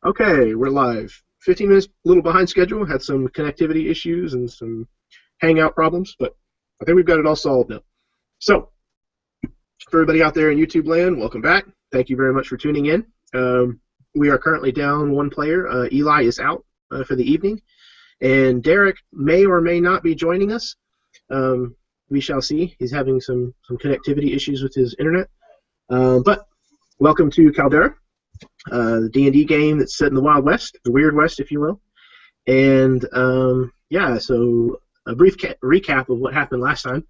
Okay, we're live. 15 minutes, a little behind schedule. Had some connectivity issues and some hangout problems, but I think we've got it all solved now. So, for everybody out there in YouTube land, welcome back. Thank you very much for tuning in. We are currently down one player. Eli is out for the evening, and Derek may or may not be joining us. We shall see. He's having some connectivity issues with his internet. But welcome to Caldera, the D&D game that's set in the Wild West, the Weird West, if you will. And yeah, so a brief recap of what happened last time.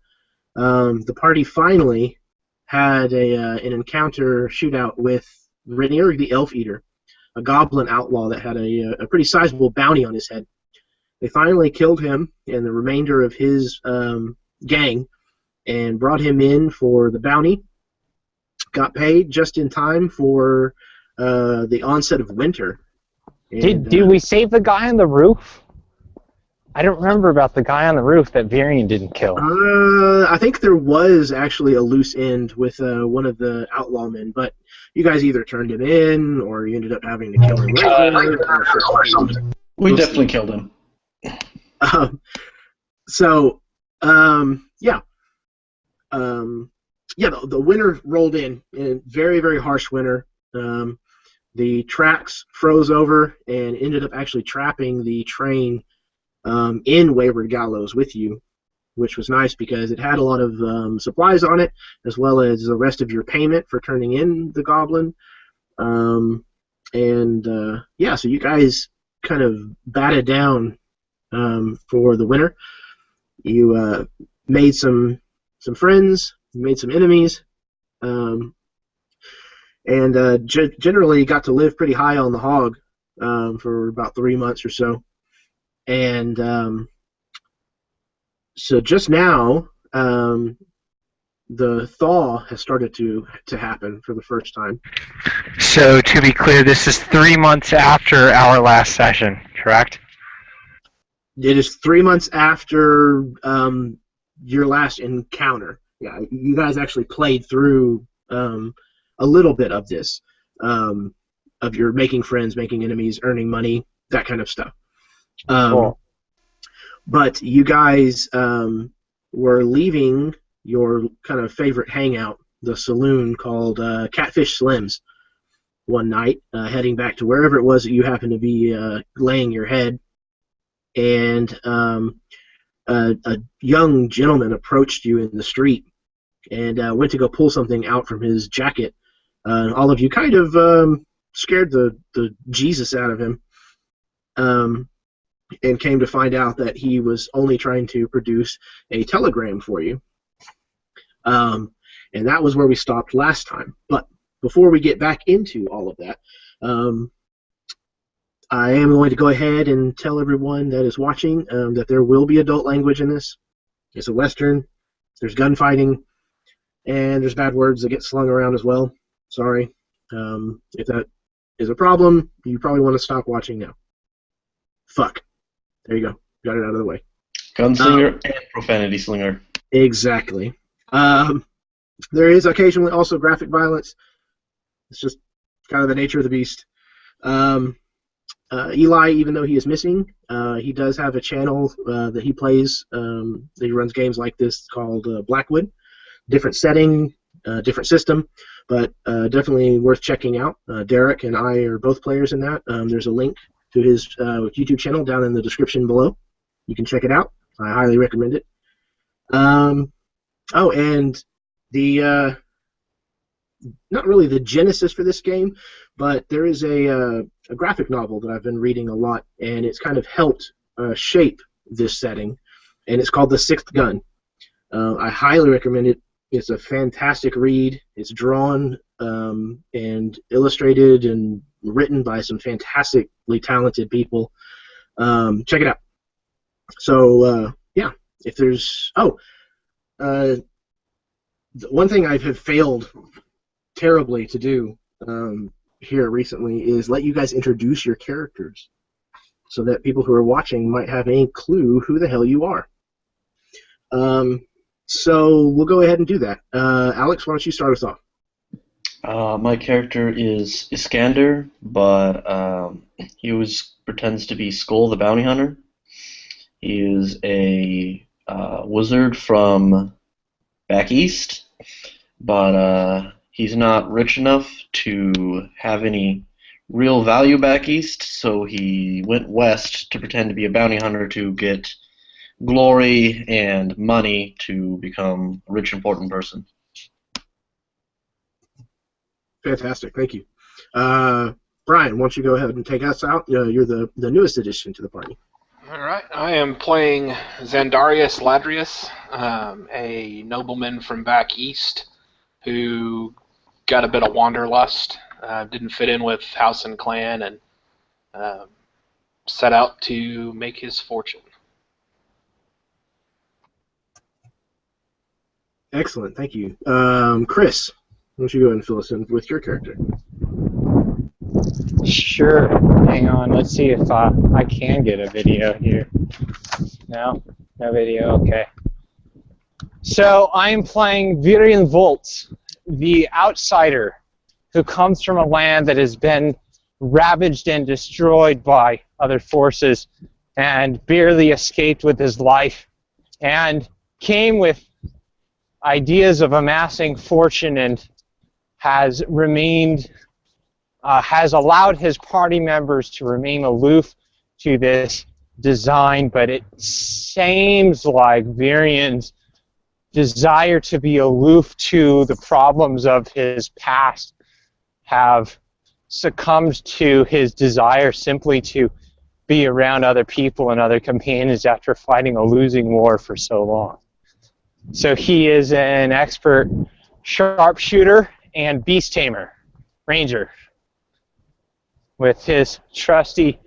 The party finally had an encounter shootout with Rainier the Elf Eater, a goblin outlaw that had a pretty sizable bounty on his head. They finally killed him and the remainder of his gang and brought him in for the bounty. Got paid just in time for the onset of winter. And, did we save the guy on the roof? I don't remember about the guy on the roof that Varian didn't kill. I think there was actually a loose end with one of the outlaw men, but you guys either turned him in or you ended up having to kill him later or something. We definitely killed him. The winter rolled in very, very harsh winter. The tracks froze over and ended up actually trapping the train in Wayward Gallows with you, which was nice because it had a lot of supplies on it, as well as the rest of your payment for turning in the goblin. Yeah, so you guys kind of batted down for the winter. You made some friends, made some enemies, and generally got to live pretty high on the hog for about 3 months or so. And so just now, the thaw has started to happen for the first time. So to be clear, this is 3 months after our last session, correct? It is 3 months after your last encounter. Yeah, you guys actually played through a little bit of this, of your making friends, making enemies, earning money, that kind of stuff. Cool. But you guys were leaving your kind of favorite hangout, the saloon called Catfish Slim's, one night, heading back to wherever it was that you happened to be laying your head. And a young gentleman approached you in the street and went to go pull something out from his jacket. All of you kind of scared the Jesus out of him, and came to find out that he was only trying to produce a telegram for you. And that was where we stopped last time. But before we get back into all of that, I am going to go ahead and tell everyone that is watching that there will be adult language in this. It's a Western. There's gunfighting, and there's bad words that get slung around as well. Sorry. If that is a problem, you probably want to stop watching now. Fuck. There you go. Got it out of the way. Gunslinger and profanity slinger. Exactly. There is occasionally also graphic violence. It's just kind of the nature of the beast. Eli, even though he is missing, he does have a channel that he plays, that he runs games like this called Blackwood. Different setting, different system, but definitely worth checking out. Derek and I are both players in that. There's a link to his YouTube channel down in the description below. You can check it out. I highly recommend it. Oh, and the not really the genesis for this game, but there is a graphic novel that I've been reading a lot, and it's kind of helped shape this setting, and it's called The Sixth Gun. I highly recommend it. It's a fantastic read. It's drawn and illustrated and written by some fantastically talented people. Check it out. So, yeah, if there's... one thing I have failed terribly to do here recently is let you guys introduce your characters so that people who are watching might have any clue who the hell you are. So we'll go ahead and do that. Alex, why don't you start us off? My character is Iskander, but he always pretends to be Skull the Bounty Hunter. He is a wizard from back east, but he's not rich enough to have any real value back east, so he went west to pretend to be a bounty hunter to get glory and money to become a rich, important person. Fantastic, thank you. Brian, why don't you go ahead and take us out? You're the newest addition to the party. All right, I am playing Xandarius Ladrius, a nobleman from back east who got a bit of wanderlust, didn't fit in with house and clan, and set out to make his fortune. Excellent, thank you. Chris, why don't you go ahead and fill us in with your character? Sure. Hang on. Let's see if I can get a video here. No? No video? Okay. So I'm playing Virian Volts, the outsider who comes from a land that has been ravaged and destroyed by other forces and barely escaped with his life and came with ideas of amassing fortune and has remained has allowed his party members to remain aloof to this design, but it seems like Virian's desire to be aloof to the problems of his past have succumbed to his desire simply to be around other people and other companions after fighting a losing war for so long. So he is an expert sharpshooter and beast tamer, ranger, with his trusty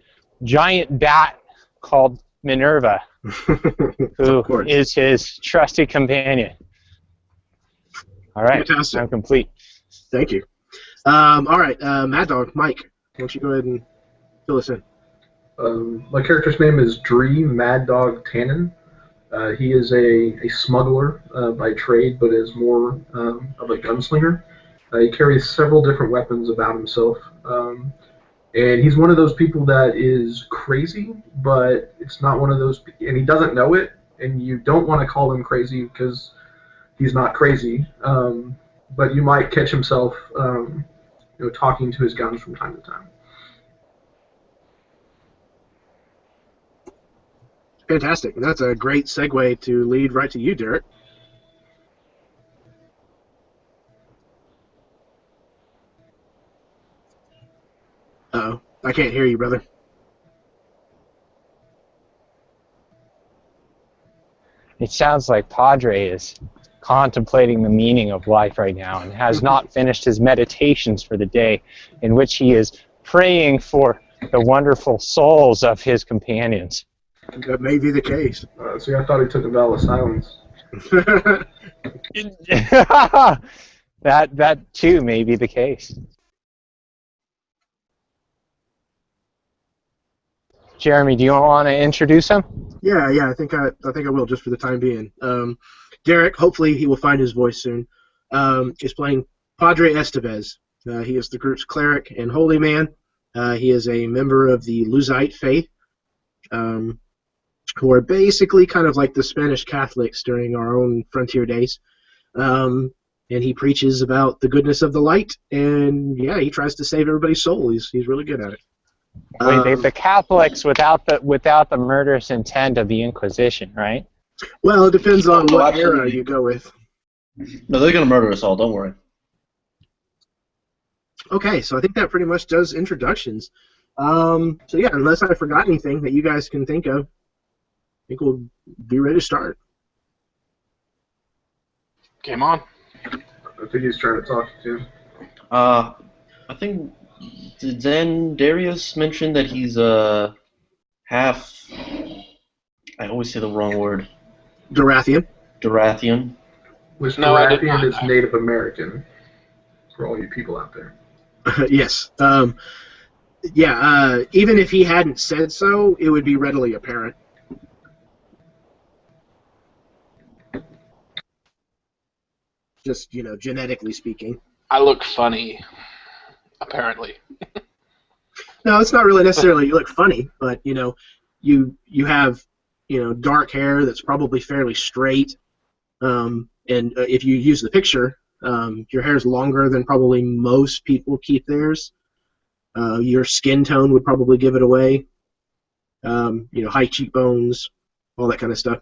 giant bat called Minerva, who is his trusty companion. All right, Fantastic. I'm complete. Thank you. All right, Mad Dog, Mike, why don't you go ahead and fill us in? My character's name is Dree Mad Dog Tannen. He is a smuggler by trade, but is more of a gunslinger. He carries several different weapons about himself. And he's one of those people that is crazy, but it's not one of those, and he doesn't know it, and you don't want to call him crazy because he's not crazy. But you might catch himself, talking to his guns from time to time. Fantastic. That's a great segue to lead right to you, Derek. Uh-oh. I can't hear you, brother. It sounds like Padre is contemplating the meaning of life right now and has not finished his meditations for the day, in which he is praying for the wonderful souls of his companions. That may be the case. See, I thought he took a vow of silence. That too may be the case. Jeremy, do you want to introduce him? Yeah, I think I will, just for the time being. Derek, hopefully he will find his voice soon, is playing Padre Estevez. He is the group's cleric and holy man. He is a member of the Luzite faith, who are basically kind of like the Spanish Catholics during our own frontier days. And he preaches about the goodness of the light, and yeah, he tries to save everybody's soul. He's really good at it. Wait, the Catholics without the murderous intent of the Inquisition, right? Well, it depends on what era you go with. No, they're going to murder us all, don't worry. Okay, so I think that pretty much does introductions. So yeah, unless I forgot anything that you guys can think of, I think we'll be ready to start. Game on. I think he's trying to talk to you. I think, did Xandarius mention that he's half, I always say the wrong word. Durathian. Durathian. Which No, I did Durathian not. is Native American, for all you people out there. Yes. Even if he hadn't said so, it would be readily apparent. Just, genetically speaking. I look funny, apparently. No, it's not really necessarily you look funny, but you have dark hair that's probably fairly straight, and if you use the picture, your hair is longer than probably most people keep theirs. Your skin tone would probably give it away. High cheekbones, all that kind of stuff.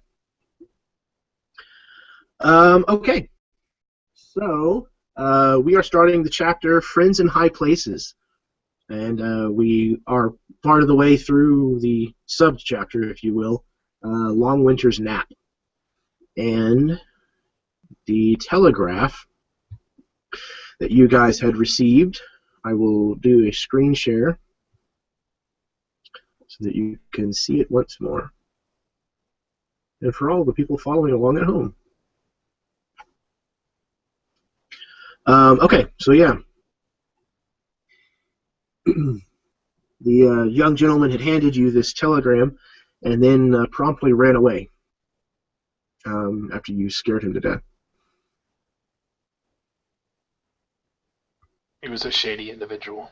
Okay, so we are starting the chapter Friends in High Places. And we are part of the way through the sub-chapter, if you will, Long Winter's Nap. And the telegraph that you guys had received, I will do a screen share so that you can see it once more. And for all the people following along at home. Okay, so yeah. The young gentleman had handed you this telegram and then promptly ran away after you scared him to death. He was a shady individual.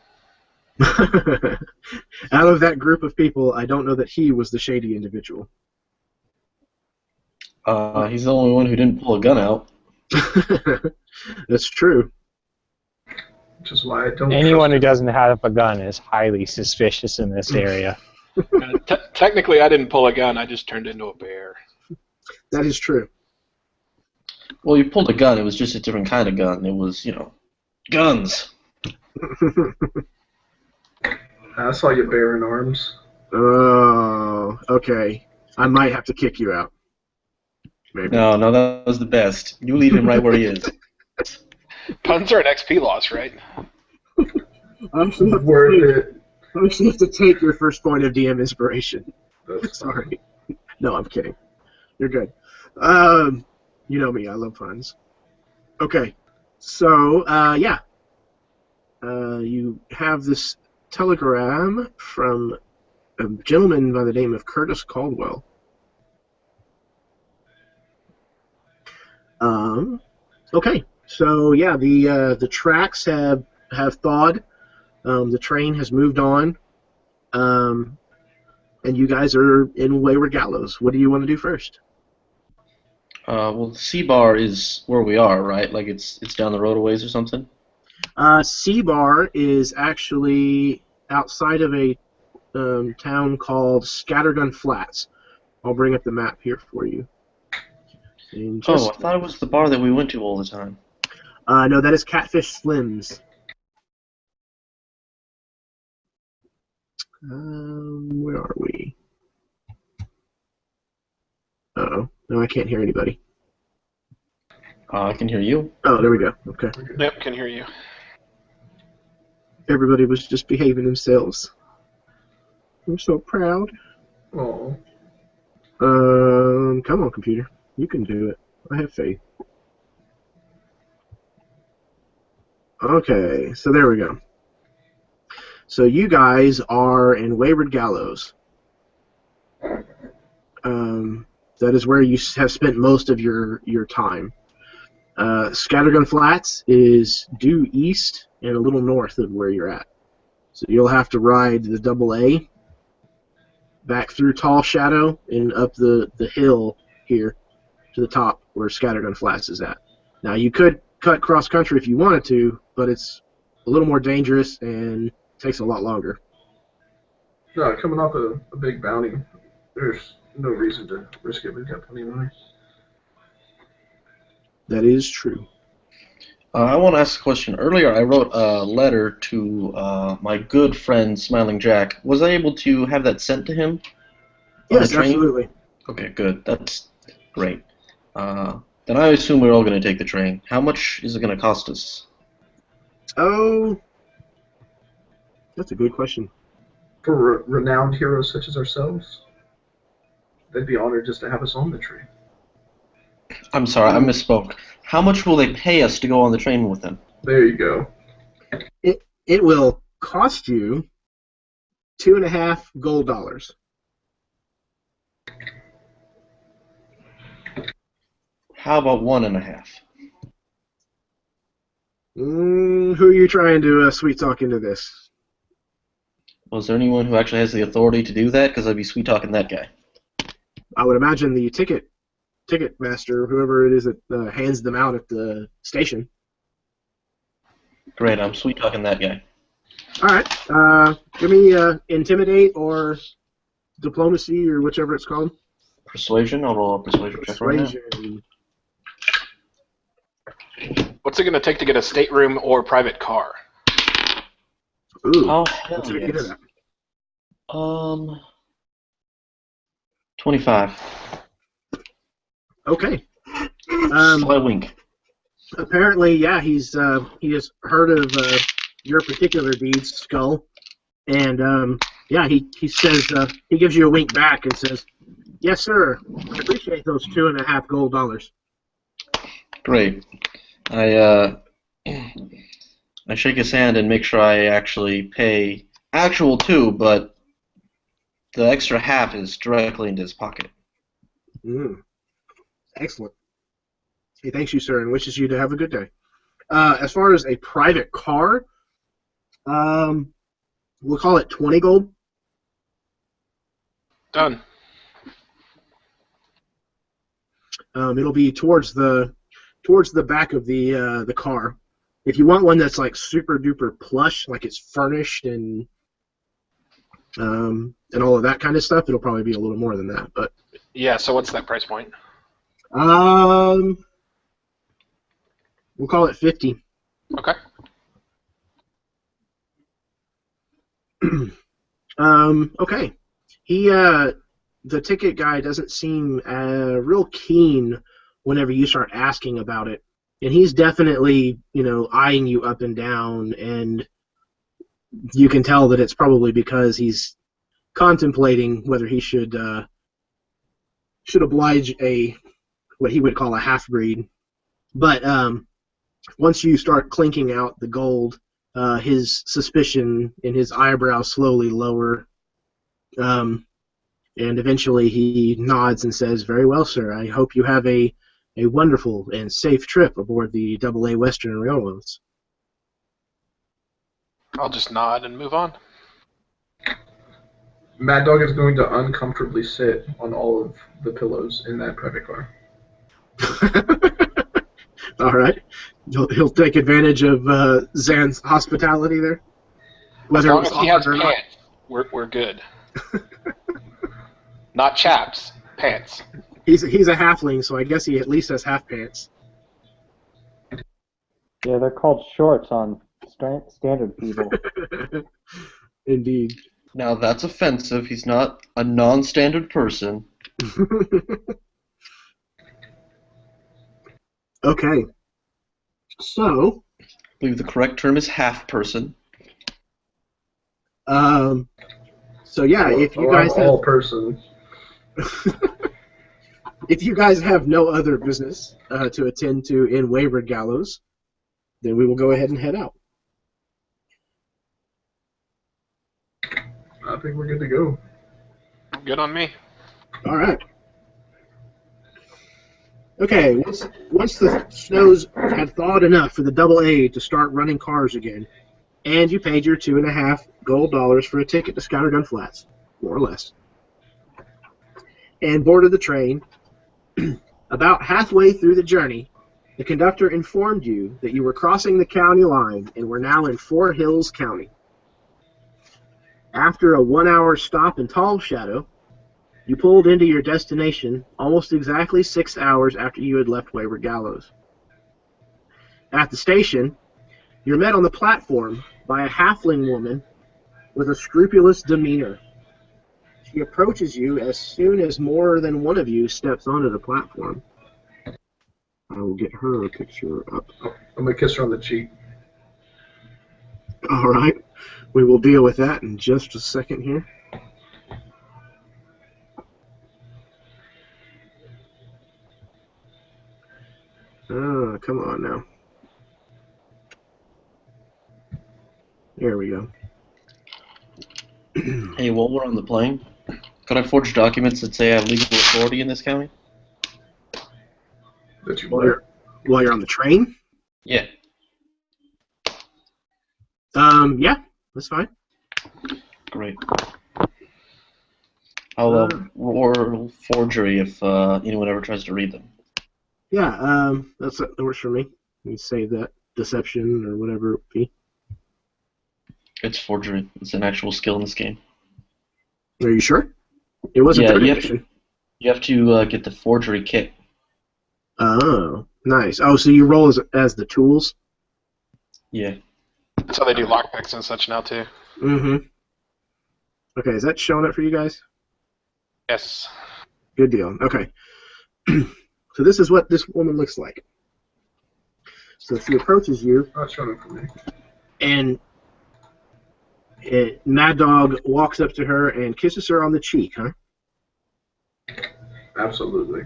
Out of that group of people, I don't know that he was the shady individual. He's the only one who didn't pull a gun out. That's true. Which is why I don't. Anyone who doesn't have a gun is highly suspicious in this area. Technically, I didn't pull a gun. I just turned into a bear. That is true. Well, you pulled a gun. It was just a different kind of gun. It was, guns. I saw you bear in arms. Oh, okay. I might have to kick you out. Maybe. No, that was the best. You leave him right where he is. Puns are an XP loss, right? I'm just going to have to take your first point of DM inspiration. Sorry. No, I'm kidding. You're good. You know me, I love puns. Okay, so, yeah. You have this telegram from a gentleman by the name of Curtis Caldwell. Okay, so yeah, the tracks have thawed. The train has moved on, and you guys are in Wayward Gallows. What do you want to do first? Well, the C-Bar is where we are, right? Like it's down the road a ways or something? C-Bar is actually outside of a town called Scattergun Flats. I'll bring up the map here for you. I thought it was the bar that we went to all the time. No, that is Catfish Slims. Where are we? Uh-oh. No, I can't hear anybody. I can hear you. Oh, there we go. Okay. Yep, can hear you. Everybody was just behaving themselves. I'm so proud. Oh. Come on, computer. You can do it. I have faith. Okay, so there we go. So you guys are in Wayward Gallows. That is where you have spent most of your time. Scattergun Flats is due east and a little north of where you're at. So you'll have to ride the AA back through Tall Shadow and up the hill here to the top where Scattergun Flats is at. Now you could cut cross country if you wanted to, but it's a little more dangerous and takes a lot longer. No, coming off a big bounty, there's no reason to risk it. We've got plenty of money. That is true. I want to ask a question. Earlier, I wrote a letter to my good friend Smiling Jack. Was I able to have that sent to him? Yes, absolutely. Okay, good. That's great. Then I assume we're all going to take the train. How much is it going to cost us? Oh, that's a good question. For renowned heroes such as ourselves, they'd be honored just to have us on the train. I'm sorry, I misspoke. How much will they pay us to go on the train with them? There you go. It will cost you 2.5 gold dollars. How about 1.5? Who are you trying to sweet talk into this? Was there anyone who actually has the authority to do that? Because I'd be sweet talking that guy. I would imagine the ticket master, whoever it is that hands them out at the station. Great, I'm sweet talking that guy. All right. Give me intimidate or diplomacy or whichever it's called. Persuasion. I'll roll a persuasion check right now. Persuasion. What's it going to take to get a stateroom or private car? Ooh. Oh hell Let's get into yes. that. 25. Okay. Slight wink. Apparently, yeah, he has heard of your particular deeds, Skull, and yeah, he says he gives you a wink back and says, "Yes, sir. I appreciate those $2.5 gold." Great. I shake his hand and make sure I actually pay actual 2, but the extra half is directly into his pocket. Excellent. He thanks you, sir, and wishes you to have a good day. As far as a private car, we'll call it 20 gold. Done. It'll be towards the back of the car. If you want one that's like super duper plush, like it's furnished and all of that kind of stuff, it'll probably be a little more than that. But Yeah, so what's that price point? We'll call it 50. Okay. Okay. The ticket guy doesn't seem real keen whenever you start asking about it, and he's definitely, eyeing you up and down, and you can tell that it's probably because he's contemplating whether he should oblige what he would call a half-breed. But once you start clinking out the gold, his suspicion in his eyebrows slowly lower, and eventually he nods and says, "Very well, sir. I hope you have a wonderful and safe trip aboard the AA Western Railroads." I'll just nod and move on. Mad Dog is going to uncomfortably sit on all of the pillows in that private car. All right. He'll take advantage of Zan's hospitality there. As long as he has offered or not. pants, we're good. Not chaps, pants. He's a halfling, so I guess he at least has half pants. Yeah, they're called shorts on standard people. Indeed. Now that's offensive. He's not a non-standard person. Okay. So, I believe the correct term is half person. so yeah, if you guys all person. if you guys have no other business to attend to in Wayward Gallows, then we will go ahead and head out. I think we're good to go. Good on me. All right. Okay, once the snows had thawed enough for the AA to start running cars again, and you paid your $2.5 gold for a ticket to Scattergun Flats, more or less, and boarded the train, about halfway through the journey, the conductor informed you that you were crossing the county line and were now in Four Hills County. After a 1-hour stop in Tall Shadow, you pulled into your destination almost exactly 6 hours after you had left Wayward Gallows. At the station, you're met on the platform by a halfling woman with a scrupulous demeanor. She approaches you as soon as more than one of you steps onto the platform. I will get her a picture up. I'm going to kiss her on the cheek. All right. We will deal with that in just a second here. Come on now. There we go. Hey, while we're on the plane, could I forge documents that say I have legal authority in this county? That you While you're on the train? Yeah. Yeah, that's fine. Great. I'll roll forgery if anyone ever tries to read them. Yeah, that works for me. You save that deception or whatever it would be. It's forgery. It's an actual skill in this game. Are you sure? It wasn't third you edition. You have to get the forgery kit. Oh, nice. Oh, so you roll as the tools? Yeah. That's how they do lockpicks and such now too. Mm-hmm. Okay, is that showing up for you guys? Yes. Good deal. Okay. So this is what this woman looks like. So she approaches you. Not showing it for me. And Mad Dog walks up to her and kisses her on the cheek, huh? Absolutely.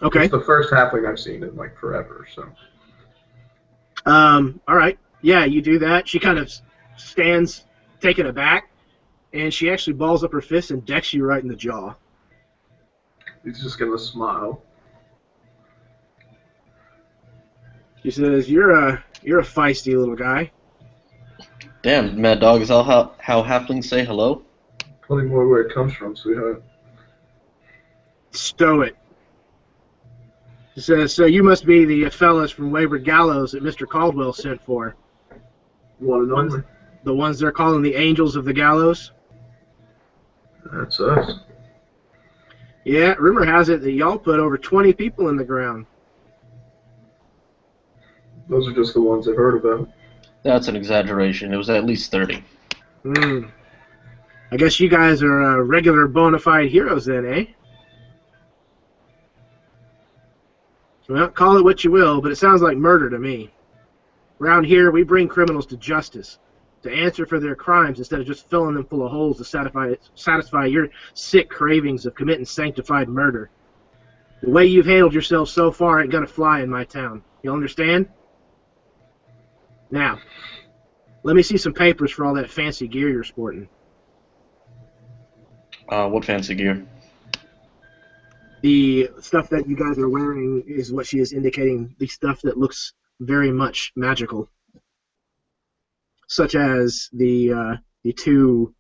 Okay. It's the first halfling I've seen in like forever. So. All right. Yeah, you do that. She kind of stands taken aback, and she actually balls up her fist and decks you right in the jaw. He's just gonna smile. She says, "You're a feisty little guy." Damn, Mad Dog, is that how halflings say hello? Plenty more where it comes from, sweetheart. Stow it. She says, "So you must be the fellas from Wayward Gallows that Mr. Caldwell sent for. One and only. The ones they're calling the Angels of the Gallows?" That's us. Yeah, rumor has it that y'all put over 20 people in the ground. Those are just the ones I've heard about. That's an exaggeration. It was at least 30. I guess you guys are regular bona fide heroes then, eh? Well, call it what you will, but it sounds like murder to me. Around here, we bring criminals to justice, to answer for their crimes instead of just filling them full of holes to satisfy your sick cravings of committing sanctified murder. The way you've handled yourself so far ain't gonna fly in my town. You understand? Now, let me see some papers for all that fancy gear you're sporting. What fancy gear? The stuff that you guys are wearing is what she is indicating, the stuff that looks very much magical. Such as the two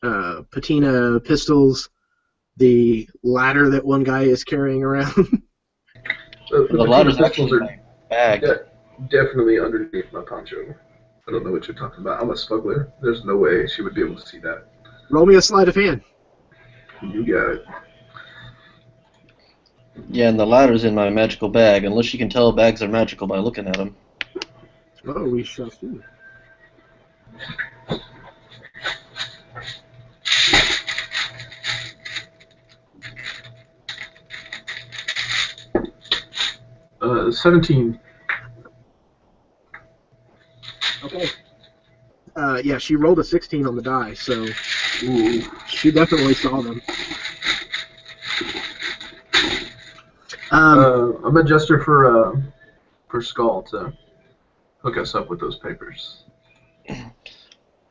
patina pistols, the ladder that one guy is carrying around. The ladder's actually in my bag. Definitely underneath my poncho. I don't know what you're talking about. I'm a smuggler. There's no way she would be able to see that. Roll me a sleight of hand. You got it. Yeah, and the ladder's in my magical bag, unless you can tell bags are magical by looking at them. Oh, we shall see. Uh, 17. Okay. Yeah, she rolled a 16 on the die, so Ooh. she definitely saw them. I'm a jester for Skull to hook us up with those papers.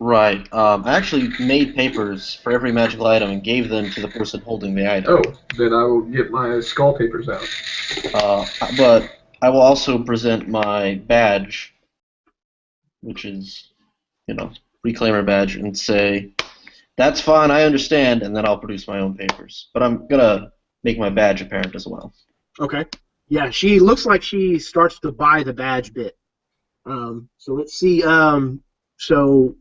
Right. I actually made papers for every magical item and gave them to the person holding the item. Oh, then I will get my Skull papers out. But I will also present my badge, which is, reclaimer badge, and say, "That's fine, I understand," and then I'll produce my own papers. But I'm gonna make my badge apparent as well. Okay. Yeah, she looks like she starts to buy the badge bit. So let's see. So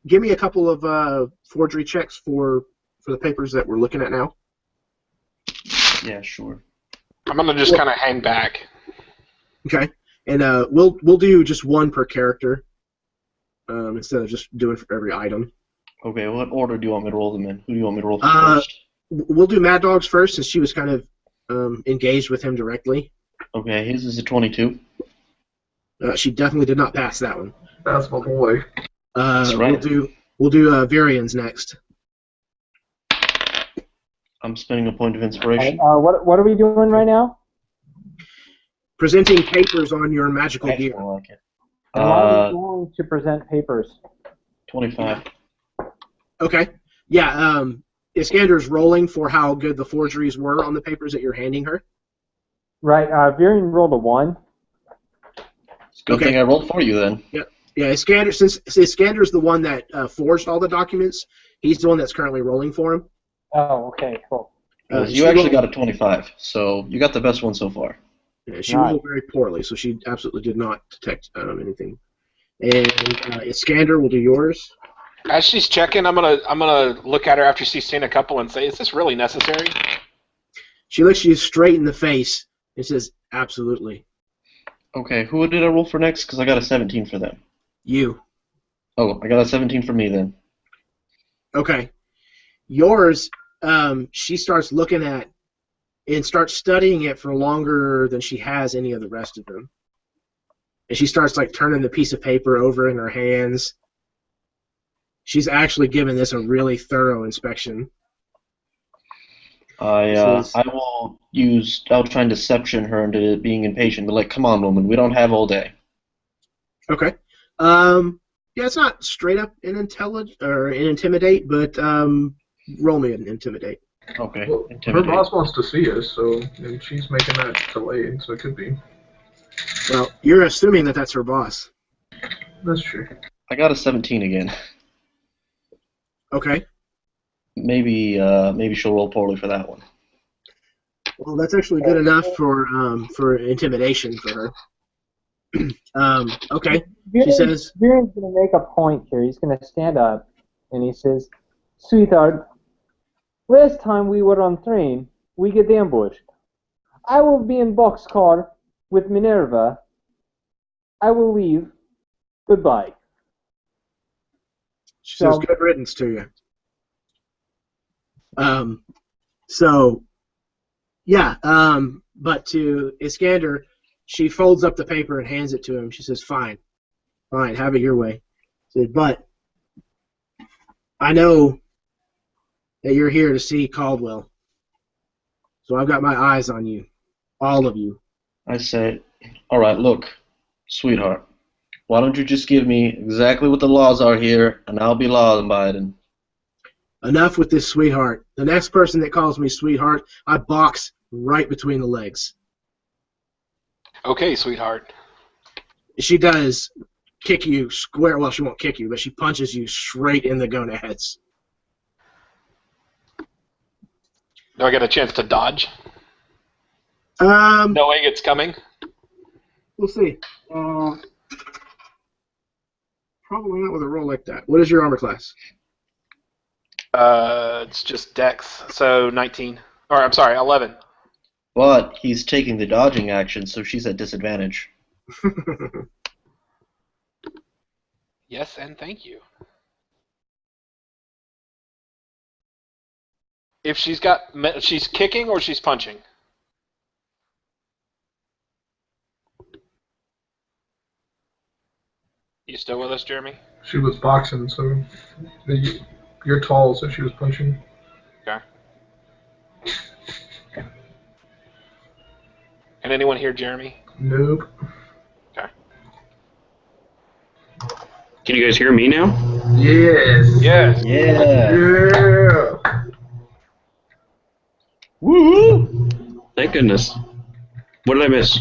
give me a couple of forgery checks for the papers that we're looking at now. Yeah, sure. I'm gonna just kind of hang back. Okay. And we'll do just one per character instead of just doing for every item. Okay, what order do you want me to roll them in? Who do you want me to roll for first? We'll do Mad Dog's first, since she was kind of engaged with him directly. Okay, his is a 22. She definitely did not pass that one. That's my boy. That's right. We'll do Varian's next. I'm spending a point of inspiration. What are we doing right now? Presenting papers on your magical I gear. like it. And why are we going to present papers? 25. Okay. Yeah. Iskander's rolling for how good the forgeries were on the papers that you're handing her. Right. Varian rolled a 1. It's a good thing I rolled for you then. Yep. Yeah, Iskander, since Iskander's the one that forged all the documents, he's the one that's currently rolling for him. Oh, okay, cool. Because She you actually rolled- got a 25, so you got the best one so far. Yeah, she Nice. rolled very poorly, so she absolutely did not detect anything. And Iskander will do yours. As she's checking, I'm gonna look at her after she's seen a couple and say, "Is this really necessary?" She looks you straight in the face and says, "Absolutely." Okay, who did I roll for next? Because I got a 17 for them. You. Oh, I got a 17 for me then. Okay. Yours, she starts looking at and starts studying it for longer than she has any of the rest of them. And she starts like turning the piece of paper over in her hands. She's actually given this a really thorough inspection. I'll try and deception her into being impatient, but like, come on, woman, we don't have all day. Okay. Yeah, it's not straight up an intimidate, but roll me an intimidate. Okay, Well, her intimidate. boss wants to see us, so and she's making that delayed, so it could be. Well, you're assuming that that's her boss. That's true. I got a 17 again. Okay. Maybe she'll roll poorly for that one. Well, that's actually good enough for intimidation for her. Okay. She says, Viren's going to make a point here. He's going to stand up, and he says, "Sweetheart, last time we were on train, we get ambushed. I will be in boxcar with Minerva. I will leave. Goodbye." she says, So- "Good riddance to you." So, yeah, but to Iskander, she folds up the paper and hands it to him. She says, fine, have it your way. She said, but I know that you're here to see Caldwell, so I've got my eyes on you, all of you. I say, all right, look, sweetheart, why don't you just give me exactly what the laws are here, and I'll be law-abiding. Enough with this, sweetheart. The next person that calls me sweetheart, I box right between the legs. Okay, sweetheart. She does kick you square. Well, she won't kick you, but she punches you straight in the gonads. Do I get a chance to dodge, Um, knowing it's coming? We'll see. Probably not with a roll like that. What is your armor class? It's just Dex, so 19. Or I'm sorry, 11. But he's taking the dodging action, so she's at disadvantage. Yes, and thank you. If she's kicking or she's punching. You still with us, Jeremy? She was boxing, so you're tall, so she was punching. Okay. Can anyone hear Jeremy? Nope. Okay. Can you guys hear me now? Yes. Yes. Yeah! Yeah. Woo! Thank goodness. What did I miss?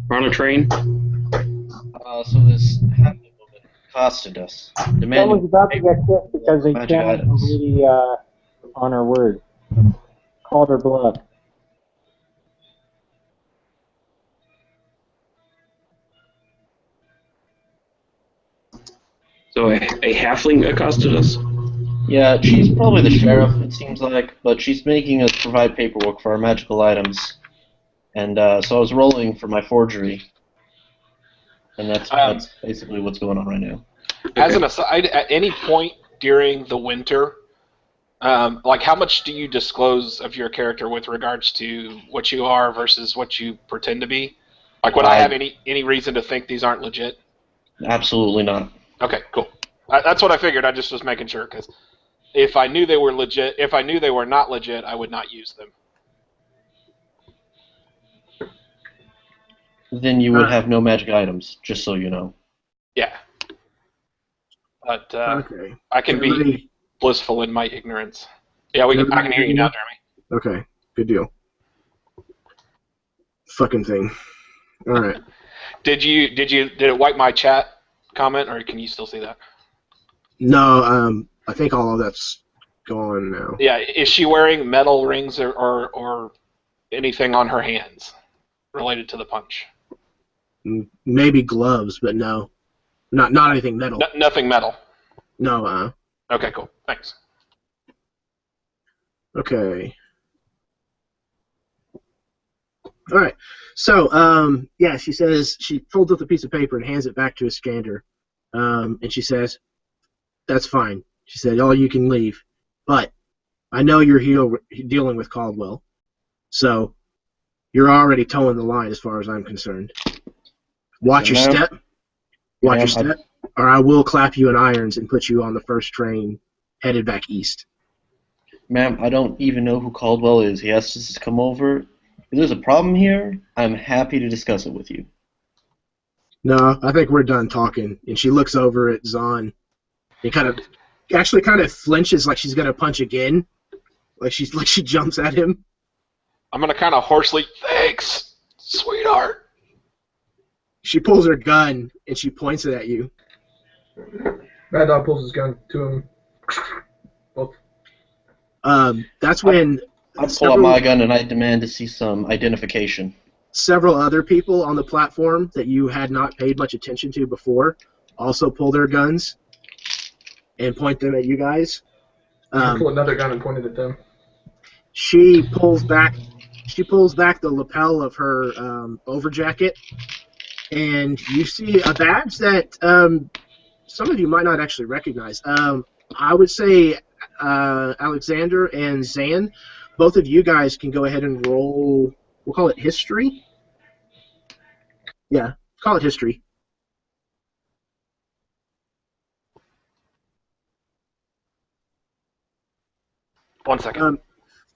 We're on a train? So this halfling woman accosted us, Someone's demanding about to get killed because they magic challenged the items. lady on her word. Called her bluff. So a halfling accosted us? Yeah, she's probably the sheriff, it seems like, but she's making us provide paperwork for our magical items. And so I was rolling for my forgery. And that's basically what's going on right now. As an aside, at any point during the winter, like how much do you disclose of your character with regards to what you are versus what you pretend to be? Like, would I have any reason to think these aren't legit? Absolutely not. Okay, cool. That's what I figured. I just was making sure, because if I knew they were legit, if I knew they were not legit, I would not use them. Then you would have no magic items, just so you know. Yeah. But Okay. I can be blissful in my ignorance. Yeah, I can hear you now, Jeremy. Okay. Good deal. Fucking thing. All right. Did it wipe my chat comment, or can you still see that? No, I think all of that's gone now. Yeah, is she wearing metal rings or anything on her hands related to the punch? Maybe gloves, but no. Not anything metal. Nothing metal. No, Okay, cool. Thanks. Okay. All right. So, yeah, she says she folds up the piece of paper and hands it back to Iskander. And she says, "That's fine." She said, "All you can leave, but I know you're dealing with Caldwell, so you're already towing the line as far as I'm concerned. Watch your step. Watch your step, or I will clap you in irons and put you on the first train headed back east." Ma'am, I don't even know who Caldwell is. He asked us to come over. If there's a problem here, I'm happy to discuss it with you. No, I think we're done talking. And she looks over at Zahn and kind of flinches like she's gonna punch again, like she jumps at him. I'm gonna kind of hoarsely, "Thanks, sweetheart." She pulls her gun and she points it at you. Mad Dog pulls his gun to him. Both. That's when I pull out my gun and I demand to see some identification. Several other people on the platform that you had not paid much attention to before also pull their guns and point them at you guys. I pull another gun and point it at them. She pulls back the lapel of her overjacket, and you see a badge that some of you might not actually recognize. I would say Alexander and Zan, both of you guys can go ahead and roll. We'll call it history. Yeah, call it history. One second.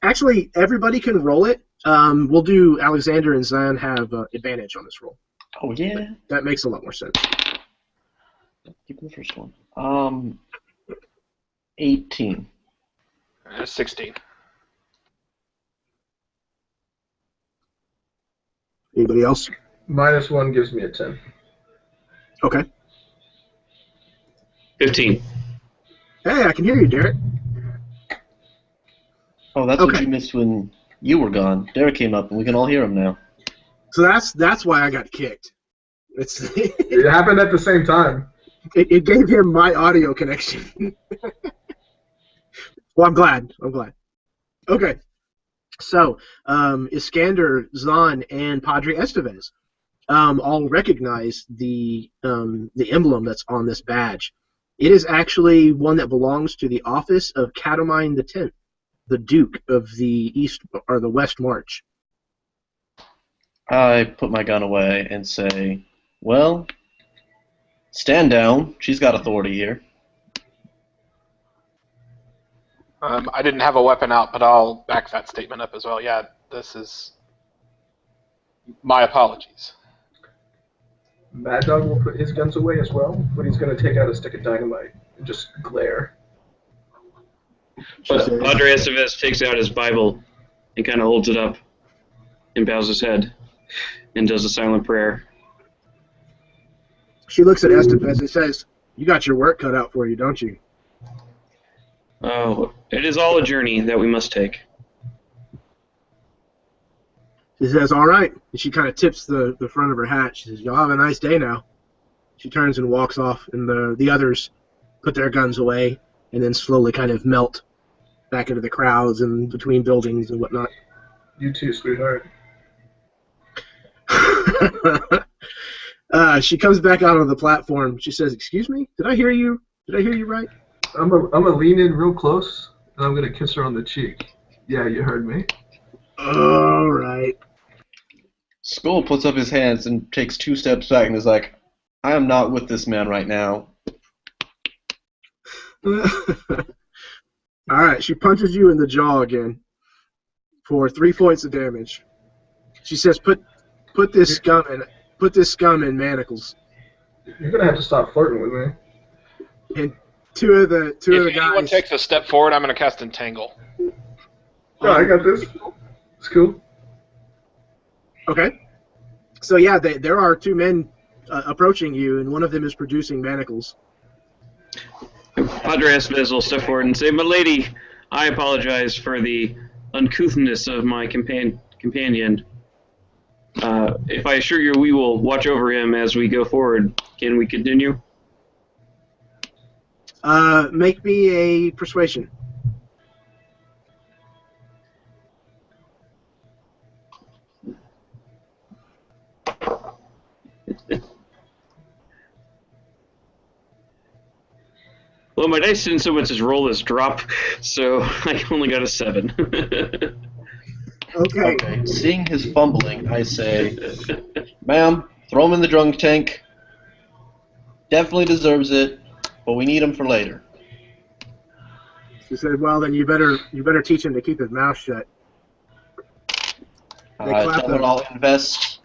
Actually, everybody can roll it. We'll do Alexander and Zan have advantage on this roll. Oh, yeah? That makes a lot more sense. Keep the first one. 18. 16. Anybody else? -1 gives me a 10. Okay. 15. Hey, I can hear you, Derek. Oh, that's what you missed when you were gone. Derek came up, and we can all hear him now. So that's why I got kicked. It happened at the same time. It gave him my audio connection. Well, I'm glad. Okay. So, Iskander, Zahn, and Padre Estevez all recognize the emblem that's on this badge. It is actually one that belongs to the office of Catamine X, the Duke of the East or the West March. I put my gun away and say, "Well, stand down. She's got authority here." I didn't have a weapon out, but I'll back that statement up as well. Yeah, this is my apologies. Mad Dog will put his guns away as well, but he's going to take out a stick of dynamite and just glare. But Padre Estevez takes out his Bible and kind of holds it up and bows his head and does a silent prayer. She looks at Estevez and says, "You got your work cut out for you, don't you?" Oh, it is all a journey that we must take. She says, "All right." And she kind of tips the front of her hat. She says, "Y'all have a nice day now." She turns and walks off, and the others put their guns away and then slowly kind of melt back into the crowds and between buildings and whatnot. You too, sweetheart. She comes back out on the platform. She says, "Excuse me? Did I hear you? Did I hear you right?" I'm gonna lean in real close, and I'm gonna kiss her on the cheek. Yeah, you heard me. All right. Skull puts up his hands and takes 2 steps back and is like, "I am not with this man right now." All right. She punches you in the jaw again for 3 points of damage. She says, "Put this scum in manacles." You're gonna have to stop flirting with me. And two of the If anyone guys. takes a step forward, I'm going to cast Entangle. Oh, I got this. It's cool. Okay. So yeah, there are 2 men approaching you, and one of them is producing manacles. Padre Estes will step forward and say, "Milady, I apologize for the uncouthness of my companion. If I assure you we will watch over him as we go forward, can we continue?" Make me a persuasion. Well, my dice didn't so much as roll as drop, so I only got a 7. Okay. Seeing his fumbling, I say, "Ma'am, throw him in the drunk tank. Definitely deserves it, but we need him for later." She said, "Well, then you better teach him to keep his mouth shut." Tell her I'll invest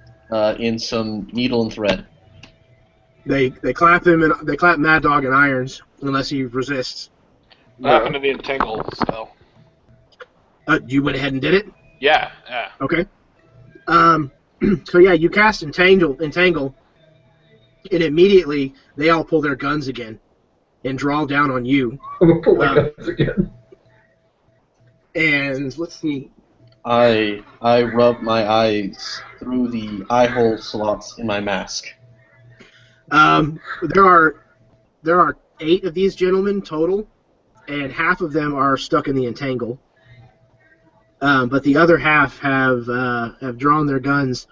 in some needle and thread. They clap him and they clap Mad Dog in irons unless he resists. What happened to the entangle spell? You went ahead and did it? Yeah. Okay. So yeah, you cast entangle, and immediately they all pull their guns again and draw down on you. I'm gonna pull my guns again. And let's see. I rub my eyes through the eye hole slots in my mask. There are 8 of these gentlemen total, and half of them are stuck in the entangle. But the other half have drawn their guns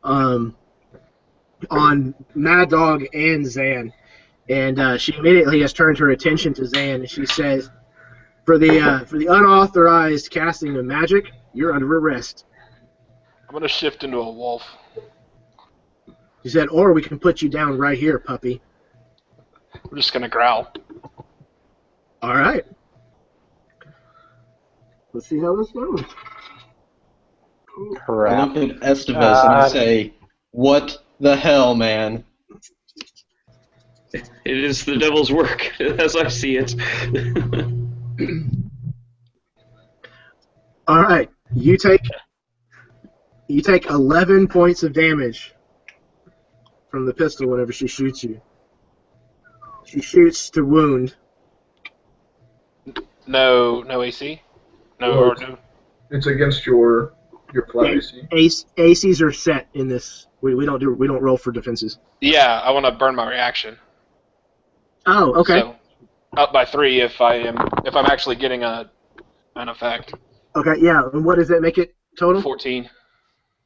on Mad Dog and Zan, and she immediately has turned her attention to Zan. And she says, "For the unauthorized casting of magic, you're under arrest." I'm gonna shift into a wolf. She said, "Or we can put you down right here, puppy." I'm just gonna growl. All right. Let's see how this goes. I Crap. look at Estevez and I say, "What the hell, man?" It is the devil's work, as I see it. All right. You take 11 points of damage from the pistol whenever she shoots you. She shoots to wound. No AC. Well, No. It's against your flat AC. ACs are set in this. We don't roll for defenses. Yeah, I want to burn my reaction. Oh, okay. So, up by 3 if I'm actually getting an effect. Okay, yeah. And what does that make it total? 14.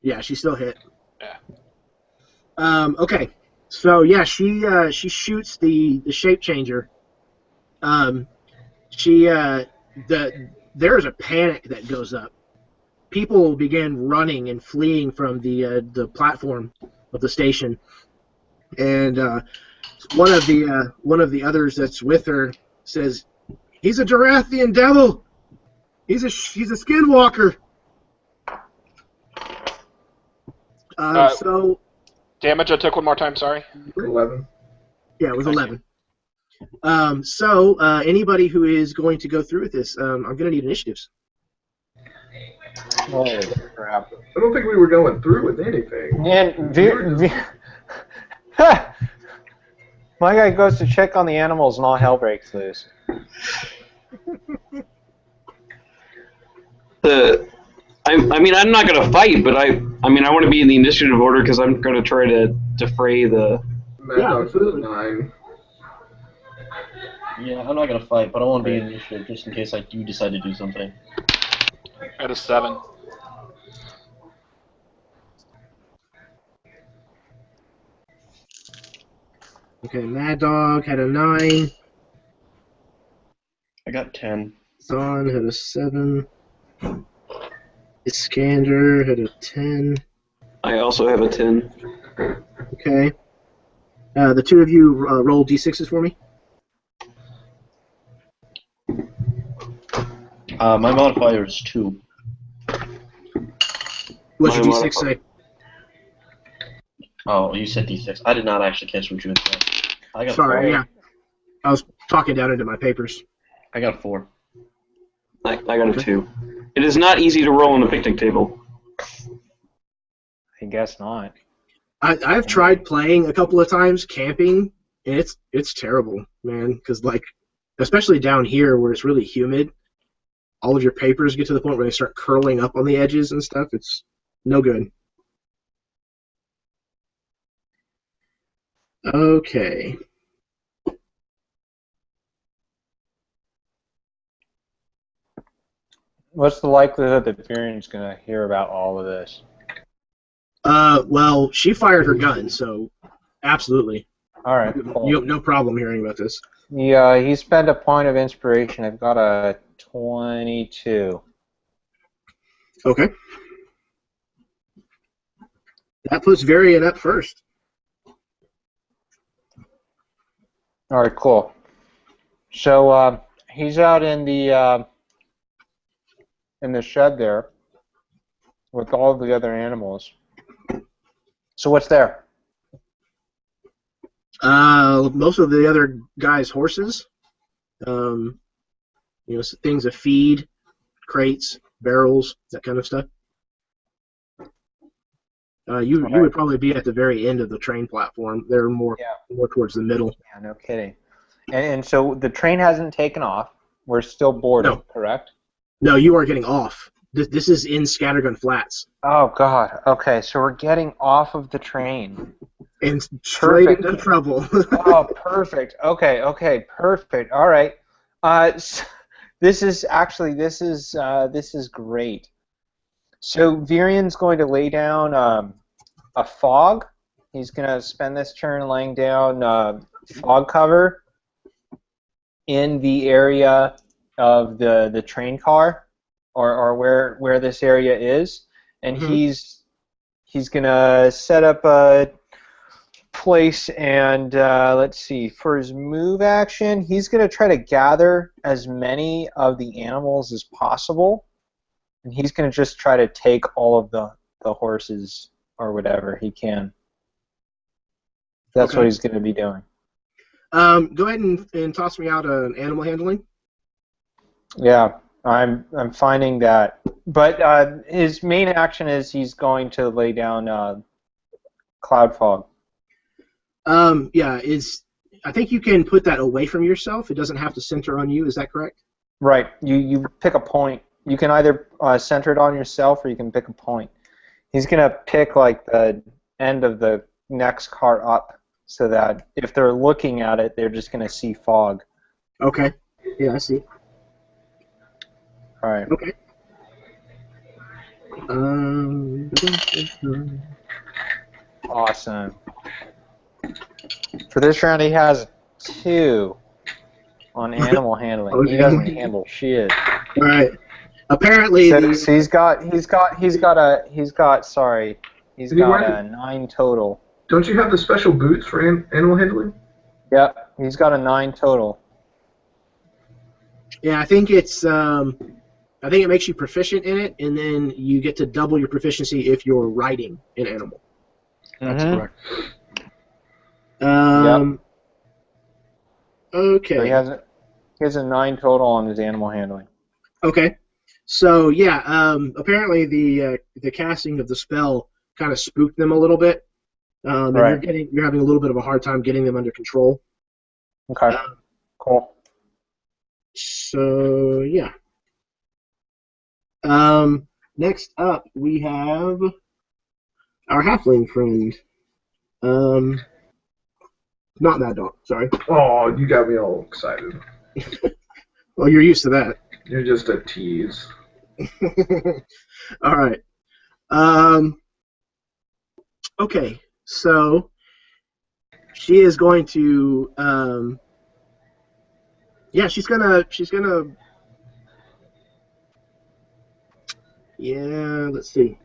Yeah, she still hit. Yeah. Okay. So yeah, she shoots the shape changer. There's a panic that goes up. People begin running and fleeing from the platform of the station, and one of the others that's with her says, "He's a Durathian devil. He's a skinwalker." So damage I took one more time. Sorry. 11. Yeah, it was 11. So anybody who is going to go through with this, I'm going to need initiatives. Holy crap. I don't think we were going through with anything. And my guy goes to check on the animals and all hell breaks loose. I mean, I'm not going to fight, but I want to be in the initiative order because I'm going to try to defray the... Mad Dog says 9. Yeah, I'm not gonna fight, but I want to be in initiative just in case I do decide to do something. At a 7. Okay, Mad Dog had a 9. I got 10. Zahn had a 7. Iskander had a 10. I also have a 10. Okay. The two of you roll d6s for me. My modifier is 2. What's your My d6 say? Oh, you said D6. I did not actually catch what you had said. I got Sorry, 4. yeah. I was talking down into my papers. I got 4. I got a 2. It is not easy to roll on a picnic table. I guess not. I've tried playing a couple of times camping, and it's terrible, man. Because like, especially down here where it's really humid, all of your papers get to the point where they start curling up on the edges and stuff. It's no good. Okay. What's the likelihood that Virian's going to hear about all of this? Well, she fired her gun, so absolutely. All right, cool. You have no problem hearing about this. Yeah, he spent a point of inspiration. I've got a 22. Okay. That puts Varian up first. All right, cool. So he's out in the shed there with all the other animals. So what's there? Most of the other guys' horses. Things of feed, crates, barrels, that kind of stuff. You would probably be at the very end of the train platform. They're more towards the middle. Yeah, no kidding. And so the train hasn't taken off. We're still boarding, correct? No, you are getting off. This is in Scattergun Flats. Oh, God. Okay, so we're getting off of the train. And straight into trouble. Oh, perfect. Okay, perfect. All right. This is great. So Virian's going to lay down a fog. He's going to spend this turn laying down fog cover in the area of the train car, or where this area is, and he's going to set up a place, and let's see, for his move action, he's going to try to gather as many of the animals as possible, and he's going to just try to take all of the horses or whatever he can. That's what he's going to be doing. Go ahead and toss me out an animal handling. Yeah, I'm finding that, but his main action is he's going to lay down cloud fog. I think you can put that away from yourself. It doesn't have to center on you. Is that correct? Right. You pick a point. You can either center it on yourself, or you can pick a point. He's gonna pick like the end of the next car up, so that if they're looking at it, they're just gonna see fog. Okay. Yeah, I see. All right. Okay. Awesome. For this round, he has 2 on animal handling. He doesn't handle shit. All right. Apparently, so he's got a 9 total. Don't you have the special boots for animal handling? Yep, he's got a 9 total. Yeah, I think it makes you proficient in it, and then you get to double your proficiency if you're riding an animal. That's correct. Okay. So he has a 9 total on his animal handling. Okay. So yeah, apparently the casting of the spell kind of spooked them a little bit. And you're having a little bit of a hard time getting them under control. Okay. Cool. So yeah. Next up we have our halfling friend. Not Mad Dog, sorry. Oh, you got me all excited. Well, you're used to that. You're just a tease. All right. Okay, so she is going to. She's gonna. Yeah, let's see.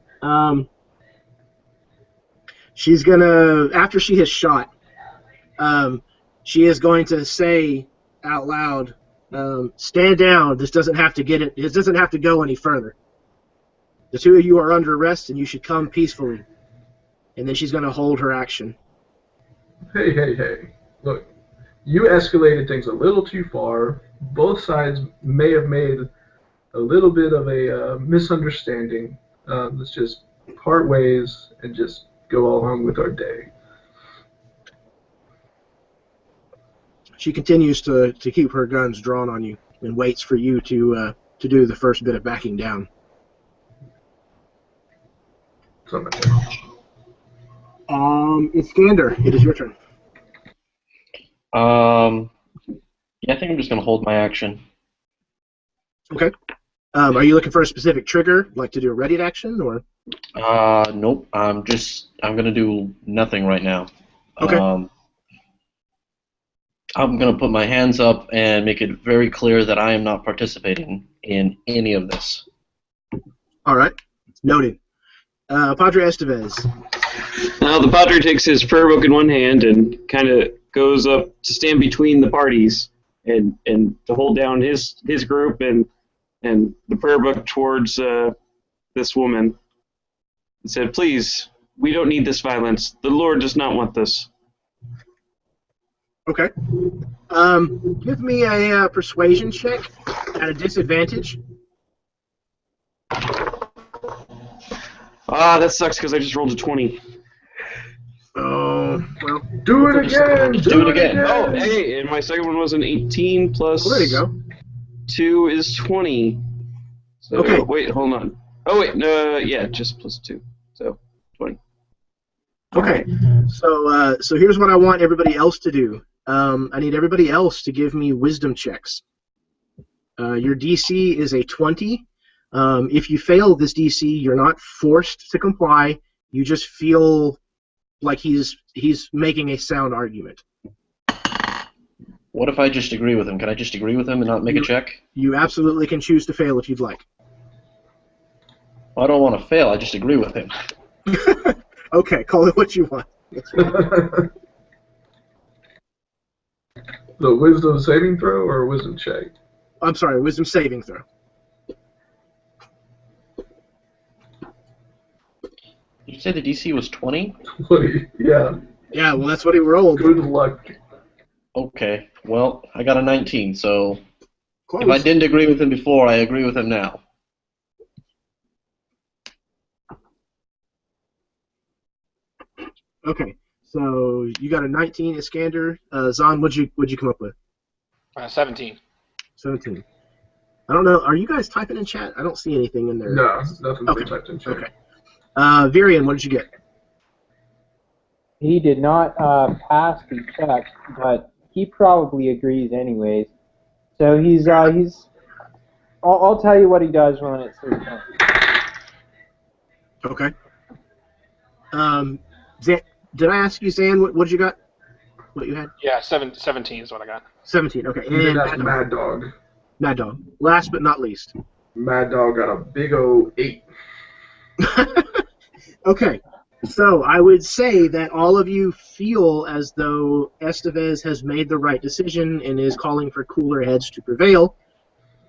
She's gonna, after she has shot, she is going to say out loud, "Stand down. This doesn't have to get it. It doesn't have to go any further. The 2 of you are under arrest, and you should come peacefully." And then she's going to hold her action. Hey. Look, you escalated things a little too far. Both sides may have made a little bit of a misunderstanding. Let's just part ways and just go along with our day. She continues to keep her guns drawn on you and waits for you to do the first bit of backing down. Iskander, it is your turn. Yeah, I think I'm just gonna hold my action. Okay. Are you looking for a specific trigger, like to do a readied action, or? Nope. I'm gonna do nothing right now. Okay. I'm gonna put my hands up and make it very clear that I am not participating in any of this. All right. Noted. Padre Estevez. Now the Padre takes his prayer book in one hand and kind of goes up to stand between the parties and to hold down his group and the prayer book towards this woman. He said, "Please, we don't need this violence. The Lord does not want this." Okay. Give me a persuasion check at a disadvantage. That sucks because I just rolled a 20. Oh, well. Do it again! Do it again. Oh, hey, and my second one was an 18 plus Well, there you go. 2 is 20. So, Okay. Wait, hold on. Oh, wait, no, yeah, just plus 2. So, 20. Okay. So here's what I want everybody else to do. I need everybody else to give me wisdom checks. Your DC is a 20. If you fail this DC, you're not forced to comply. You just feel like he's making a sound argument. What if I just agree with him? Can I just agree with him and not make a check? You absolutely can choose to fail if you'd like. Well, I don't want to fail. I just agree with him. Okay, call it what you want. The wisdom saving throw or wisdom check? I'm sorry, wisdom saving throw. You said the DC was 20? 20, yeah. Yeah, well, that's what he rolled. Good luck. Okay. Well, I got a 19, so Close. if I didn't agree with him before, I agree with him now. Okay, so you got a 19, Iskander. Zahn, what'd you come up with? 17. 17. I don't know. Are you guys typing in chat? I don't see anything in there. No, nothing's Okay. been typed in chat. Okay. Virian, what did you get? He did not pass the check, but he probably agrees anyways. So I'll tell you what he does when it's his turn. Okay. Did I ask you, Zan, what you got? What you had? Yeah, 17 is what I got. 17. Okay. You did And ask Mad Dog. Mad Dog. Last but not least. Mad Dog got a big O 8. Okay. So I would say that all of you feel as though Estevez has made the right decision and is calling for cooler heads to prevail.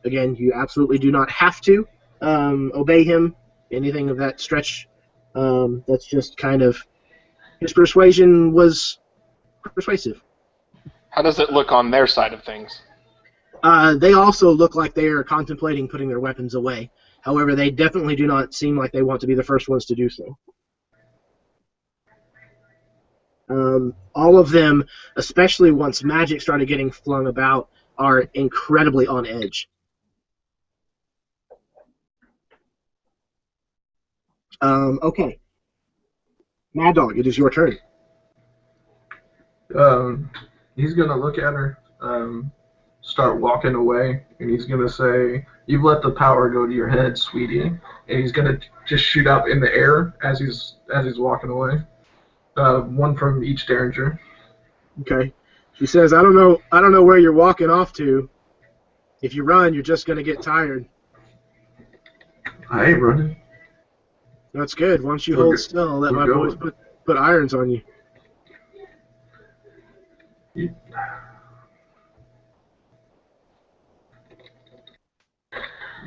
Again, you absolutely do not have to obey him. Anything of that stretch. That's just kind of his persuasion was persuasive. How does it look on their side of things? They also look like they are contemplating putting their weapons away. However, they definitely do not seem like they want to be the first ones to do so. All of them, especially once magic started getting flung about, are incredibly on edge. Okay. Mad Dog, it is your turn. He's going to look at her, start walking away, and he's going to say, "You've let the power go to your head, sweetie." And he's going to just shoot up in the air as he's walking away. One from each Derringer. Okay. She says, I don't know where you're walking off to. If you run, you're just going to get tired. I ain't running. That's good. Once you hold still, I'll let my boys put irons on you.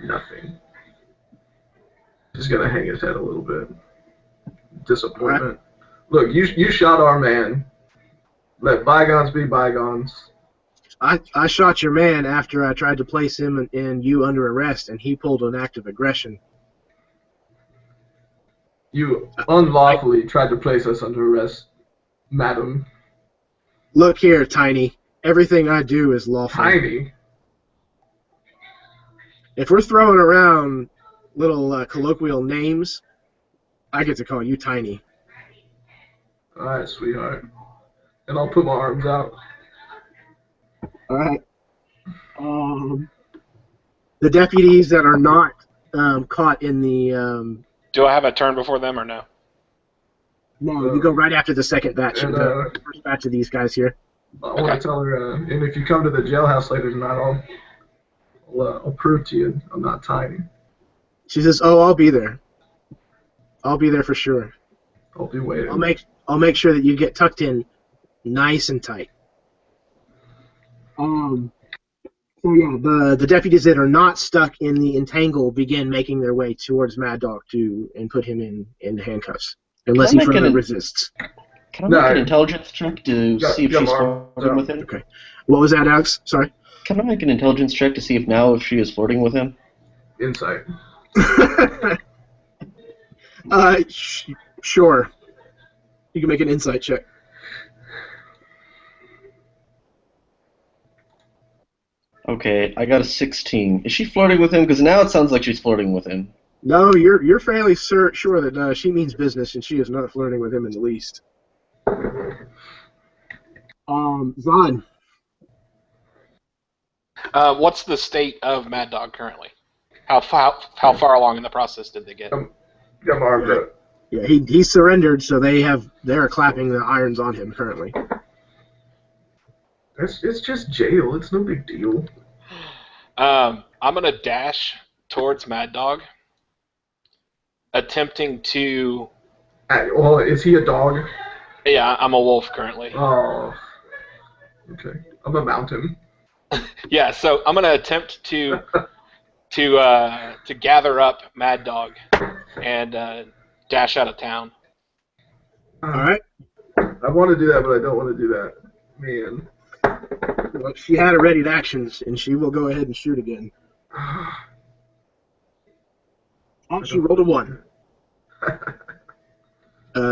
Nothing. Just gonna hang his head a little bit. Disappointment. Right. Look, you shot our man. Let bygones be bygones. I shot your man after I tried to place him and you under arrest, and he pulled an act of aggression. You unlawfully tried to place us under arrest, madam. Look here, Tiny. Everything I do is lawful. Tiny. If we're throwing around little colloquial names, I get to call you Tiny. All right, sweetheart. And I'll put my arms out. All right. The deputies that are not caught in the... Do I have a turn before them or no? No, you go right after the second batch. And, The first batch of these guys here. I want to tell her, and if you come to the jailhouse later tonight, I'll prove to you I'm not tiny. She says, "Oh, I'll be there. I'll be there for sure. I'll be waiting. I'll make sure that you get tucked in nice and tight." So yeah, the deputies that are not stuck in the entangle begin making their way towards Mad Dog and put him in handcuffs, unless he further resists. Can I make an intelligence check to see if she's flirting with him? Okay. What was that, Alex? Sorry. Can I make an intelligence check to see if she is flirting with him? Insight. Sure. You can make an insight check. Okay, I got a 16. Is she flirting with him? Because now it sounds like she's flirting with him. No, you're fairly sure that she means business, and she is not flirting with him in the least. Zahn. What's the state of Mad Dog currently? How far along in the process did they get? Got my arms up. Yeah, he surrendered, so they're clapping the irons on him currently. It's just jail. It's no big deal. I'm gonna dash towards Mad Dog, attempting to. Well, is he a dog? Yeah, I'm a wolf currently. Oh. Okay. I'm gonna mount him. Yeah, so I'm gonna attempt to gather up Mad Dog and dash out of town. All right. I want to do that, but I don't want to do that. Man. Well, she had a ready action, and she will go ahead and shoot again. Oh, she rolled a 1.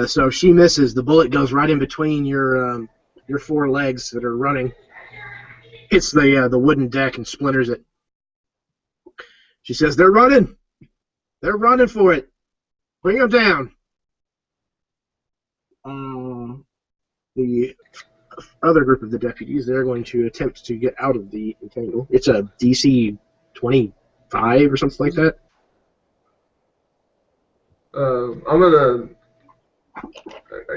So she misses. The bullet goes right in between your 4 legs that are running. Hits the wooden deck and splinters it. She says, "They're running. They're running for it. Bring them down." The other group of the deputies, they're going to attempt to get out of the entangle. It's a DC 25 or something like that. I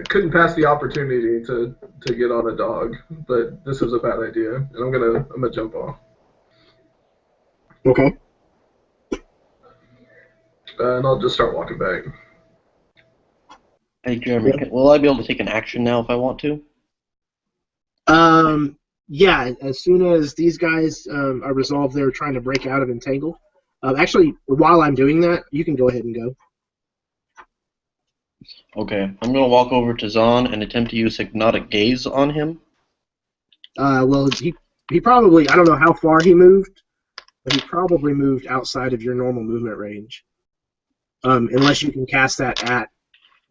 couldn't pass the opportunity to get on a dog, but this is a bad idea, and I'm gonna jump off. Okay. And I'll just start walking back. Hey, Jeremy, will I be able to take an action now if I want to? Yeah, as soon as these guys are resolved, they're trying to break out of entangle. Actually, while I'm doing that, you can go ahead and go. Okay, I'm going to walk over to Zahn and attempt to use hypnotic gaze on him. Well, he probably, I don't know how far he moved, but he probably moved outside of your normal movement range. Unless you can cast that at...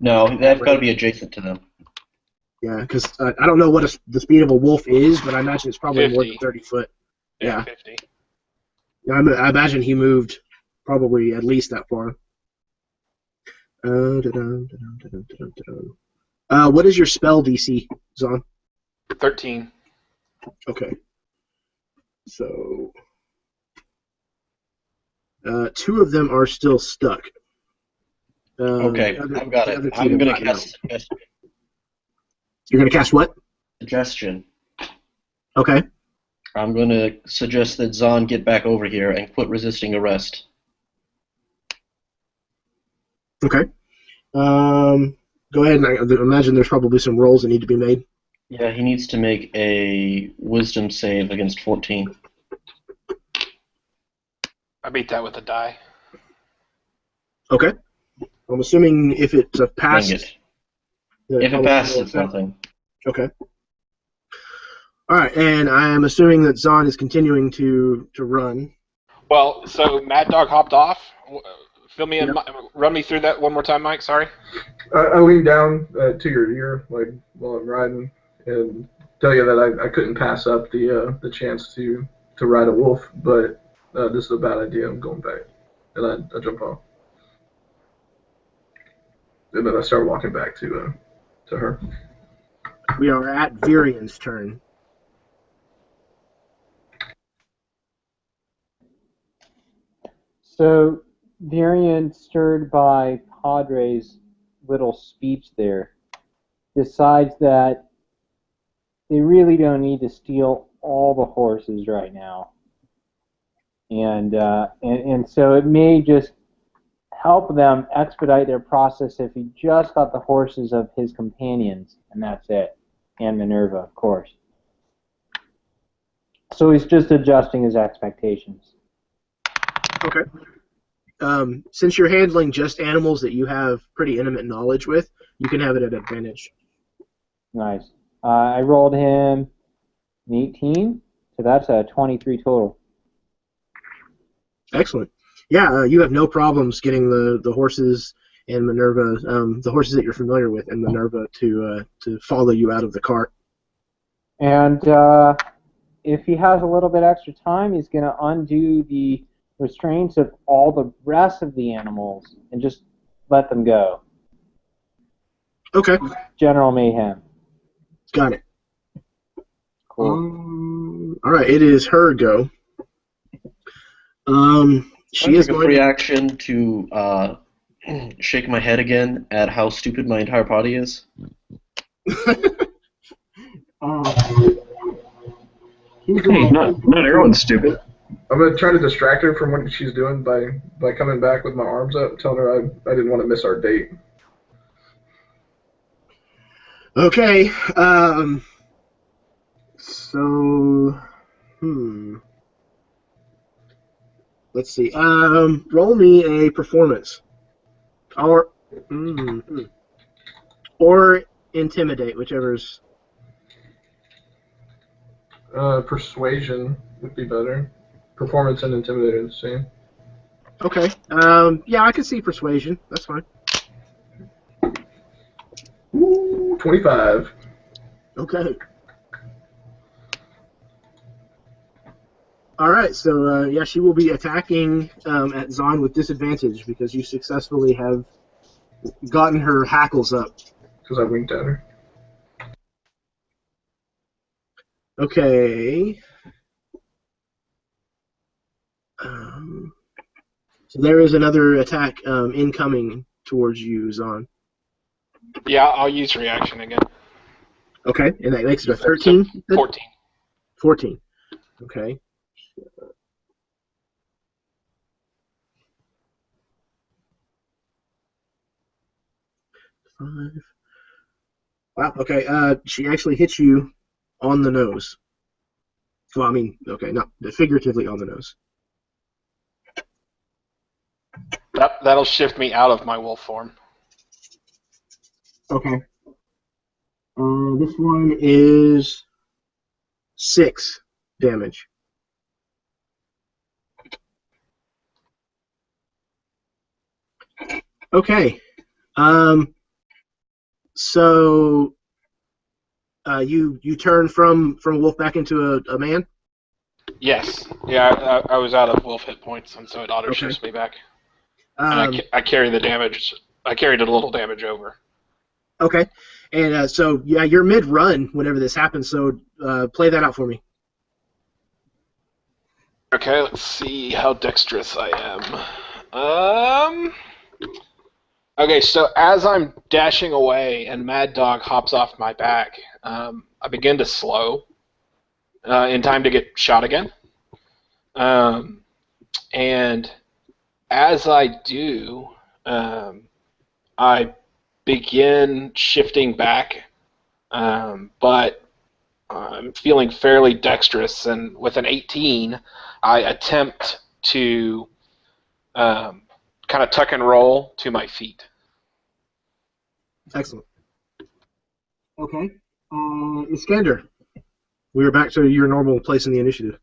No, that's got to be adjacent to them. Yeah, because I don't know what the speed of a wolf is, but I imagine it's probably 50. more than 30 foot. Yeah, 50. Yeah, I imagine he moved probably at least that far. What is your spell DC, Zahn? 13. Okay. So, 2 of them are still stuck. Okay, I've got it. I'm going to cast Suggestion. You're going to cast what? Suggestion. Okay. I'm going to suggest that Zahn get back over here and quit resisting arrest. Okay. Go ahead, and I imagine there's probably some rolls that need to be made. Yeah, he needs to make a wisdom save against 14. I beat that with a die. Okay. I'm assuming if it's a pass... Dang it. If it passes, it's nothing. Okay. All right, and I'm assuming that Zahn is continuing to run. Well, so Mad Dog hopped off Fill me in. Run me through that one more time, Mike. Sorry. I lean down to your ear, like while I'm riding, and tell you that I couldn't pass up the chance to ride a wolf, but this is a bad idea. I'm going back, and I jump off, and then I start walking back to her. We are at Virian's turn. So, Darian, stirred by Padre's little speech there, decides that they really don't need to steal all the horses right now. And so it may just help them expedite their process if he just got the horses of his companions, and that's it. And Minerva, of course. So he's just adjusting his expectations. Okay. Since you're handling just animals that you have pretty intimate knowledge with, you can have it at advantage. Nice. I rolled him an 18, so that's a 23 total. Excellent. Yeah, you have no problems getting the horses and Minerva, the horses that you're familiar with, and Minerva to follow you out of the cart. And if he has a little bit extra time, he's going to undo the restraints of all the rest of the animals and just let them go. Okay. General mayhem. Got it. Cool. All right, it is her go. She is a free action to shake my head again at how stupid my entire party is. Hey, not everyone's stupid. I'm gonna try to distract her from what she's doing by coming back with my arms up, telling her I didn't want to miss our date. Okay. So, let's see. Roll me a performance, or intimidate, whichever's. Persuasion would be better. Performance and intimidate are the same. Okay. Yeah, I can see persuasion. That's fine. Ooh, 25. Okay. All right. So yeah, she will be attacking at Zahn with disadvantage because you successfully have gotten her hackles up. Because I winked at her. Okay. So there is another attack incoming towards you, Zahn. Yeah, I'll use reaction again. Okay, and that makes it a 13? So 14. 14. Okay. Five. Wow, okay, she actually hits you on the nose. Well, I mean, okay, not figuratively on the nose. That'll shift me out of my wolf form. Okay. This one is 6 damage. Okay. So you turn from a wolf back into a man? Yes. Yeah, I was out of wolf hit points, and so it auto shifts me back. And I carry the damage. I carried a little damage over. Okay. And so yeah, you're mid-run whenever this happens. So play that out for me. Okay, let's see how dexterous I am. Okay, so as I'm dashing away and Mad Dog hops off my back, I begin to slow in time to get shot again. And as I do, I begin shifting back, but I'm feeling fairly dexterous, and with an 18, I attempt to kind of tuck and roll to my feet. Excellent. Okay. Iskander, we are back to your normal place in the initiative.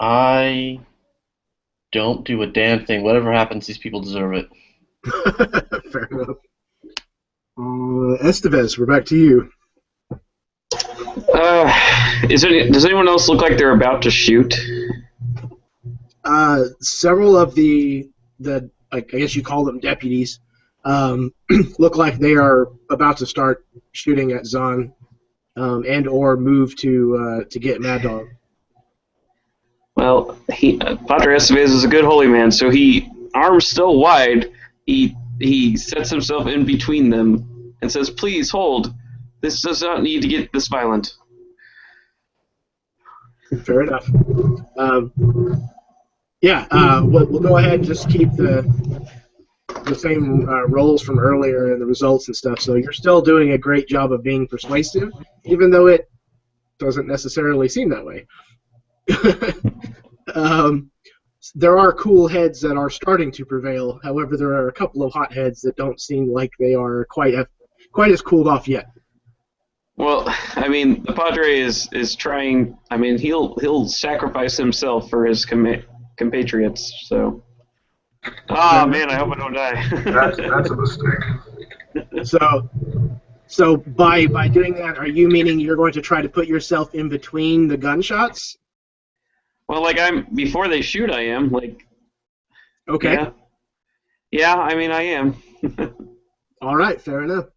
I don't do a damn thing. Whatever happens, these people deserve it. Fair enough. Estevez, we're back to you. Does anyone else look like they're about to shoot? Several of the I guess you call them deputies, look like they are about to start shooting at Zahn, and or move to get Mad Dog. Well, Padre Estevez is a good holy man, so he, arms still wide, he sets himself in between them and says, "Please hold. This does not need to get this violent." Fair enough. We'll go ahead and just keep the same rolls from earlier and the results and stuff. So you're still doing a great job of being persuasive, even though it doesn't necessarily seem that way. There are cool heads that are starting to prevail. However, there are a couple of hot heads that don't seem like they are quite as cooled off yet. Well, I mean, the Padre is trying. I mean, he'll sacrifice himself for his compatriots. So, man, I hope I don't die. That's a mistake. So by doing that, are you meaning you're going to try to put yourself in between the gunshots? Well, like before they shoot, I am like. Okay. Yeah, I mean, I am. All right, fair enough.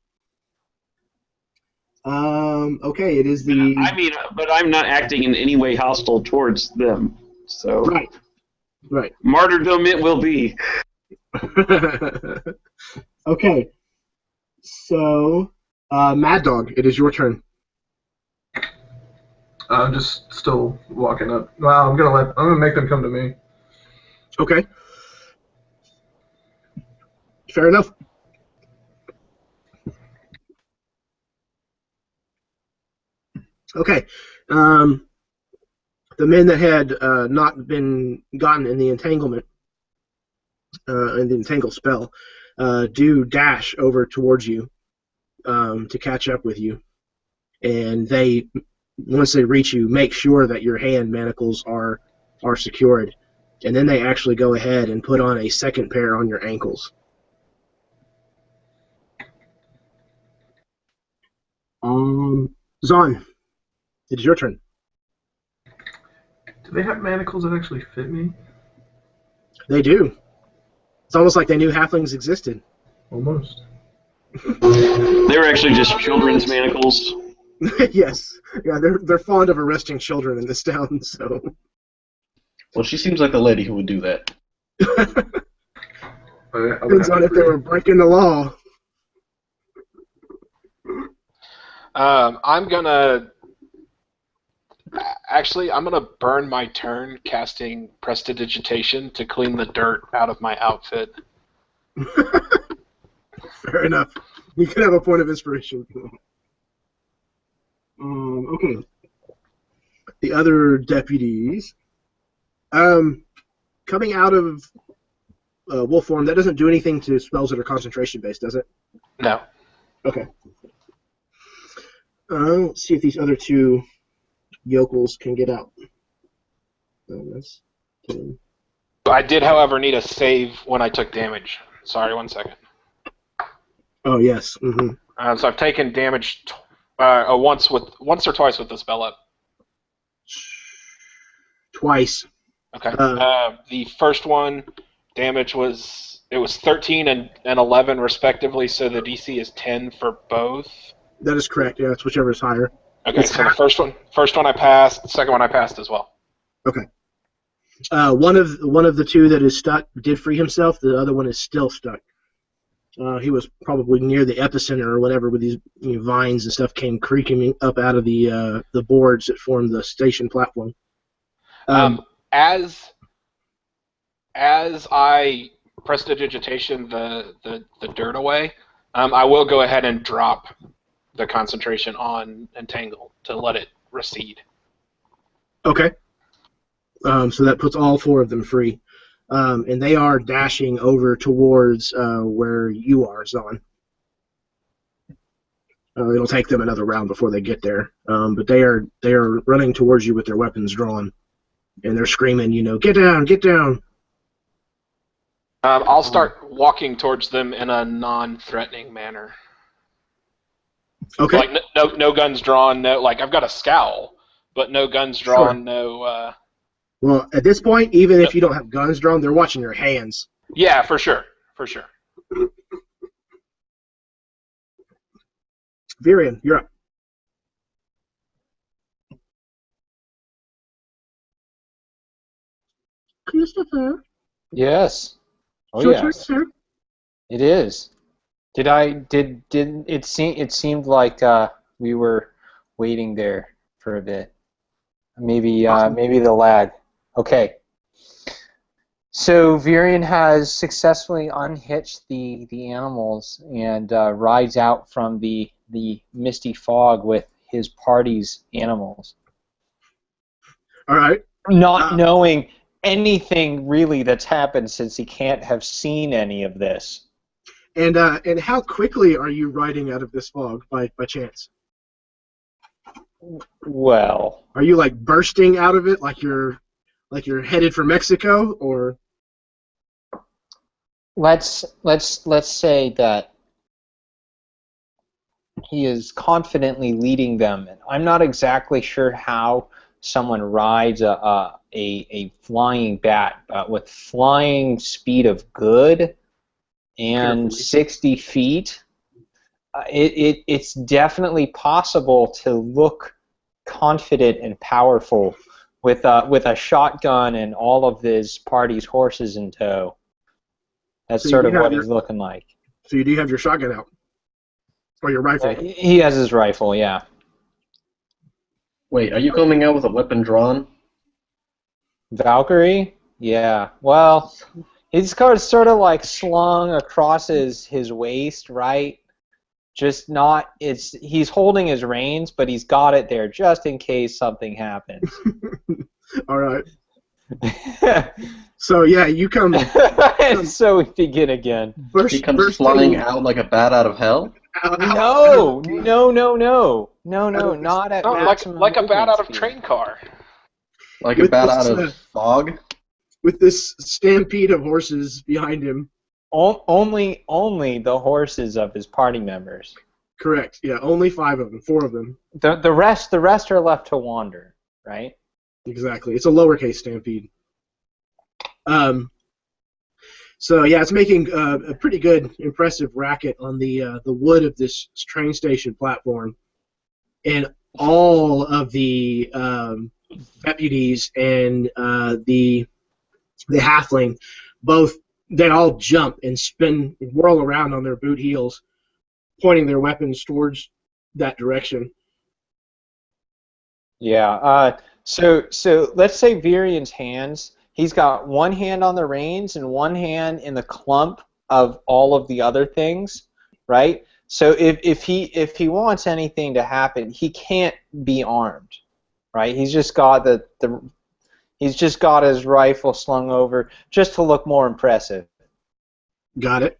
Okay, it is the. I mean, but I'm not acting in any way hostile towards them. So. Right. Martyrdom it will be. Okay. So, Mad Dog, it is your turn. I'm just still walking up. Well, I'm gonna make them come to me. Okay. Fair enough. Okay. The men that had not been gotten in the entanglement, in the entangle spell, do dash over towards you to catch up with you, and they, once they reach you, make sure that your hand manacles are secured, and then they actually go ahead and put on a second pair on your ankles. Zahn, it is your turn. Do they have manacles that actually fit me? They do. It's almost like they knew halflings existed. Almost. They were actually just children's manacles. Yes. Yeah, they're fond of arresting children in this town, so. Well, she seems like a lady who would do that. Depends on if they were breaking the law. I'm gonna burn my turn casting prestidigitation to clean the dirt out of my outfit. Fair enough. You can have a point of inspiration. Okay. The other deputies. Coming out of wolf form, that doesn't do anything to spells that are concentration based, does it? No. Okay. Let's see if these other two yokels can get out. That's 10. I did, however, need a save when I took damage. Sorry, 1 second. Oh yes. Mm-hmm. So I've taken damage once or twice with the spell up. Twice. Okay. The first one, damage was 13 and 11 respectively, so the DC is 10 for both. That is correct. Yeah, it's whichever is higher. Okay, It's so half. the first one I passed, the second one I passed as well. Okay. One of the two that is stuck did free himself. The other one is still stuck. He was probably near the epicenter or whatever, with these vines and stuff came creaking up out of the boards that formed the station platform. As I prestidigitation the dirt away, I will go ahead and drop the concentration on Entangle to let it recede. Okay. So that puts all four of them free. And they are dashing over towards where you are, Zahn. It'll take them another round before they get there. But they are running towards you with their weapons drawn. and they're screaming, get down, get down. I'll start walking towards them in a non-threatening manner. Okay. Like no guns drawn, no. Like I've got a scowl, but no guns drawn, Sure. no. Well, at this point, even if you don't have guns drawn, they're watching your hands. Yeah, for sure. Virian, you're up. Christopher. Yes. Oh Your turn, yes. sir. It is. Did it seemed like we were waiting there for a bit. Maybe the lag. Okay. So Virian has successfully unhitched the animals and rides out from the misty fog with his party's animals. All right. Not knowing anything really that's happened since he can't have seen any of this. And how quickly are you riding out of this fog by chance? Well, Are you like bursting out of it like you're headed for Mexico, or? let's say that he is confidently leading them. I'm not exactly sure how someone rides a flying bat with flying speed of good and Carefully. 60 feet. It's definitely possible to look confident and powerful with a shotgun and all of his party's horses in tow. That's So sort you of have what your- he's looking like. So you do have your shotgun out, or your rifle? He has his rifle, yeah. Wait, are you coming out with a weapon drawn? Valkyrie? Yeah. Well, he's got sort of like slung across his waist, right? Just not. He's holding his reins, but he's got it there just in case something happens. All right. So yeah, you come So we begin again. He comes flying out like a bat out of hell? No, not at No, maximum like a bat movement out of speed. train car. Like a With bat this, out of fog? with this stampede of horses behind him. Only the horses of his party members. Correct. Yeah, only 4 of them. The rest are left to wander, right? Exactly. It's a lowercase stampede. So yeah, it's making a pretty good, impressive racket on the wood of this train station platform, and all of the deputies and the halfling, they all jump and whirl around on their boot heels, pointing their weapons towards that direction. Yeah. So let's say Virian's hands. He's got one hand on the reins and one hand in the clump of all of the other things, right? So if he wants anything to happen, he can't be armed, right? He's just got he's just got his rifle slung over just to look more impressive. Got it.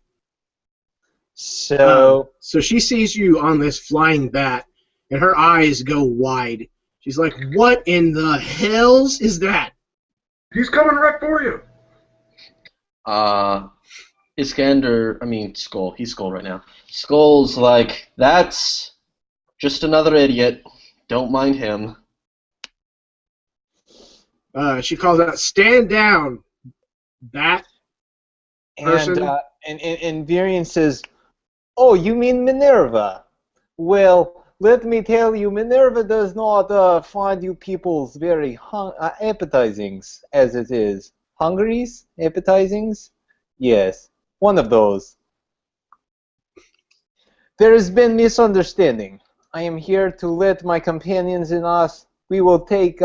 So So she sees you on this flying bat, and her eyes go wide. She's like, "What in the hells is that?" He's coming right for you. Skull. He's Skull right now. Skull's like, that's just another idiot. Don't mind him. She calls out, "Stand down, bat." and Virian says, "Oh, you mean Minerva? Well, let me tell you, Minerva does not find you peoples very appetizing, as it is. Hungaries? Appetizings? Yes, one of those. There has been misunderstanding. I am here to let my companions and us, we will take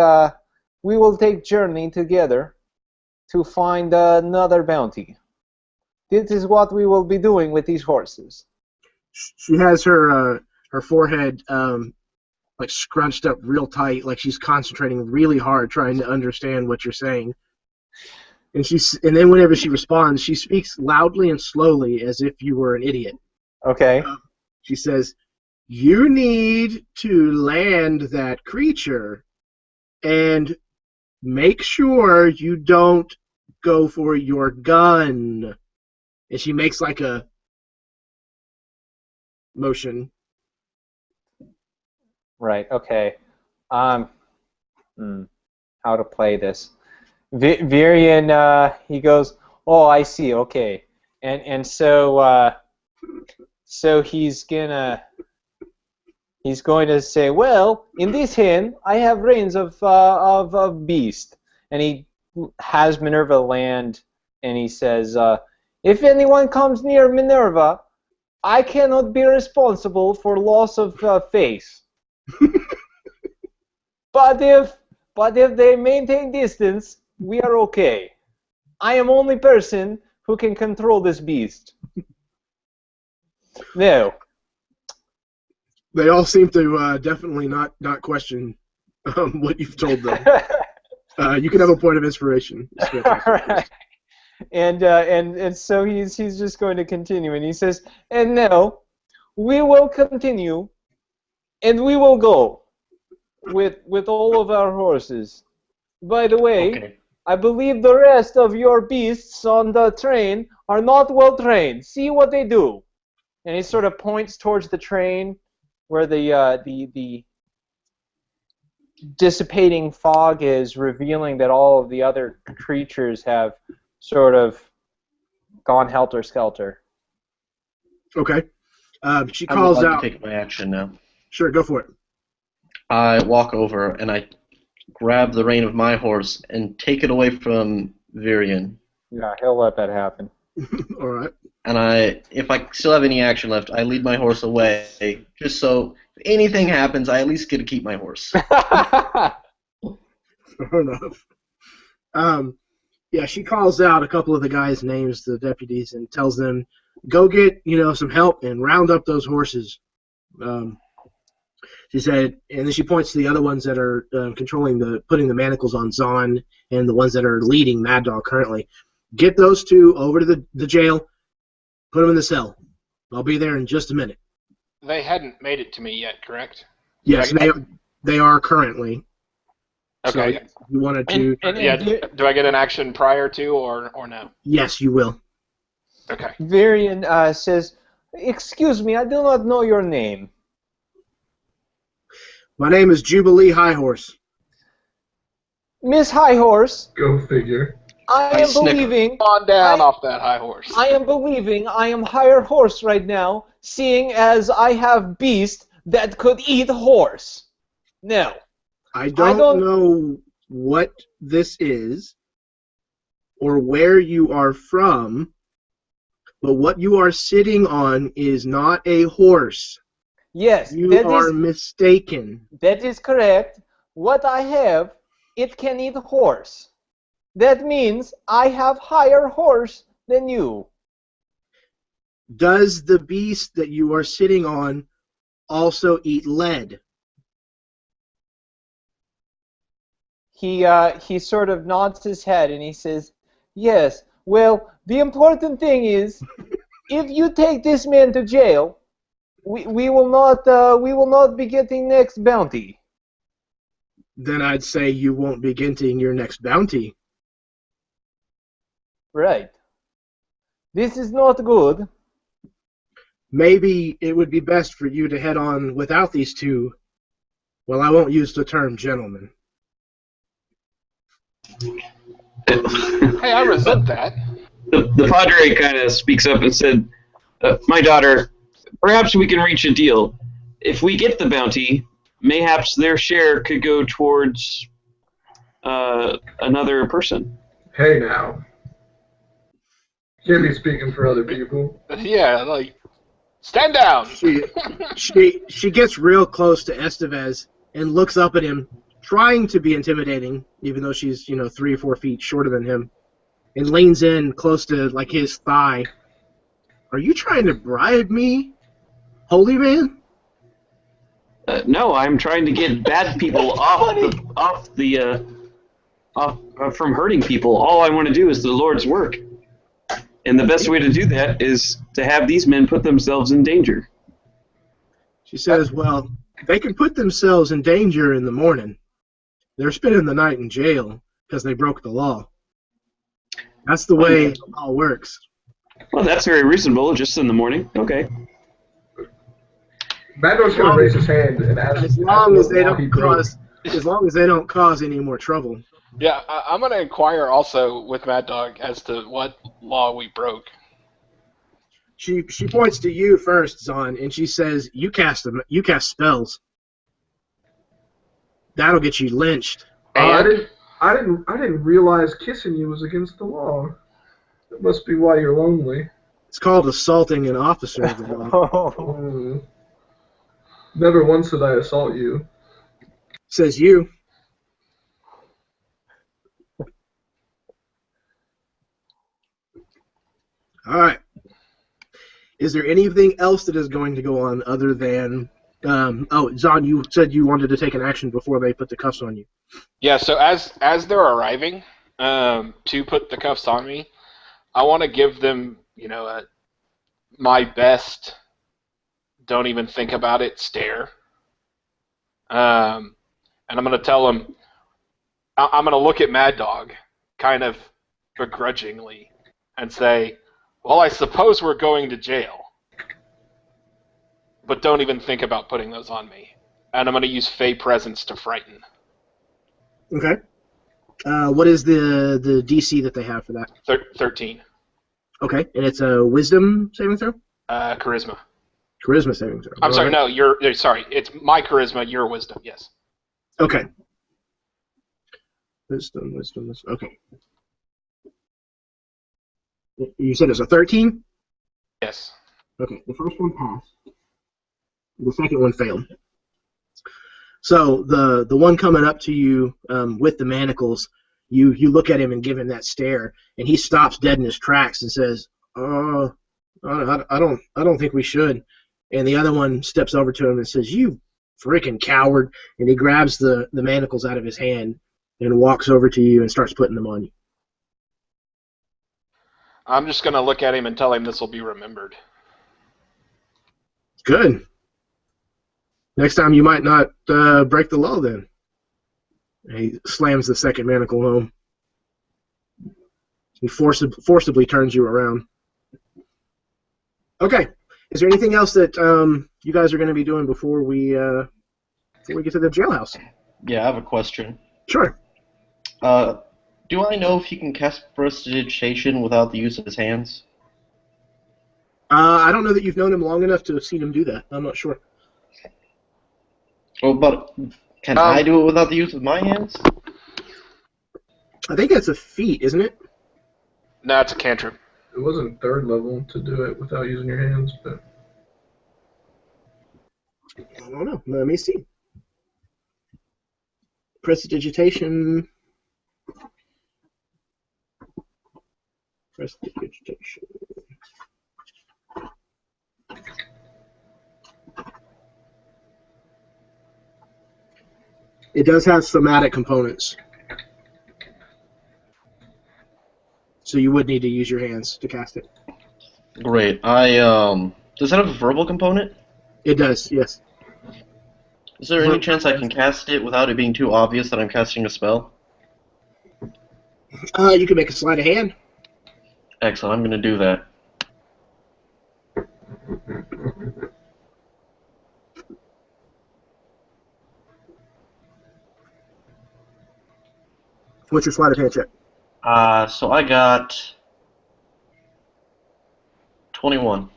journey together to find another bounty. This is what we will be doing with these horses." She has her forehead like scrunched up real tight, like she's concentrating really hard, trying to understand what you're saying. And then whenever she responds, she speaks loudly and slowly, as if you were an idiot. Okay. She says, "You need to land that creature and make sure you don't go for your gun. And she makes like a motion. Right. Okay. How to play this? Virian, he goes, "Oh, I see. Okay." And so he's going to say, "Well, in this hand, I have reins of beast." And he has Minerva land, and he says, "If anyone comes near Minerva, I cannot be responsible for loss of face. But if they maintain distance, we are okay. I am only person who can control this beast." No. They all seem to definitely not question what you've told them. You can have a point of inspiration. Right. And so he's just going to continue, and he says, "And now we will continue, and we will go with all of our horses. By the way, Okay. I believe the rest of your beasts on the train are not well trained. See what they do." And he sort of points towards the train where the dissipating fog is, revealing that all of the other creatures have sort of gone helter-skelter. Okay. She I would calls like out. to take my action now. Sure, go for it. I walk over and I grab the rein of my horse and take it away from Virian. Yeah, he'll let that happen. All right. And if I still have any action left, I lead my horse away, just so if anything happens, I at least get to keep my horse. Fair enough. Yeah, she calls out a couple of the guys' names, the deputies, and tells them, "Go get some help and round up those horses." She said, and then she points to the other ones that are putting the manacles on Zahn, and the ones that are leading Mad Dog currently. Get those two over to the jail. Put them in the cell. I'll be there in just a minute. They hadn't made it to me yet, correct? Yes, they are currently. Okay. So you wanted to? Do I get an action prior to or no? Yes, you will. Okay. Virian says, "Excuse me, I do not know your name." My name is Jubilee Highhorse. "Miss Highhorse, Go figure. I am believing on down off that high horse. I am believing I am higher horse right now, seeing as I have beast that could eat horse. No. I don't know what this is or where you are from, but what you are sitting on is not a horse. Yes, You are mistaken. That is correct. What I have, it can eat horse. That means I have higher horse than you." Does the beast that you are sitting on also eat lead? He sort of nods his head and he says, "Yes. Well, the important thing is, if you take this man to jail, we will not be getting next bounty." Then I'd say you won't be getting your next bounty. Right. This is not good. Maybe it would be best for you to head on without these two. Well, I won't use the term gentleman. Hey, I resent that. The Padre kind of speaks up and said, "My daughter, perhaps we can reach a deal. If we get the bounty, mayhaps their share could go towards another person." Hey now. Can't be speaking for other people. Yeah, like, stand down. She gets real close to Estevez and looks up at him, trying to be intimidating, even though she's 3 or 4 feet shorter than him, and leans in close to like his thigh. "Are you trying to bribe me, holy man?" No, I'm trying to get bad people from hurting people. All I want to do is the Lord's work. And the best way to do that is to have these men put themselves in danger. She says, "Well, they can put themselves in danger in the morning. They're spending the night in jail. because they broke the law. That's the way the law works. Well, that's very reasonable, just in the morning. Okay. Mad Dog's gonna raise his hand and ask. As long as they what law he don't broke. cause any more trouble. Yeah, I'm going to inquire also with Mad Dog as to what law we broke. She points to you first, Zahn, and she says, "You cast spells. That'll get you lynched." I didn't realize kissing you was against the law. That must be why you're lonely. It's called assaulting an officer of the law. Never once did I assault you. Says you. All right. Is there anything else that is going to go on other than... Zahn, you said you wanted to take an action before they put the cuffs on you. Yeah, so as they're arriving to put the cuffs on me, I want to give them, my best, don't even think about it stare. And I'm going to tell them, I'm going to look at Mad Dog kind of begrudgingly and say, well, I suppose we're going to jail. But don't even think about putting those on me. And I'm going to use Fey Presence to frighten. Okay. What is the DC that they have for that? 13. Okay, and it's a Wisdom saving throw? Charisma. Charisma saving throw. I'm sorry, right. no, sorry. It's my charisma, your wisdom, yes. Okay. Wisdom. Okay. You said it's a 13? Yes. Okay, the first one passed. The second one failed. So the one coming up to you with the manacles, you look at him and give him that stare, and he stops dead in his tracks and says, "Oh, I don't think we should." And the other one steps over to him and says, "You freaking coward!" And he grabs the manacles out of his hand and walks over to you and starts putting them on you. I'm just going to look at him and tell him this will be remembered. Good. Next time you might not break the law then. And he slams the second manacle home. He forcibly turns you around. Okay. Is there anything else that you guys are going to be doing before we get to the jailhouse? Yeah, I have a question. Sure. Do I know if he can cast prestidigitation without the use of his hands? I don't know that you've known him long enough to have seen him do that. I'm not sure. Oh, but can I do it without the use of my hands? I think that's a feat, isn't it? No, it's a cantrip. It wasn't third level to do it without using your hands, but... I don't know. Let me see. Prestidigitation. Prestidigitation. It does have somatic components. So you would need to use your hands to cast it. Great. Does that have a verbal component? It does, yes. Is there any chance I can cast it without it being too obvious that I'm casting a spell? You can make a sleight of hand. Excellent, I'm going to do that. What's your sleight of hand check? So I got 21.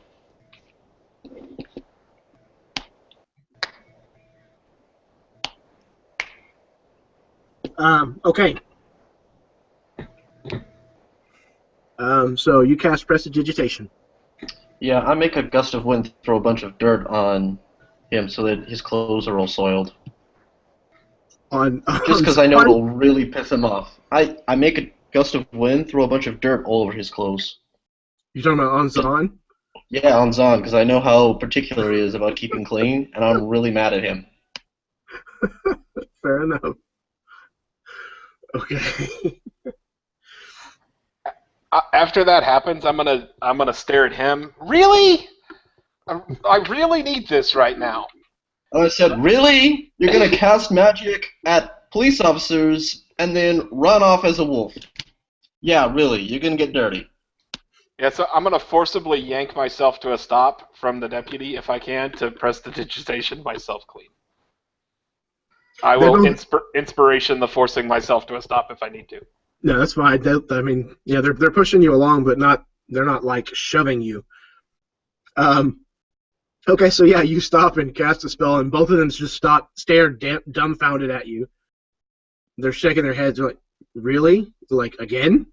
Okay. So you cast Prestidigitation. Yeah, I make a gust of wind throw a bunch of dirt on him so that his clothes are all soiled. Just because I know it'll really piss him off. I make a gust of wind, throw a bunch of dirt all over his clothes. You talking about on Zahn? Yeah, on Zahn, because I know how particular he is about keeping clean, and I'm really mad at him. Fair enough. Okay. After that happens, I'm gonna stare at him. Really? I really need this right now. And I said, really? You're gonna cast magic at police officers and then run off as a wolf. Yeah, really, you're gonna get dirty. Yeah, so I'm going to forcibly yank myself to a stop from the deputy, if I can, to prestidigitation myself clean. I will inspiration the forcing myself to a stop if I need to. No, that's fine. I mean, yeah, they're pushing you along, but they're not like shoving you. Okay, so yeah, you stop and cast a spell, and both of them just stare dumbfounded at you. They're shaking their heads. They're like, "Really? Like again?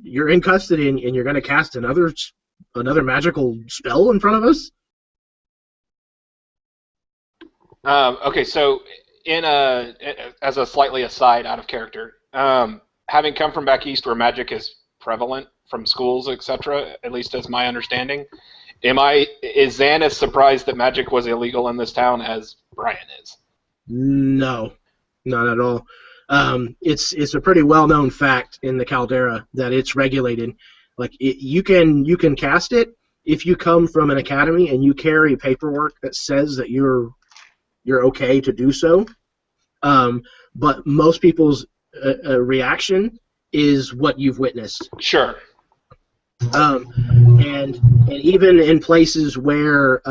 You're in custody, and you're going to cast another magical spell in front of us?" Okay, so as a slightly aside out of character, having come from back east where magic is prevalent from schools, etc., at least as my understanding, is Zan as surprised that magic was illegal in this town as Brian is? No, not at all. It's a pretty well-known fact in the Caldera that it's regulated. Like you can cast it if you come from an academy and you carry paperwork that says that you're okay to do so. But most people's reaction is what you've witnessed. Sure. And even in places where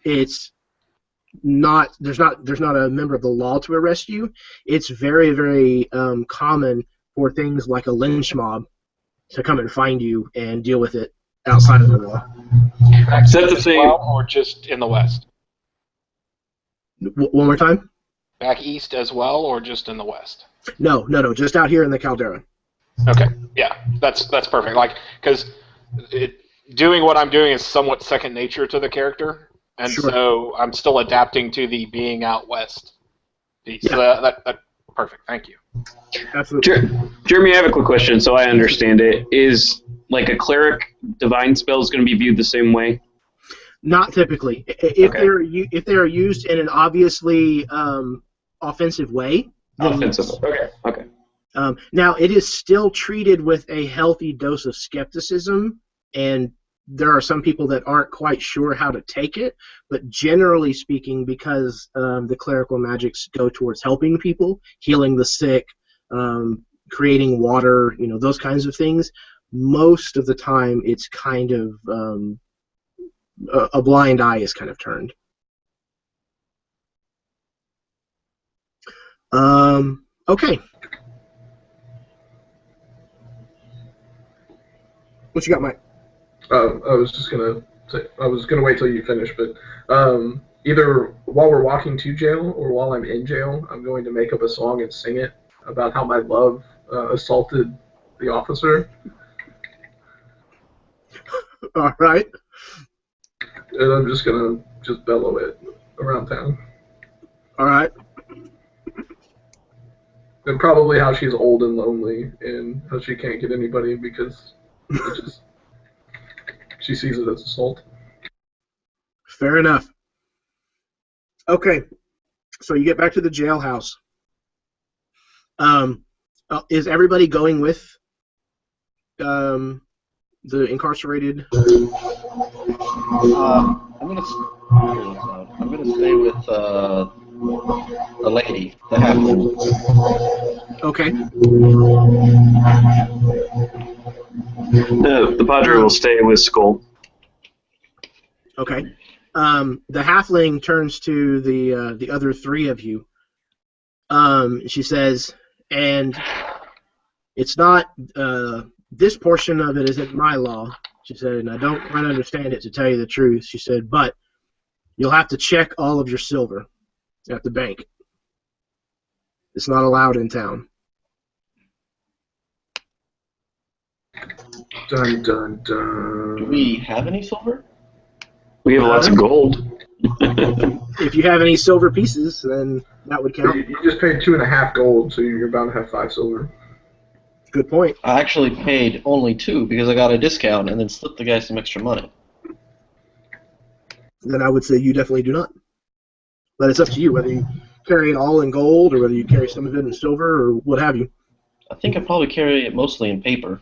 it's there's not a member of the law to arrest you, it's very, very common for things like a lynch mob to come and find you and deal with it outside of the law. Is that the same? Well, or just in the west? One more time? Back east as well, or just in the west? No, just out here in the Caldera. Okay, yeah, that's perfect. Like, because doing what I'm doing is somewhat second nature to the character, and Sure. So I'm still adapting to the being out west piece. Yeah. So that perfect. Thank you. Absolutely. Jeremy, I have a quick question, so I understand it. Is like a cleric divine spells going to be viewed the same way? Not typically. If Okay. they are used in an obviously offensive way. Then Offensive. Okay. Now it is still treated with a healthy dose of skepticism, and there are some people that aren't quite sure how to take it. But generally speaking, because the clerical magics go towards helping people, healing the sick, creating water, those kinds of things, most of the time it's kind of a blind eye is kind of turned. Okay. What you got, Mike? I was just gonna say, I was gonna wait till you finish, but either while we're walking to jail or while I'm in jail, I'm going to make up a song and sing it about how my love assaulted the officer. All right. And I'm just gonna bellow it around town. All right. And probably how she's old and lonely and how she can't get anybody because she sees it as assault. Fair enough. Okay. So you get back to the jailhouse. Is everybody going with the incarcerated? I'm gonna stay with the lady, the halfling. Okay. The Padre will stay with Skull. Okay. The halfling turns to the other three of you. She says, and it's not this portion of it isn't my law. She said, and I don't quite understand it, to tell you the truth. She said, but you'll have to check all of your silver at the bank. It's not allowed in town. Dun dun dun. Do we have any silver? We have lots of gold. If you have any silver pieces, then that would count. You just paid 2.5 gold, so you're bound to have 5 silver. Good point. I actually paid only 2 because I got a discount and then slipped the guy some extra money. Then I would say you definitely do not. But it's up to you whether you carry it all in gold or whether you carry some of it in silver or what have you. I think I probably carry it mostly in paper.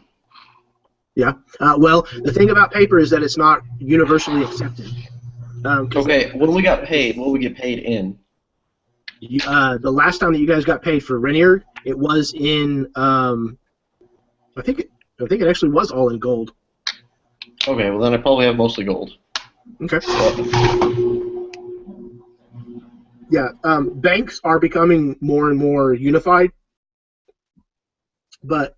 Yeah. Well, the thing about paper is that it's not universally accepted. Okay, when we got paid, what did we get paid in? The last time that you guys got paid for Renier, it was in I think it actually was all in gold. Okay, well then I probably have mostly gold. Okay. Yeah, banks are becoming more and more unified, but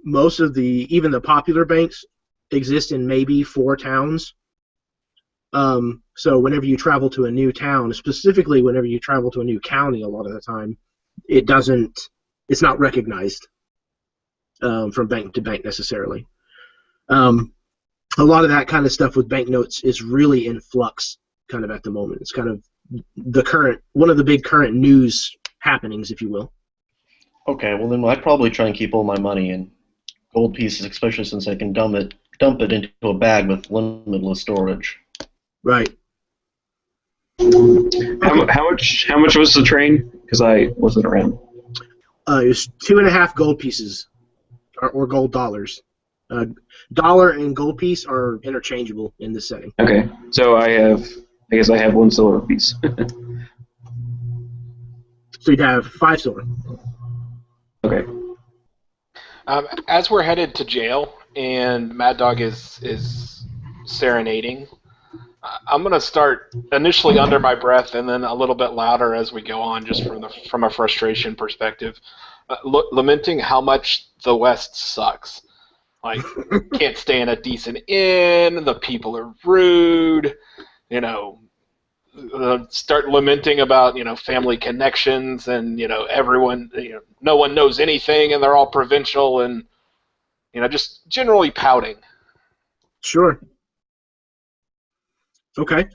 most of even the popular banks exist in maybe 4 towns. So whenever you travel to a new town, specifically whenever you travel to a new county, a lot of the time, it's not recognized from bank to bank necessarily. A lot of that kind of stuff with banknotes is really in flux kind of at the moment. It's kind of one of the big current news happenings, if you will. Okay, well then I'd probably try and keep all my money in gold pieces, especially since I can dump it into a bag with limitless storage. Right. How much was the train? Because I wasn't around. It was 2.5 gold pieces, or gold dollars. Dollar and gold piece are interchangeable in this setting. Okay, so I guess I have 1 silver piece. So you'd have 5 silver. Okay. As we're headed to jail and Mad Dog is serenading, I'm going to start initially under my breath and then a little bit louder as we go on, just from a frustration perspective, lamenting how much the West sucks. Like, can't stay in a decent inn, the people are rude, start lamenting about, family connections and, everyone, no one knows anything and they're all provincial and, just generally pouting. Sure. Okay.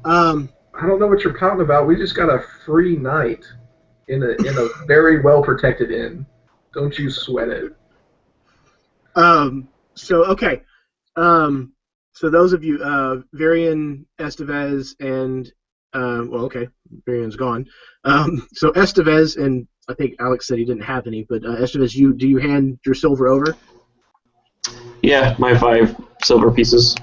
I don't know what you're pouting about. We just got a free night in a very well protected inn. Don't you sweat it. Okay. So those of you, Varian, Estevez, and Varian's gone. So Estevez, and I think Alex said he didn't have any, but Estevez, do you hand your silver over? Yeah, my 5 silver pieces.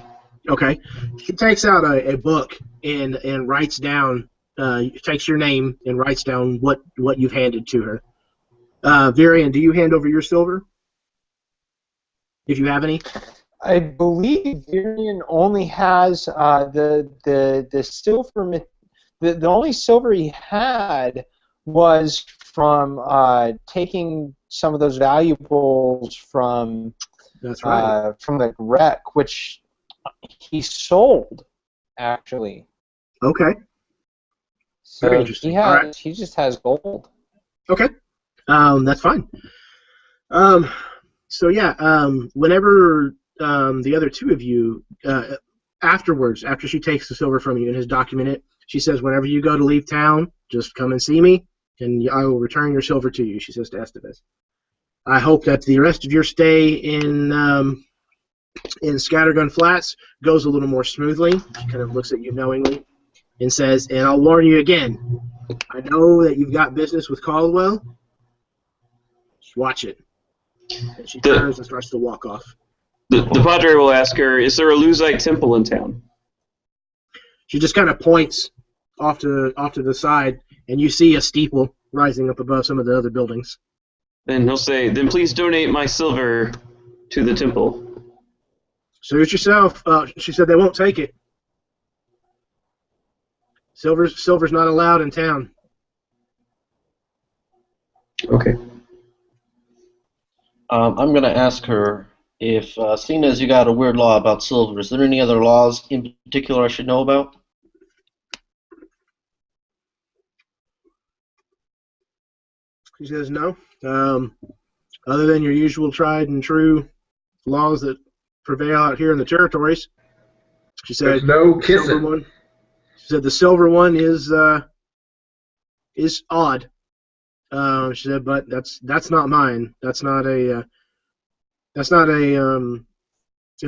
Okay. She takes out a book and writes down, takes your name and writes down what you've handed to her. Varian, do you hand over your silver? If you have any? I believe Varian only has the silver. The only silver he had was from taking some of those valuables from. That's right. From the wreck, which he sold, actually. Okay. So very interesting. He just has gold. Okay. That's fine. So yeah, whenever the other 2 of you, afterwards, after she takes the silver from you and has documented it, she says, whenever you go to leave town, just come and see me, and I will return your silver to you, she says to Estevez. I hope that the rest of your stay in Scattergun Flats goes a little more smoothly. She kind of looks at you knowingly and says, and I'll warn you again, I know that you've got business with Caldwell. Just watch it. And she turns and starts to walk off. The Padre will ask her, is there a Luzite temple in town? She just kind of points off to the side, and you see a steeple rising up above some of the other buildings. Then he'll say, then please donate my silver to the temple. Suit yourself. She said they won't take it. Silver's not allowed in town. Okay. I'm going to ask her if, seeing as you got a weird law about silver, is there any other laws in particular I should know about? She says no. Other than your usual tried and true laws that prevail out here in the territories. She said there's no kissing. She said the silver one is odd. She said, but that's not mine. That's not an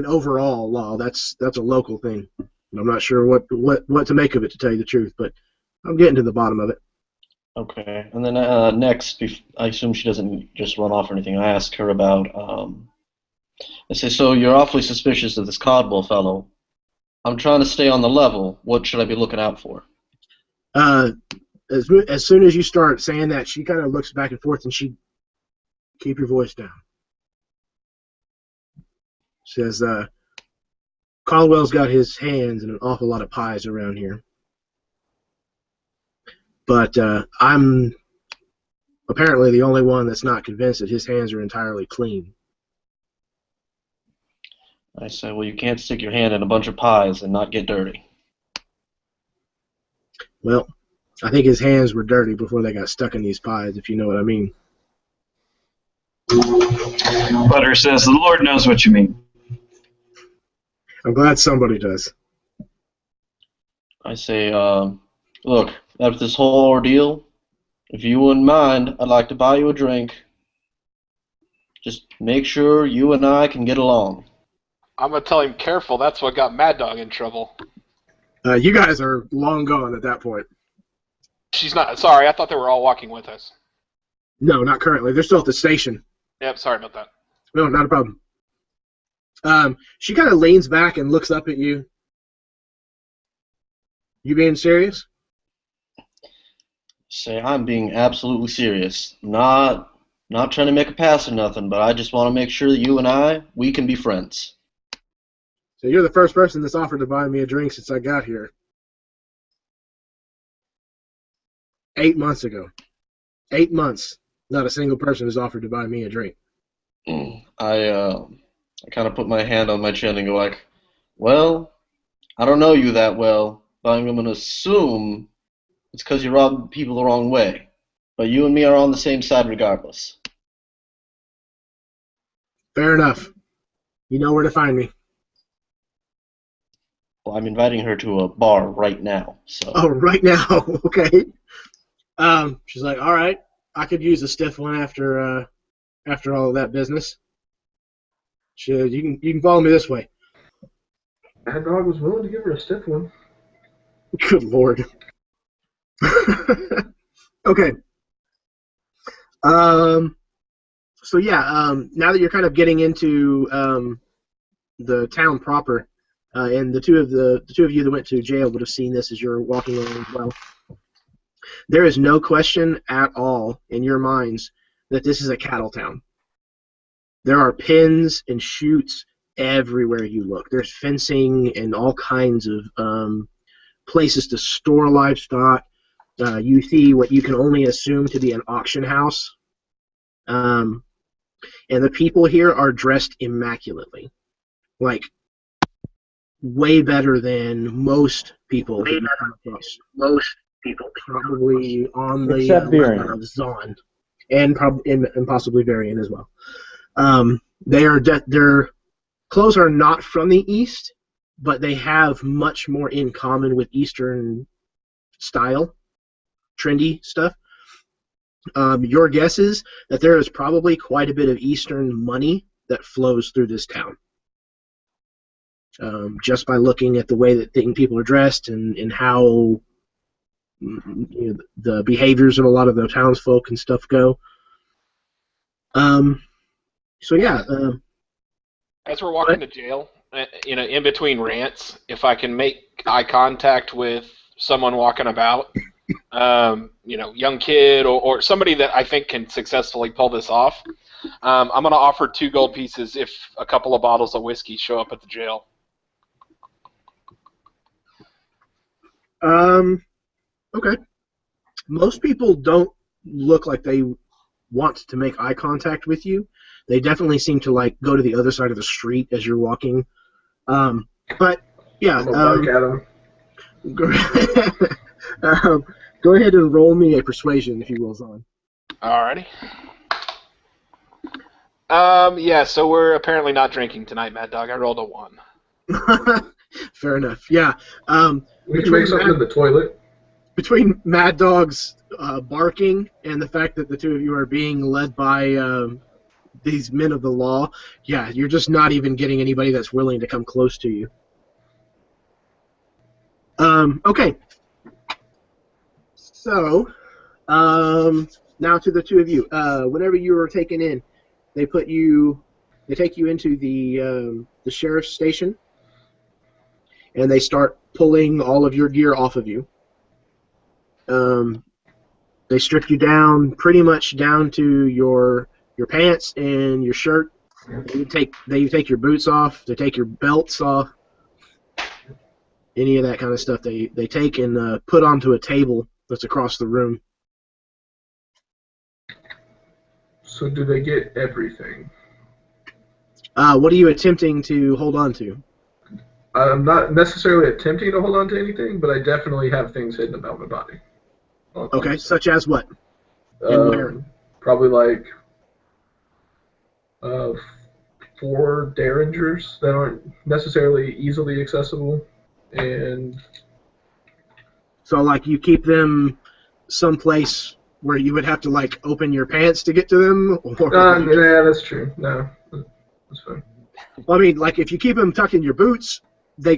overall law. That's a local thing. And I'm not sure what to make of it, to tell you the truth, but I'm getting to the bottom of it. Okay, and then next, I assume she doesn't just run off or anything. I ask her about, I say, so you're awfully suspicious of this Caldwell fellow. I'm trying to stay on the level. What should I be looking out for? as soon as you start saying that, she kind of looks back and forth, and she keep your voice down. Says, Caldwell's got his hands in an awful lot of pies around here. But I'm apparently the only one that's not convinced that his hands are entirely clean. I say, well, you can't stick your hand in a bunch of pies and not get dirty. Well, I think his hands were dirty before they got stuck in these pies, if you know what I mean. Butter says, the Lord knows what you mean. I'm glad somebody does. I say, look, after this whole ordeal, if you wouldn't mind, I'd like to buy you a drink. Just make sure you and I can get along. I'm going to tell him careful. That's what got Mad Dog in trouble. You guys are long gone at that point. She's not. Sorry, I thought they were all walking with us. No, not currently. They're still at the station. Yep, sorry about that. No, not a problem. She kind of leans back and looks up at you. You being serious? Say, I'm being absolutely serious. Not trying to make a pass or nothing, but I just want to make sure that you and we can be friends. So you're the first person that's offered to buy me a drink since I got here. 8 months ago. 8 months. Not a single person has offered to buy me a drink. I kind of put my hand on my chin and go like, well, I don't know you that well, but I'm going to assume it's because you rob people the wrong way. But you and me are on the same side regardless. Fair enough. You know where to find me. Well, I'm inviting her to a bar right now. So. Oh, right now? Okay. She's like, all right, I could use a stiff one after all of that business. You can follow me this way. Mad Dog was willing to give her a stiff one. Good Lord. Okay. So yeah, now that you're kind of getting into the town proper, and the two of you that went to jail would have seen this as you're walking along as well. There is no question at all in your minds that this is a cattle town. There are pens and chutes everywhere you look. There's fencing and all kinds of places to store livestock. You see what you can only assume to be an auction house. And the people here are dressed immaculately. Like, way better than most people that you come across. Most people. Probably on the Except level of Zon. And possibly Varian as well. Their clothes are not from the East, but they have much more in common with Eastern style, trendy stuff. Your guess is that there is probably quite a bit of Eastern money that flows through this town. Just by looking at the way that people are dressed and how the behaviors of a lot of the townsfolk and stuff go. So yeah. As we're walking to jail, in between rants, if I can make eye contact with someone walking about, young kid or somebody that I think can successfully pull this off, I'm going to offer 2 gold pieces if a couple of bottles of whiskey show up at the jail. Okay. Most people don't look like they want to make eye contact with you. They definitely seem to go to the other side of the street as you're walking. But yeah, Bark at him. Go ahead and roll me a persuasion if you will, Zon. Alrighty. Yeah, so we're apparently not drinking tonight, Mad Dog. I rolled a 1. Fair enough. Yeah. We can make something in the toilet. Between Mad Dog's barking and the fact that the two of you are being led by these men of the law, yeah, you're just not even getting anybody that's willing to come close to you. Okay. So, now to the two of you. Whenever you were taken in, they take you into the sheriff's station, and they start pulling all of your gear off of you. They strip you down pretty much down to your pants and your shirt. They take your boots off. They take your belts off. Any of that kind of stuff they take and put onto a table that's across the room. So do they get everything? What are you attempting to hold on to? I'm not necessarily attempting to hold on to anything, but I definitely have things hidden about my body. Okay, such as what? And where? Probably like 4 derringers that aren't necessarily easily accessible, and So like you keep them someplace where you would have to like open your pants to get to them, or yeah, that's true. No, that's fine. Well, I mean, like if you keep them tucked in your boots, they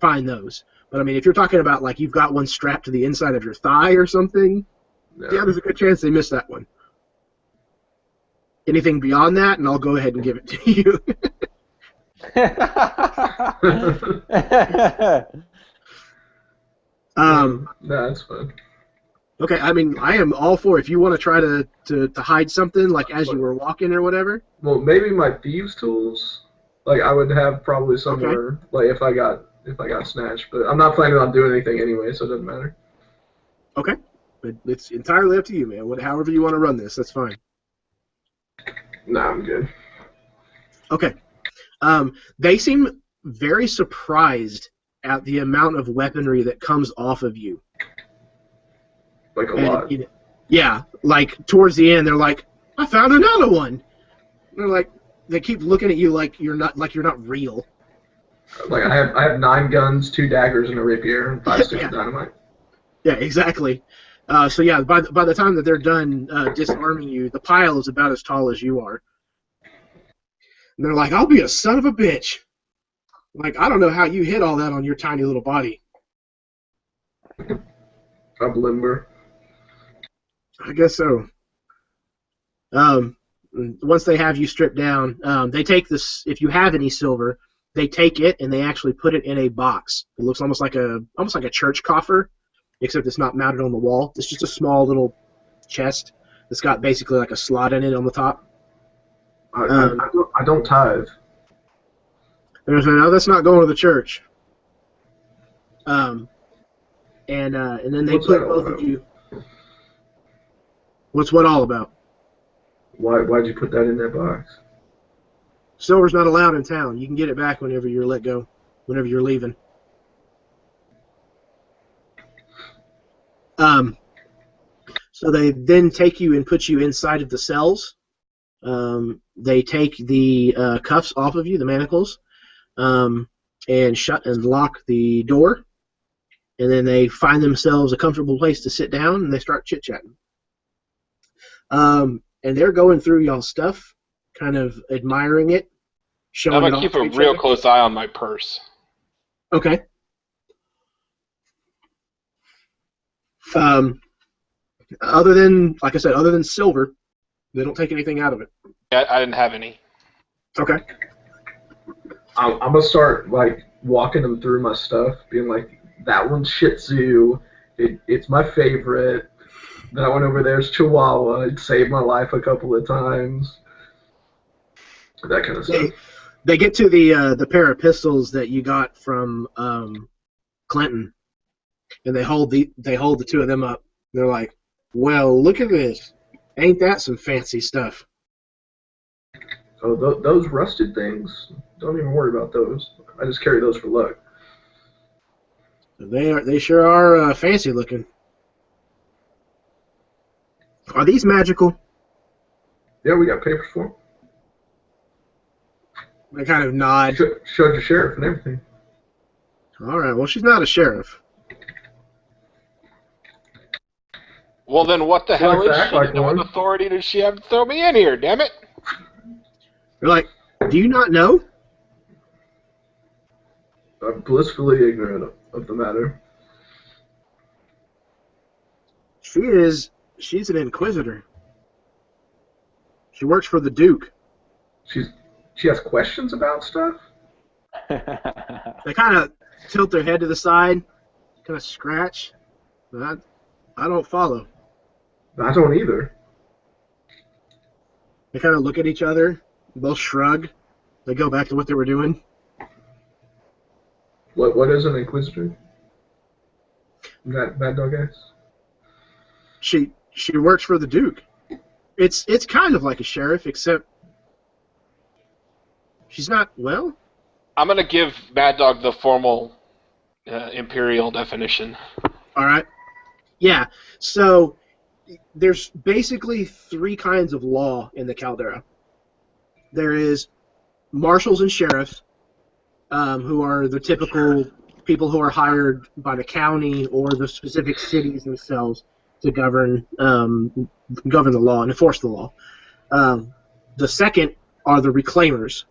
find those. But I mean, if you're talking about like you've got one strapped to the inside of your thigh or something, No. yeah, there's a good chance they missed that one. Anything beyond that, and I'll go ahead and give it to you. No, that's fine. Okay, I mean, I am all for if you want to try to hide something, like as you were walking or whatever. Well, maybe my thieves' tools. Like I would have probably somewhere. Like if I got snatched, but I'm not planning on doing anything anyway, so it doesn't matter. Okay, it's entirely up to you, man. However you want to run this, that's fine. Nah, I'm good. Okay. They seem very surprised at the amount of weaponry that comes off of you. Like a lot. Yeah, like towards the end, they're like, "I found another one." They're like, they keep looking at you like you're not real. Like I have 9 guns, 2 daggers, and a rapier, and 5 sticks of dynamite. Yeah, exactly. So yeah, by the time that they're done disarming you, the pile is about as tall as you are. And they're like, "I'll be a son of a bitch." Like, I don't know how you hit all that on your tiny little body. I'm limber. I guess so. Once they have you stripped down, they take this. If you have any silver, they take it and they actually put it in a box. It looks almost like a church coffer, except it's not mounted on the wall. It's just a small little chest that's got basically like a slot in it on the top. I don't tithe. There's no, that's not going to the church. And then they What's put that all both of about? you. What's what all about? Why'd you put that in that box? Silver's not allowed in town. You can get it back whenever you're let go, whenever you're leaving. So they then take you and put you inside of the cells. They take the cuffs off of you, the manacles, and shut and lock the door. And then they find themselves a comfortable place to sit down, and they start chit-chatting. And they're going through y'all's stuff, kind of admiring it, showing I'm it gonna off keep to a each real other. close eye on my purse. Okay. Other than, like I said, other than silver, they don't take anything out of it. I didn't have any. Okay. I'm gonna start like walking them through my stuff, being like, that one's Shih Tzu, it's my favorite. That one over there is Chihuahua. It saved my life a couple of times. That kind of stuff. They get to the pair of pistols that you got from Clinton, and they hold the 2 of them up. They're like, "Well, look at this! Ain't that some fancy stuff?" Oh, those rusted things? Don't even worry about those. I just carry those for luck. They sure are fancy looking. Are these magical? Yeah, we got papers for them. They kind of nod. Showed your sheriff and everything. All right. Well, she's not a sheriff. Well, then what the hell Like is that, she? like What one. authority does she have to throw me in here? Damn it! They're like, "Do you not know?" I'm blissfully ignorant of the matter. She's an inquisitor. She works for the Duke. She has questions about stuff? They kind of tilt their head to the side, kind of scratch. But I don't follow. I don't either. They kind of look at each other, both shrug. They go back to what they were doing. What is an inquisitor? That bad dog ass? She works for the Duke. It's kind of like a sheriff, except she's not, well... I'm going to give Mad Dog the formal imperial definition. All right. Yeah, so there's basically 3 kinds of law in the Caldera. There is marshals and sheriffs, who are the typical people who are hired by the county or the specific cities themselves to govern the law and enforce the law. The second are the reclaimers,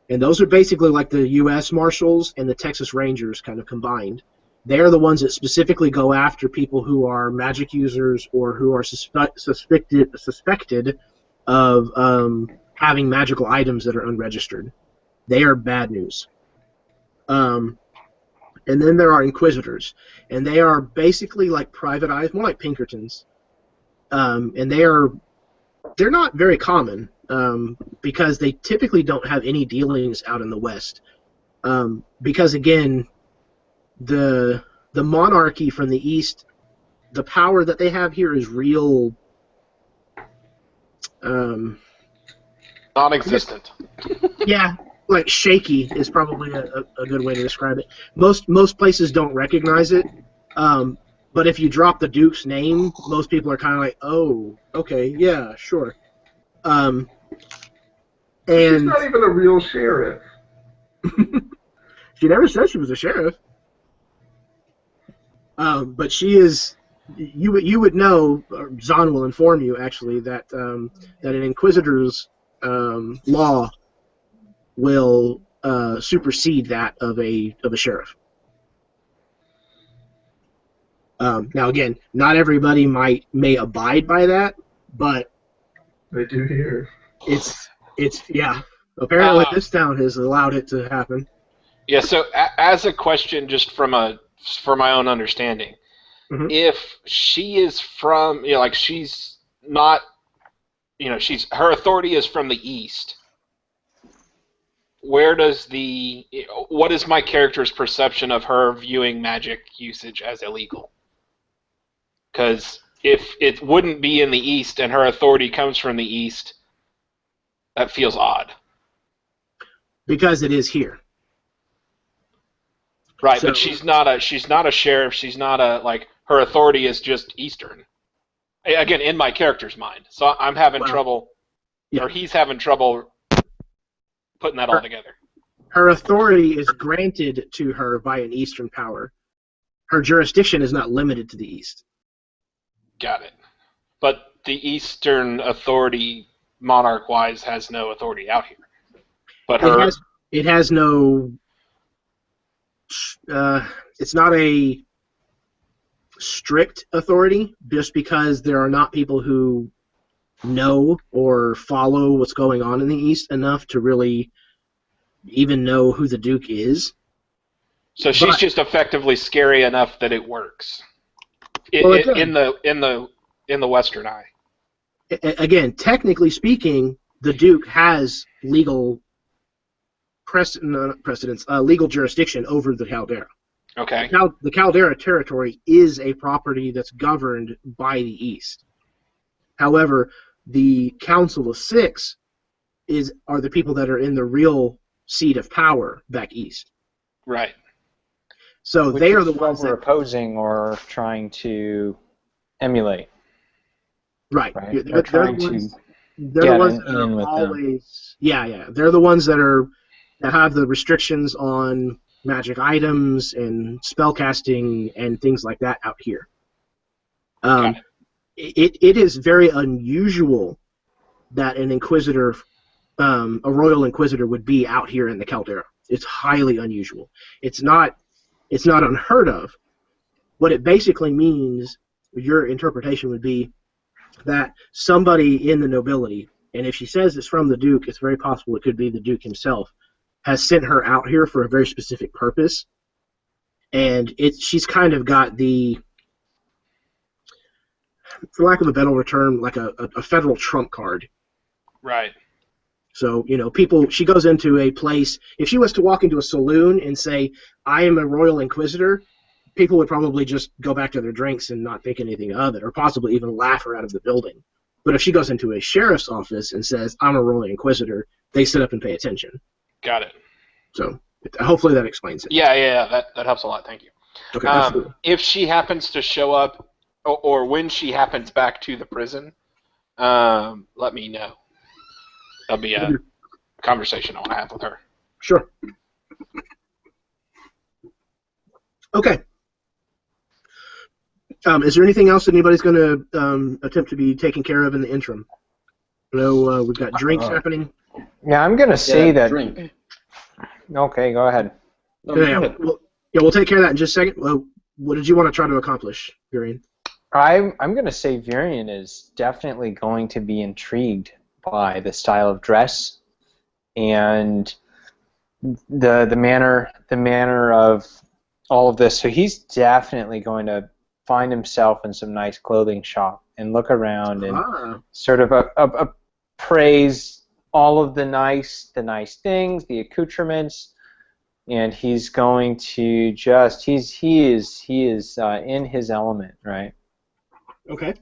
and those are basically like the U.S. Marshals and the Texas Rangers kind of combined. They are the ones that specifically go after people who are magic users or who are suspected of having magical items that are unregistered. They are bad news. And then there are inquisitors, and they are basically like private eyes, more like Pinkertons. And they're not very common because they typically don't have any dealings out in the West. Because again, the monarchy from the East, the power that they have here is real. Non-existent. Yeah. Like shaky is probably a good way to describe it. Most places don't recognize it, but if you drop the Duke's name, most people are kind of like, "Oh, okay, yeah, sure." And she's not even a real sheriff. She never said she was a sheriff, but she is. You would know. Zahn will inform you actually that an inquisitor's law will supersede that of a sheriff. Now again, not everybody may abide by that, but they do here. It's yeah. Apparently, this town has allowed it to happen. Yeah. So, as a question, just for my own understanding, if she is from, like she's not, her authority is from the East. What is my character's perception of her viewing magic usage as illegal? Because if it wouldn't be in the East and her authority comes from the East, that feels odd. Because it is here. Right, so, but she's not a sheriff. She's not her authority is just Eastern. Again, in my character's mind. So I'm having trouble, or he's having trouble putting that all together. Her authority is granted to her by an Eastern power. Her jurisdiction is not limited to the East. Got it. But the Eastern authority, monarch-wise, has no authority out here. But it has no. It's not a strict authority, just because there are not people who know or follow what's going on in the East enough to really even know who the Duke is. So she's just effectively scary enough that it works in the Western eye. Again, technically speaking, the Duke has legal legal jurisdiction over the Caldera. Okay. The Caldera territory is a property that's governed by the East. However, the Council of Six are the people that are in the real seat of power back east. Right. So they are the ones we're opposing or trying to emulate. Right. They're trying to get in with them. Yeah. They're the ones that have the restrictions on magic items and spellcasting and things like that out here. It is very unusual that an inquisitor, a royal inquisitor, would be out here in the Caldera. It's highly unusual. It's not unheard of. What it basically means, your interpretation would be that somebody in the nobility, and if she says it's from the Duke, it's very possible it could be the Duke himself, has sent her out here for a very specific purpose, and she's kind of got the for lack of a better term, like a federal trump card. Right. So, she goes into a place, if she was to walk into a saloon and say, I am a royal inquisitor, people would probably just go back to their drinks and not think anything of it, or possibly even laugh her out of the building. But if she goes into a sheriff's office and says, I'm a royal inquisitor, they sit up and pay attention. Got it. So, hopefully that explains it. Yeah, that helps a lot, thank you. Okay, if she happens to show up, or when she happens back to the prison, let me know. That'll be a conversation I want to have with her. Sure. Okay. Is there anything else that anybody's going to attempt to be taken care of in the interim? I know we've got drinks happening. Yeah, I'm going to say that. Drink. Okay, go ahead. No, go ahead. We'll take care of that in just a second. Well, what did you want to try to accomplish, Virian? I'm going to say Virian is definitely going to be intrigued by the style of dress and the manner of all of this. So he's definitely going to find himself in some nice clothing shop and look around and sort of appraise all of the nice things, the accoutrements, and he's going to just he is in his element, right? Okay.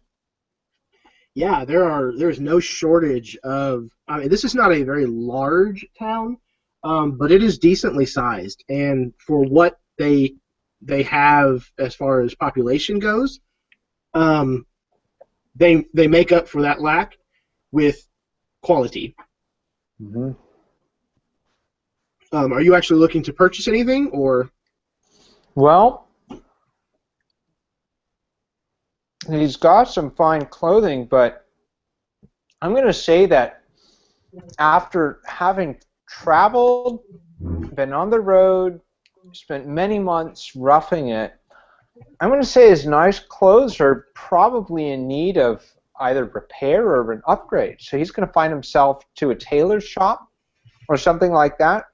Yeah, there's no shortage of. I mean, this is not a very large town, but it is decently sized, and for what they have as far as population goes, they make up for that lack with quality. Mm-hmm. Are you actually looking to purchase anything, or? Well, he's got some fine clothing, but I'm going to say that after having traveled, been on the road, spent many months roughing it, I'm going to say his nice clothes are probably in need of either repair or an upgrade. So he's going to find himself to a tailor's shop or something like that.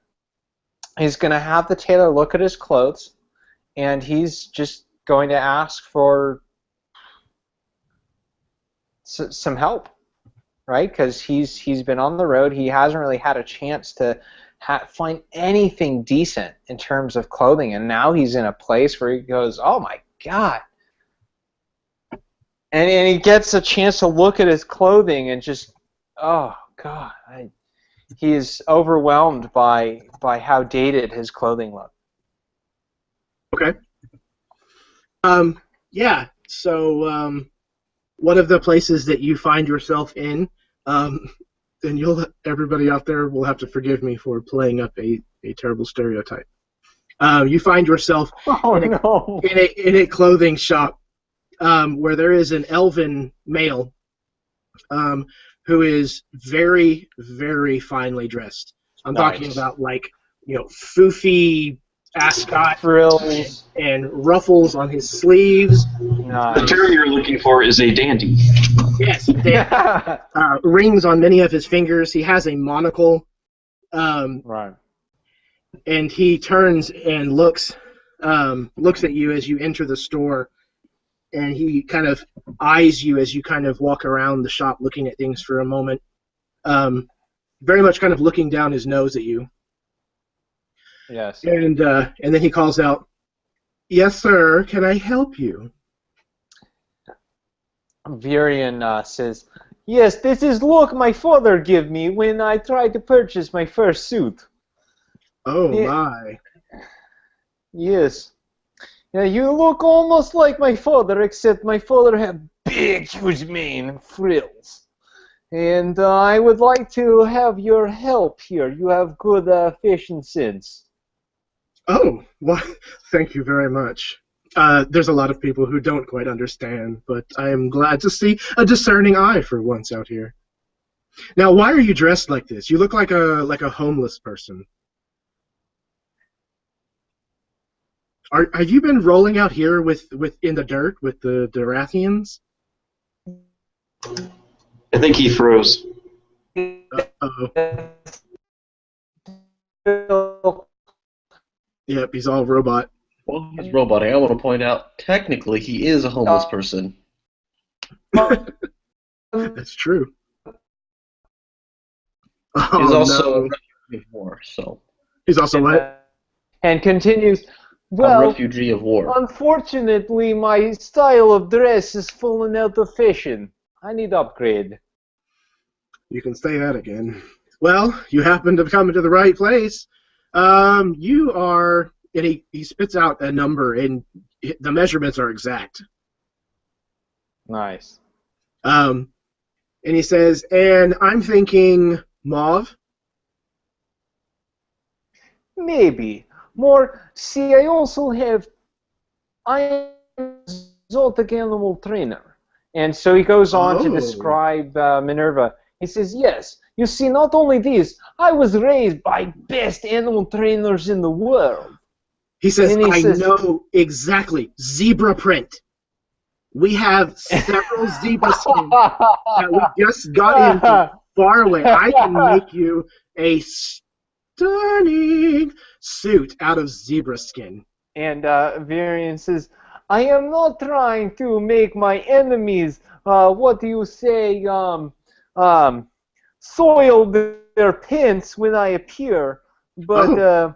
He's going to have the tailor look at his clothes, and he's just going to ask for some help, right? Because he's been on the road. He hasn't really had a chance to find anything decent in terms of clothing, and now he's in a place where he goes, oh my God. And he gets a chance to look at his clothing and just, oh God, he is overwhelmed by how dated his clothing looks. Okay. Yeah. So one of the places that you find yourself in, and everybody out there will have to forgive me for playing up a terrible stereotype. You find yourself in a clothing shop where there is an elven male who is very, very finely dressed. I'm talking about foofy ascot frills and ruffles on his sleeves. The term you're looking for is a dandy. Yes, rings on many of his fingers. He has a monocle. Right. And he turns and looks at you as you enter the store, and he kind of eyes you as you kind of walk around the shop looking at things for a moment, very much kind of looking down his nose at you. Yes. And then he calls out, "Yes, sir, can I help you?" Virian says, "Yes, this is look my father gave me when I tried to purchase my first suit." Oh, my. Yes. Yeah, you look almost like my father, except my father had big, huge mane and frills. And I would like to have your help here. You have good fashion sense. Oh, well, thank you very much. There's a lot of people who don't quite understand, but I am glad to see a discerning eye for once out here. Now, why are you dressed like this? You look like a homeless person. Have you been rolling out here with in the dirt with the Durathians? I think he froze. Uh-oh. Yep, he's all robot. Well, he's roboting. I want to point out, technically, he is a homeless person. That's true. He's Oh also a no. refugee of war, so He's also what? And continues, a well, refugee of war. unfortunately, my style of dress has fallen out of fashion. I need upgrade. You can say that again. Well, you happen to come into the right place. You are, and he spits out a number, and the measurements are exact. Nice. And he says, and I'm thinking mauve. Maybe. More, see, I am an exotic animal trainer. And so he goes on to Oh. describe Minerva. He says, yes, you see, not only this, I was raised by best animal trainers in the world. He says, And he I says- know exactly. Zebra print. We have several zebra skins that we just got in from far away. I can make you a stunning suit out of zebra skin. And Varian says, I am not trying to make my enemies, what do you say, soil their pants when I appear, but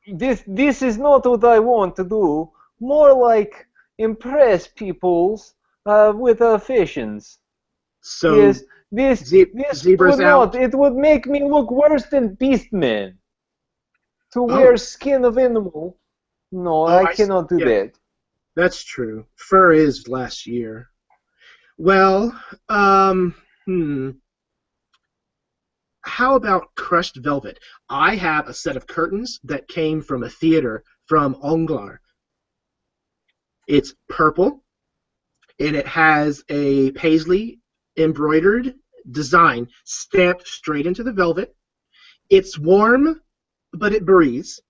this is not what I want to do. More like impress peoples with fashions. So Yes, this zebras would out. not. It would make me look worse than Beastman. To wear skin of animal, no, I cannot do that. That's true. Fur is last year. Well, how about crushed velvet? I have a set of curtains that came from a theater from Onglar. It's purple, and it has a paisley embroidered design stamped straight into the velvet. It's warm, but it breathes.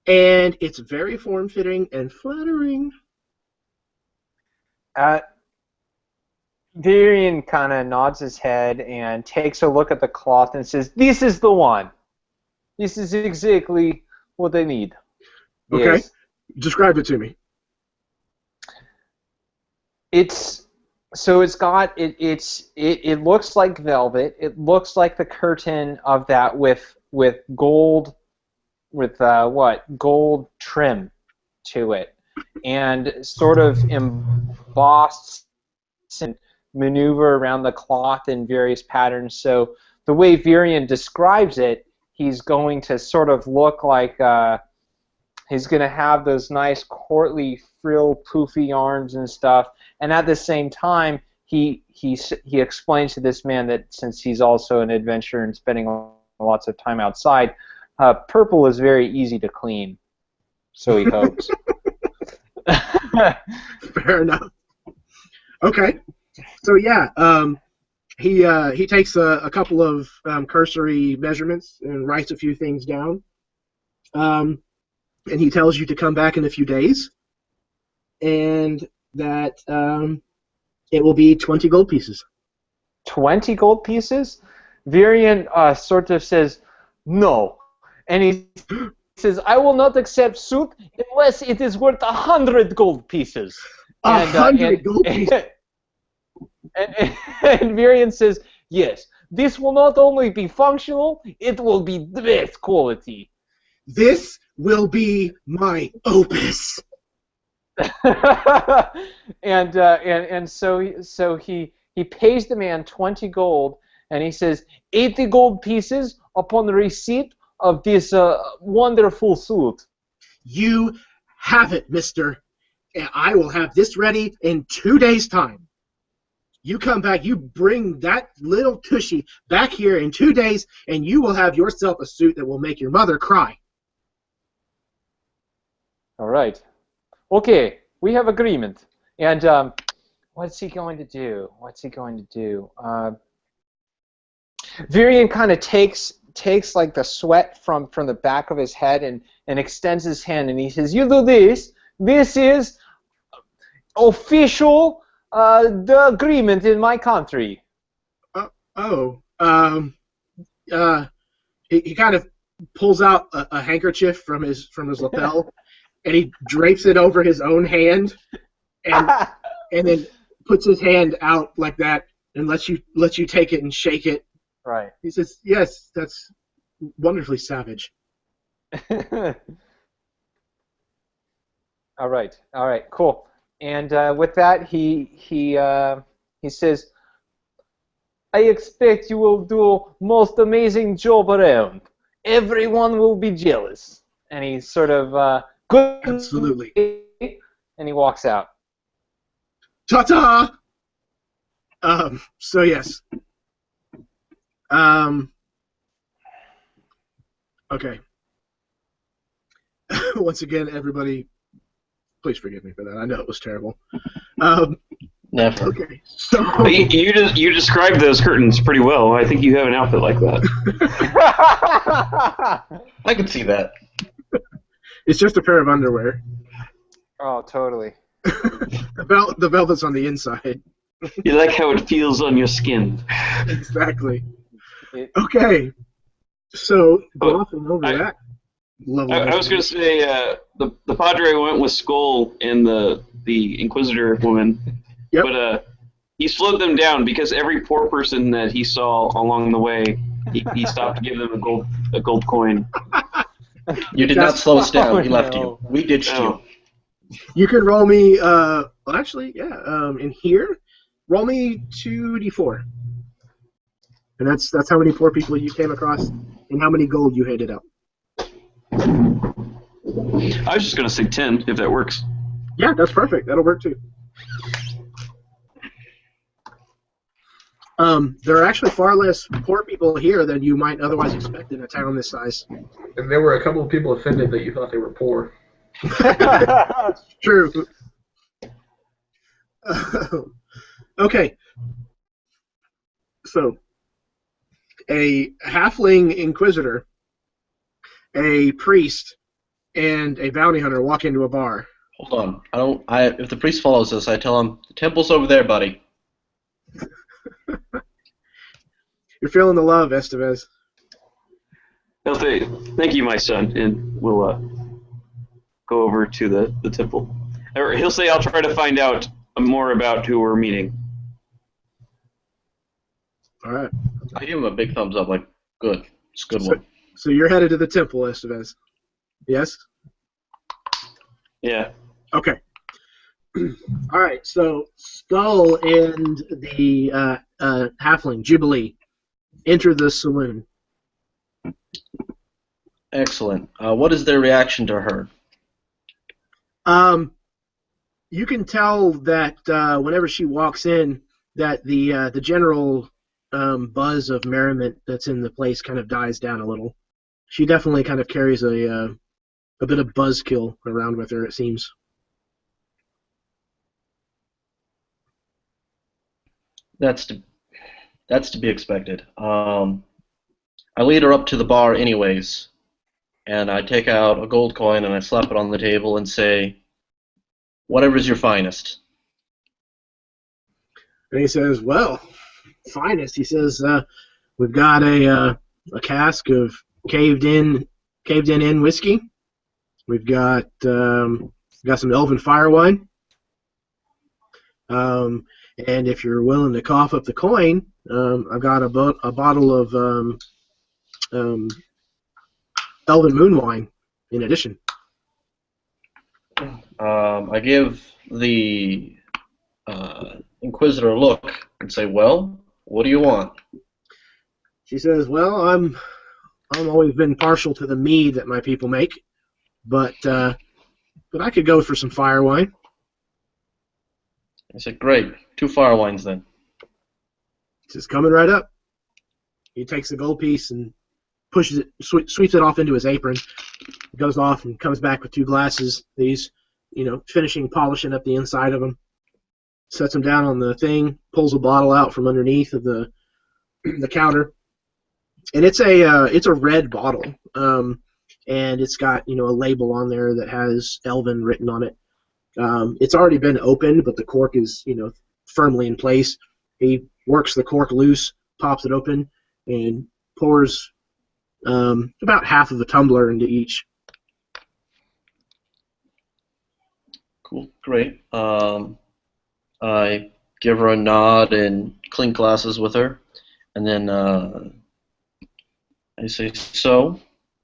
And it's very form-fitting and flattering. Varian kind of nods his head and takes a look at the cloth and says, this is the one. This is exactly what I need. Okay. Yes. Describe it to me. It looks like velvet. It looks like the curtain of that with gold, with gold trim to it, and sort of embossed and maneuver around the cloth in various patterns. So the way Varian describes it, he's going to sort of look like he's going to have those nice courtly frill poofy arms and stuff, and at the same time he explains to this man that since he's also an adventurer and spending lots of time outside, purple is very easy to clean, so he hopes. Fair enough. Okay. So yeah, he takes a couple of cursory measurements and writes a few things down. And he tells you to come back in a few days, and that it will be 20 gold pieces. 20 gold pieces? Varian sort of says, no. And he says, I will not accept suit unless it is worth 100 gold pieces. 100 gold pieces? And Varian says, yes, this will not only be functional, it will be the best quality. This will be my opus. and so he pays the man 20 gold, and he says 80 gold pieces upon the receipt of this wonderful suit. You have it, mister. I will have this ready in 2 days' time. You come back, you bring that little tushy back here in 2 days, and you will have yourself a suit that will make your mother cry. All right. Okay, we have agreement. And what's he going to do? Varian kind of takes like the sweat from the back of his head and extends his hand, and he says, you do this. This is official the agreement in my country. He kind of pulls out a handkerchief from his lapel, and he drapes it over his own hand, and then puts his hand out like that and lets you take it and shake it. Right. He says, "Yes, that's wonderfully savage." All right, cool. And with that, he says, "I expect you will do most amazing job around. Everyone will be jealous." And he sort of good. Absolutely. And he walks out. Ta-ta! So yes. Okay. Once again, everybody, please forgive me for that. I know it was terrible. Never. Okay. So But you described those curtains pretty well. I think you have an outfit like that. I can see that. it's just a pair of underwear. Oh, totally. The velvet's on the inside. You like how it feels on your skin. Exactly. Okay. So glossing over that level. I was going to say the Padre went with Skull and the Inquisitor woman, Yep. but he slowed them down because every poor person that he saw along the way, he stopped to give them a gold coin. You did not slow us down. We left no. you. We ditched you. You can roll me. Well, actually, yeah. In here, roll me 2d4, and that's how many poor people you came across, and how many gold you handed out. I was just going to say 10, if that works. Yeah, that's perfect. That'll work too. There are actually far less poor people here than you might otherwise expect in a town this size. And there were a couple of people offended that you thought they were poor. True. Okay. So, a halfling inquisitor, a priest, and a bounty hunter walk into a bar. Hold on. If the priest follows us, I tell him, the temple's over there, buddy. You're feeling the love, Estevez. He'll say, "Thank you, my son," and we'll go over to the temple. Or he'll say, "I'll try to find out more about who we're meeting." All right. I give him a big thumbs up, like, good. It's a good one. So you're headed to the temple, Estevez. Yes? Yeah. Okay. All right. So Skull and the halfling Jubilee enter the saloon. Excellent. What is their reaction to her? You can tell that whenever she walks in, that the general buzz of merriment that's in the place kind of dies down a little. She definitely kind of carries a bit of buzzkill around with her, it seems. That's to be expected. I lead her up to the bar anyways, and I take out a gold coin and I slap it on the table and say, "Whatever's your finest." And he says, "Well, finest." He says, "We've got a cask of caved in whiskey. We've got some elven fire wine. And if you're willing to cough up the coin, I've got a bottle of elven moon wine in addition." I give the Inquisitor a look and say, "Well, what do you want?" She says, "Well, I'm always been partial to the mead that my people make, but I could go for some fire wine." I said, "Great, 2 fire wines then." Just coming right up. He takes the gold piece and pushes it, sweeps it off into his apron, goes off and comes back with 2 glasses. He's, finishing polishing up the inside of them. Sets them down on the thing, pulls a bottle out from underneath of the counter, and it's a red bottle, and it's got a label on there that has Elven written on it. It's already been opened, but the cork is firmly in place. He works the cork loose, pops it open, and pours about half of a tumbler into each. Cool, great. I give her a nod and clink glasses with her, and then I say, "So,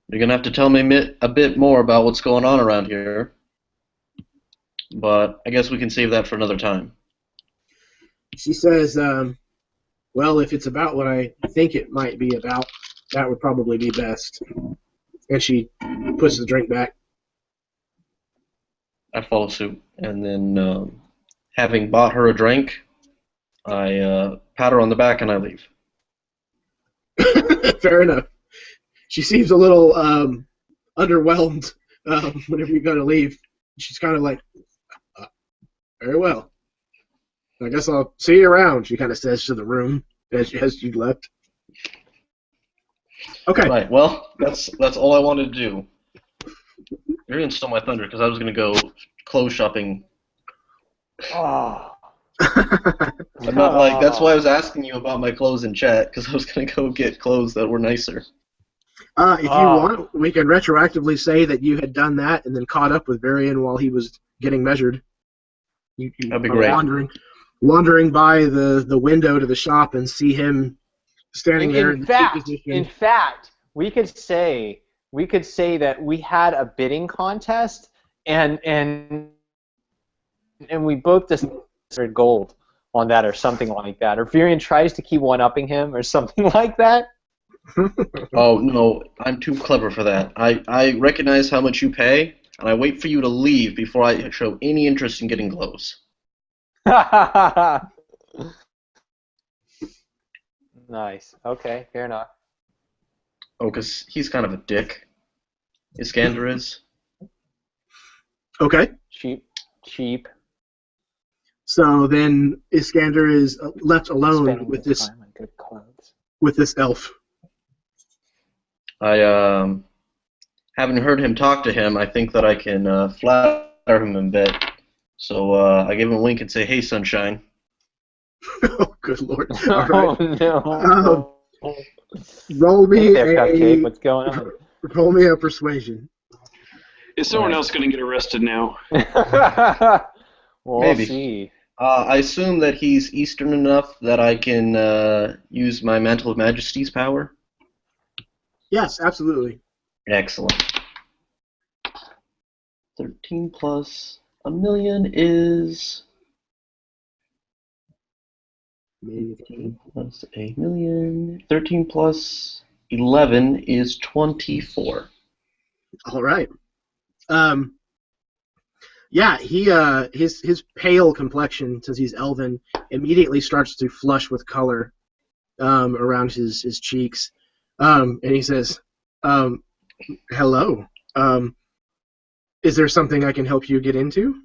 you're gonna have to tell me a bit more about what's going on around here, but I guess we can save that for another time." She says, well, if it's about what I think it might be about, that would probably be best. And she puts the drink back. I follow suit, and then, having bought her a drink, I pat her on the back and I leave. Fair enough. She seems a little underwhelmed whenever you're going to leave. She's kind of like, very well. I guess I'll see you around, she kind of says to the room as you left. Okay. Right, well, that's all I wanted to do. You're going to steal my thunder, because I was going to go clothes shopping. Oh. I'm not like, that's why I was asking you about my clothes in chat, because I was going to go get clothes that were nicer. If you want, we can retroactively say that you had done that and then caught up with Varian while he was getting measured. You That'd be great. Wandering by the window to the shop and see him standing there In fact, we could say that we had a bidding contest and we both decided gold on that or something like that. Or Varian tries to keep one-upping him or something like that. Oh, no, I'm too clever for that. I recognize how much you pay, and I wait for you to leave before I show any interest in getting clothes. Nice. Okay, fair enough. Oh, because he's kind of a dick. Iskander is. Okay. Cheap. So then Iskander is left alone Spending with his this time on good clothes. with this elf. I haven't heard him talk to him. I think that I can flatter him a bit. So I give him a wink and say, "Hey, sunshine." Oh, good lord. All right. Oh, no. Roll me Hey there, Cupcake. What's going on? Roll me a persuasion. Is someone else going to get arrested now? We'll Maybe. see. I assume that he's Eastern enough that I can use my Mantle of Majesty's power. Yes, absolutely. Excellent. 13 plus a million is 15 plus a million. 13 plus 11 is 24. All right. Yeah, he his pale complexion, since he's elven, immediately starts to flush with color around his cheeks, and he says, "Hello. Is there something I can help you get into?"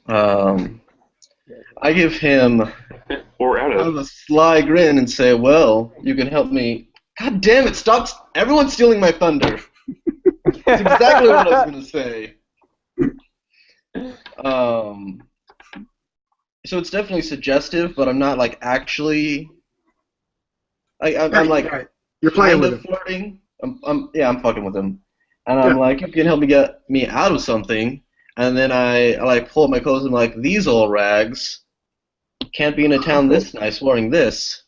I give him Or out of. a sly grin and say, "Well, you can help me." God damn it! Stop! Everyone's stealing my thunder. That's exactly what I was gonna say. So it's definitely suggestive, but I'm not like actually. I'm like you're playing kind with of him. flirting. I'm fucking with him, and I'm like, you can help me get me out of something, and then I like pull up my clothes and I'm like, these old rags can't be in a town this nice wearing this.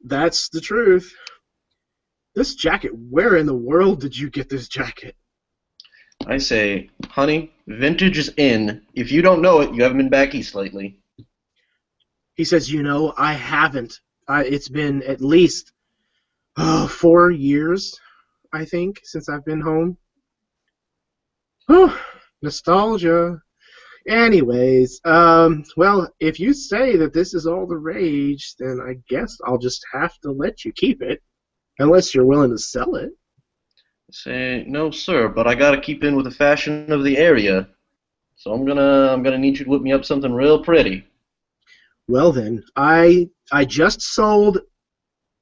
That's the truth. This jacket. Where in the world did you get this jacket? I say, honey, vintage is in. If you don't know it, you haven't been back east lately. He says, I haven't. It's been at least 4 years, I think, since I've been home. Nostalgia. Anyways, well, if you say that this is all the rage, then I guess I'll just have to let you keep it, unless you're willing to sell it. I say, no, sir, but I gotta keep in with the fashion of the area. So I'm gonna need you to whip me up something real pretty. Well then, I just sold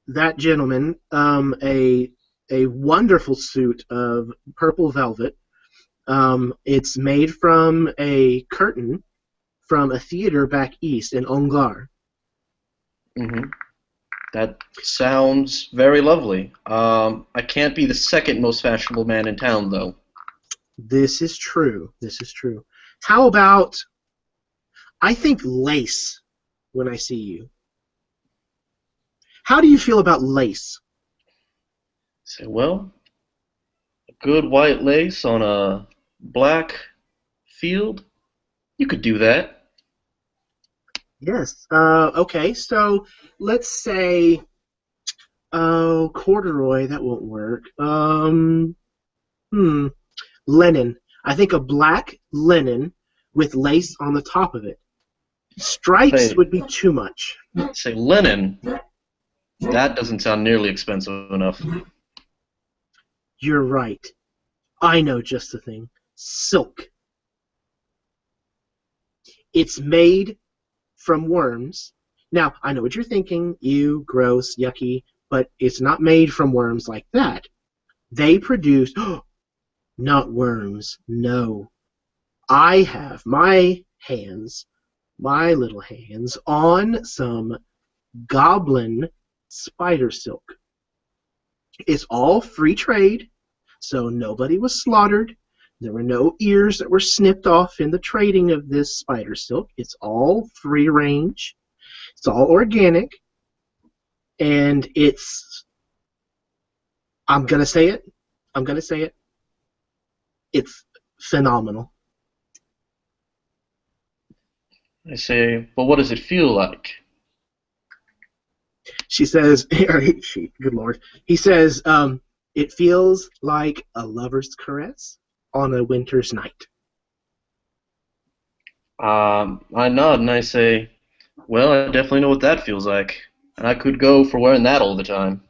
that gentleman a wonderful suit of purple velvet. It's made from a curtain from a theater back east in Ongar. Mm-hmm. That sounds very lovely. I can't be the second most fashionable man in town, though. This is true. How about, I think lace when I see you. How do you feel about lace? Say, well, a good white lace on a black field, you could do that. Yes. Okay, so let's say, oh, corduroy, that won't work. Linen. I think a black linen with lace on the top of it. Stripes Say, would be too much. say linen. That doesn't sound nearly expensive enough. You're right. I know just the thing. Silk. It's made from worms. Now, I know what you're thinking. Ew, gross, yucky. But it's not made from worms like that. They produce... not worms. No. I have my hands, my little hands, on some goblin spider silk. It's all free trade, so nobody was slaughtered. There were no ears that were snipped off in the trading of this spider silk. It's all free range. It's all organic. And it's... I'm going to say it. It's phenomenal. I say, well, what does it feel like? She says, good Lord. He says, it feels like a lover's caress on a winter's night. I nod and I say, well, I definitely know what that feels like. And I could go for wearing that all the time.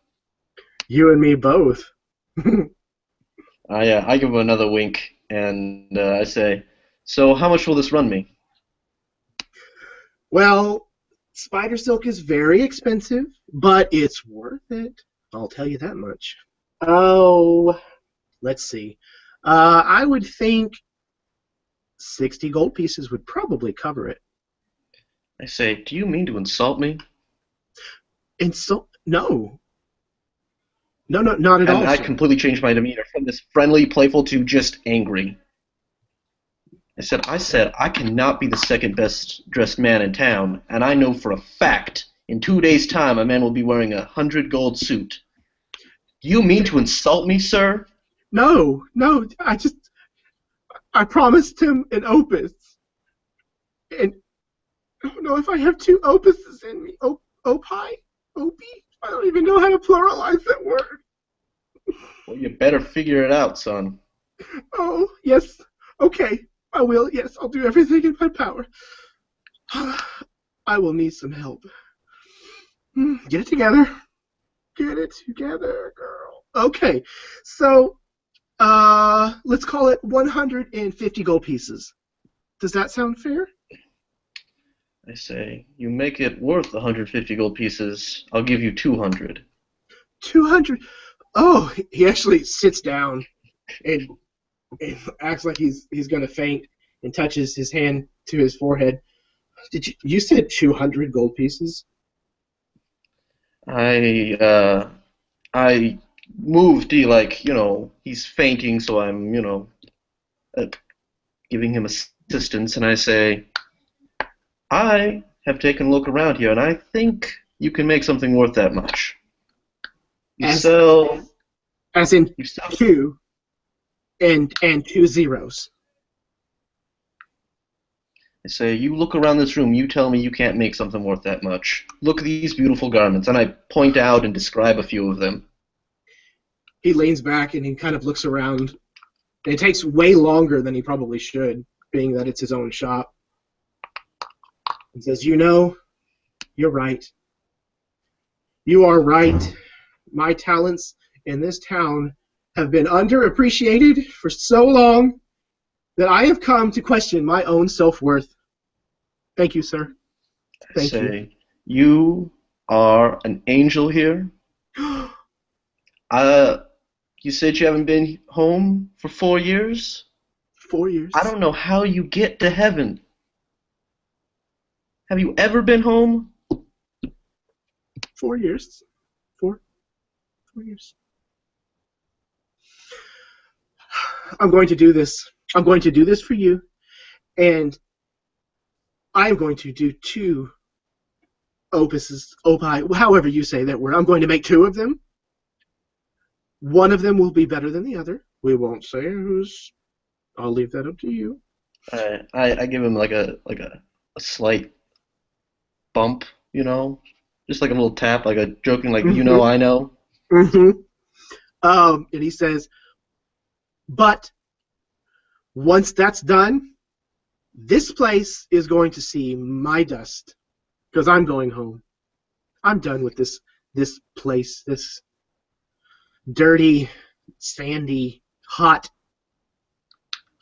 You and me both. I give him another wink and I say, so how much will this run me? Well, spider silk is very expensive, but it's worth it. I'll tell you that much. Oh, let's see. I would think 60 gold pieces would probably cover it. I say, do you mean to insult me? Insult? No. No, not at all. And I sir. completely changed my demeanor from this friendly, playful to just angry. I said, I cannot be the second best dressed man in town, and I know for a fact in 2 days' time a man will be wearing 100 gold suit. Do you mean to insult me, sir? No, I promised him an opus. And I don't know if I have 2 opuses in me. Opie? Opie? I don't even know how to pluralize that word. Well, you better figure it out, son. Oh, yes. Okay, I will. Yes, I'll do everything in my power. I will need some help. Get it together. Get it together, girl. Okay, so let's call it 150 gold pieces. Does that sound fair? I say, you make it worth 150 gold pieces, I'll give you 200. 200? Oh, he actually sits down and acts like he's going to faint and touches his hand to his forehead. You said 200 gold pieces? I moved, he's fainting, so I'm, giving him assistance, and I say, I have taken a look around here, and I think you can make something worth that much. As in 2 and 2 zeros. I say, you look around this room, you tell me you can't make something worth that much. Look at these beautiful garments, and I point out and describe a few of them. He leans back and he kind of looks around. And it takes way longer than he probably should, being that it's his own shop. And says, you're right. You are right. My talents in this town have been underappreciated for so long that I have come to question my own self-worth. Thank you, sir. Thank you. You are an angel here. You said you haven't been home for 4 years? 4 years. I don't know how you get to heaven. Have you ever been home? 4 years. 4 years. I'm going to do this. I'm going to do this for you, and I'm going to do 2 however you say that word. I'm going to make 2 of them. One of them will be better than the other. We won't say who's. I'll leave that up to you. I give him like a slight bump, just like a little tap, like a joking, like I know. Mm-hmm. And he says, but once that's done, this place is going to see my dust because I'm going home. I'm done with this place, this dirty, sandy, hot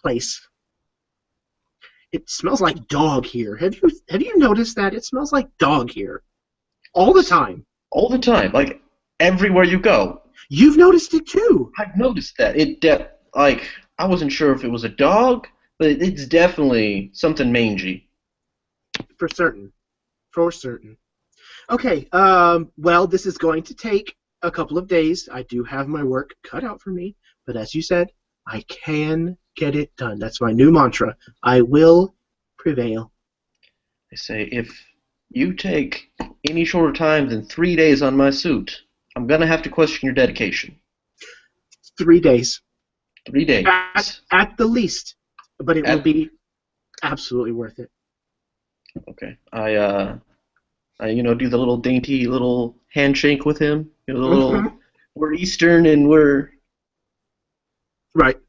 place. It smells like dog here. Have you noticed that? It smells like dog here. All the time. All the time. Like, everywhere you go. You've noticed it too. I've noticed that. I wasn't sure if it was a dog, but it's definitely something mangy. For certain. For certain. Okay, well, this is going to take a couple of days. I do have my work cut out for me, but as you said, I can get it done. That's my new mantra. I will prevail. I say, if you take any shorter time than 3 days on my suit, I'm going to have to question your dedication. 3 days. 3 days. At the least. But it will be absolutely worth it. Okay. I do the little dainty little handshake with him. The little, we're Eastern and we're... Right.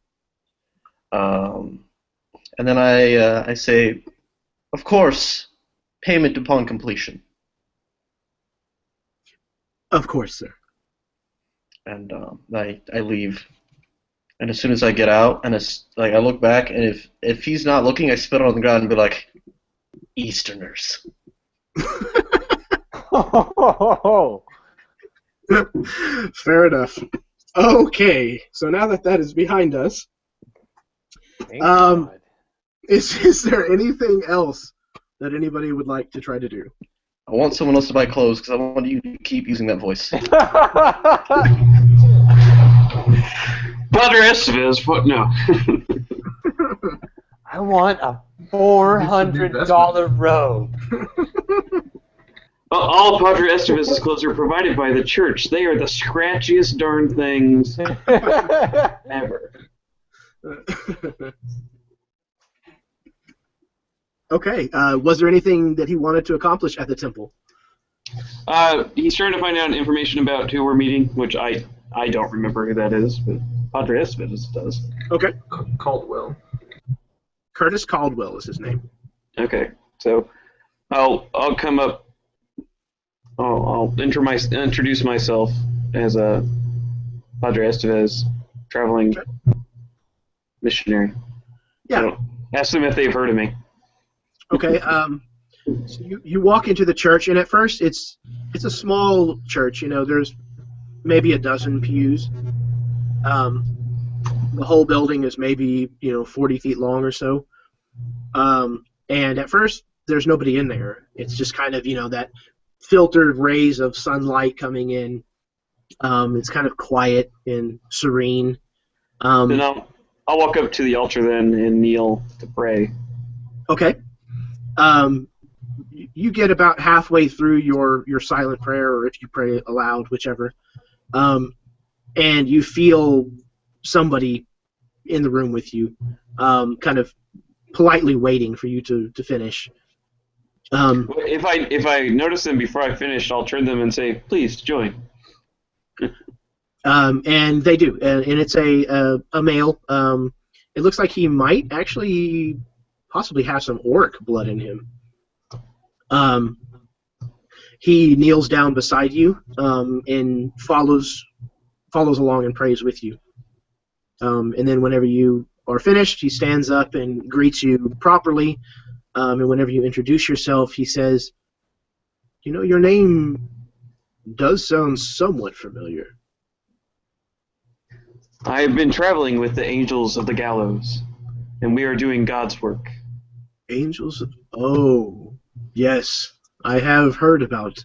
And then I say, of course, payment upon completion. Of course, sir. And I leave. And as soon as I get out, and I look back, and if he's not looking, I spit on the ground and be like, Easterners. Fair enough. Okay, so now that is behind us, is there anything else that anybody would like to try to do? I want someone else to buy clothes because I want you to keep using that voice. Padre Estevez, what? No. I want a $400 robe. All Padre Estevez's clothes are provided by the church. They are the scratchiest darn things ever. Okay. Was there anything that he wanted to accomplish at the temple? He's trying to find out information about who we're meeting, which I don't remember who that is, but Padre Estevez does. Okay. Caldwell. Curtis Caldwell is his name. Okay, so I'll come up. I'll introduce myself as a Padre Estevez, traveling missionary. Yeah. So ask them if they've heard of me. Okay. So you walk into the church, and at first it's a small church. There's maybe a dozen pews. The whole building is maybe 40 feet long or so. And at first there's nobody in there. It's just kind of that filtered rays of sunlight coming in. It's kind of quiet and serene. Then I'll walk up to the altar then and kneel to pray. Okay. You get about halfway through your silent prayer, or if you pray aloud, whichever, and you feel somebody in the room with you, kind of politely waiting for you to finish. If I notice them before I finish, I'll turn them and say, "Please join." And they do, and it's a male. It looks like he might actually possibly have some orc blood in him. He kneels down beside you and follows along and prays with you. And then whenever you are finished, he stands up and greets you properly. And whenever you introduce yourself, he says, your name does sound somewhat familiar. I have been traveling with the angels of the gallows, and we are doing God's work. Angels of... Oh, yes. I have heard about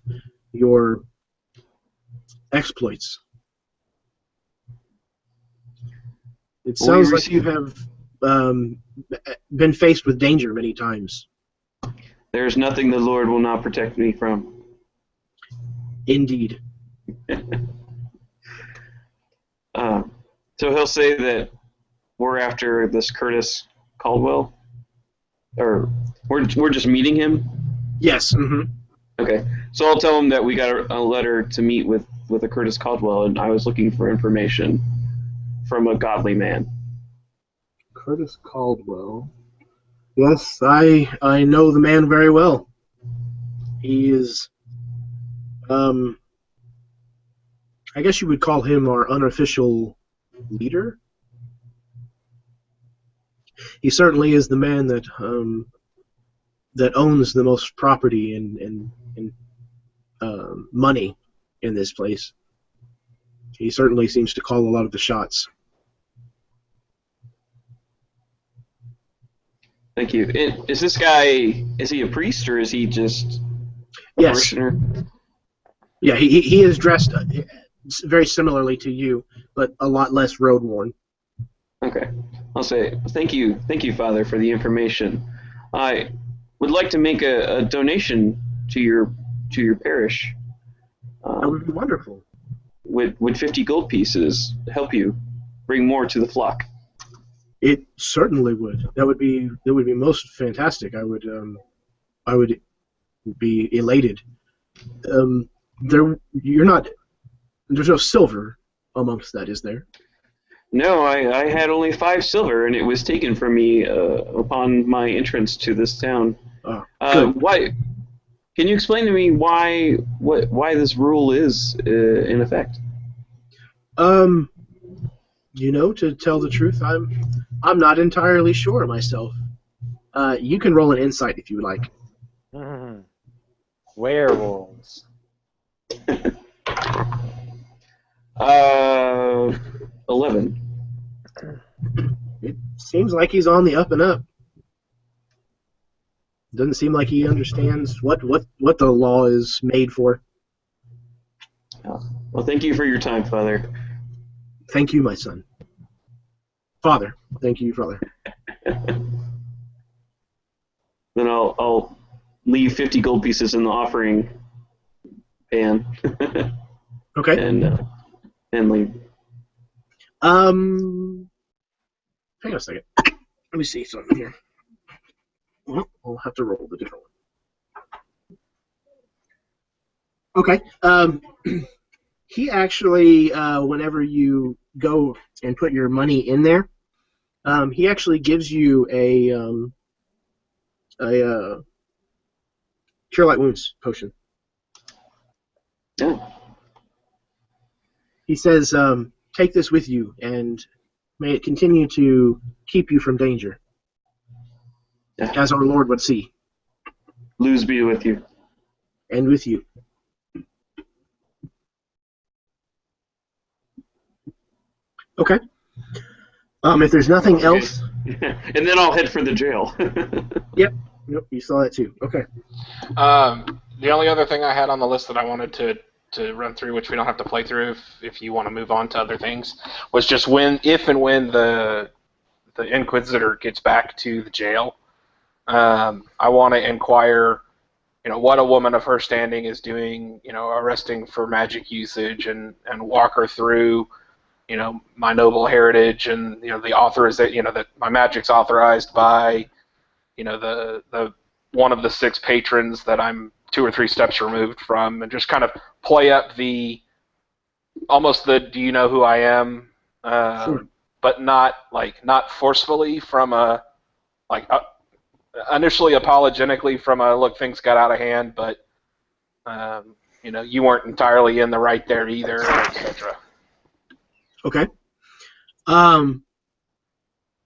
your exploits. It sounds like you have been faced with danger many times. There is nothing the Lord will not protect me from. Indeed. So he'll say that we're after this Curtis Caldwell, or we're just meeting him. Yes. Mm-hmm. Okay, so I'll tell him that we got a letter to meet with a Curtis Caldwell, and I was looking for information from a godly man. Curtis Caldwell. Yes, I know the man very well. He is, I guess you would call him our unofficial leader. He certainly is the man that that owns the most property and money in this place. He certainly seems to call a lot of the shots. Thank you. Is this guy, is he a priest or is he just a Yes. parishioner? Yeah, he is dressed very similarly to you, but a lot less road worn. Okay. I'll say thank you, Father, for the information. I would like to make a donation to your parish. That would be wonderful. Would 50 gold pieces help you bring more to the flock? It certainly would. That would be most fantastic. I would be elated. There's no silver amongst that, is there? No, I had only 5 silver, and it was taken from me upon my entrance to this town. Good. Why? Can you explain to me why this rule is in effect? To tell the truth, I'm not entirely sure myself. You can roll an insight if you would like. Werewolves. 11. It seems like he's on the up and up. Doesn't seem like he understands what the law is made for. Well, thank you for your time, Father. Thank you, my son. Father. Thank you, Father. Then I'll leave 50 gold pieces in the offering pan. Okay. And leave. Hang on a second. Let me see something here. Well, I'll have to roll the different one. Okay. He actually, whenever you go and put your money in there, he actually gives you a cure light wounds potion. Yeah. He says, take this with you, and may it continue to keep you from danger, as our Lord would see. Luz be with you. And with you. Okay. If there's nothing else... And then I'll head for the jail. Yep, you saw that too. Okay. The only other thing I had on the list that I wanted to run through, which we don't have to play through if you want to move on to other things, was just if and when the Inquisitor gets back to the jail, I want to inquire, what a woman of her standing is doing, arresting for magic usage, and walk her through, my noble heritage, and the authorization, that my magic's authorized by, the one of the 6 patrons that I'm 2 or 3 steps removed from, and just kind of play up almost the do you know who I am, Sure. but not forcefully from initially apologetically from a look, things got out of hand, but you weren't entirely in the right there either, etc. Okay.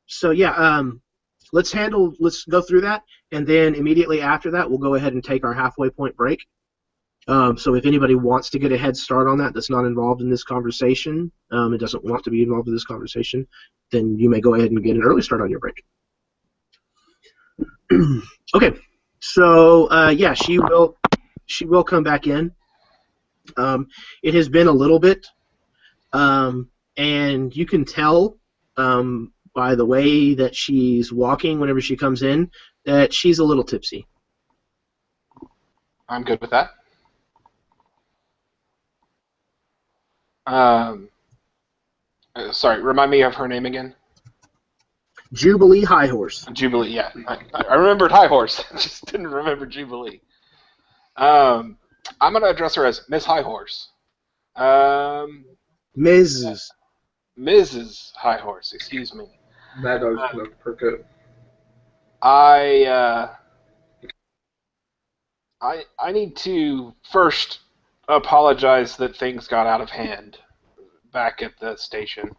So yeah, let's go through that, and then immediately after that, we'll go ahead and take our halfway point break. So if anybody wants to get a head start on that's not involved in this conversation, it doesn't want to be involved in this conversation, then you may go ahead and get an early start on your break. Okay. So yeah, she will come back in. It has been a little bit. And you can tell by the way that she's walking whenever she comes in that she's a little tipsy. I'm good with that. Sorry, remind me of her name again. Jubilee High Horse. Jubilee, yeah. I remembered High Horse. Just didn't remember Jubilee. I'm going to address her as Miss High Horse. Mrs. Mrs. High Horse, excuse me. Mad Dog's gonna perk up. I need to first apologize that things got out of hand back at the station.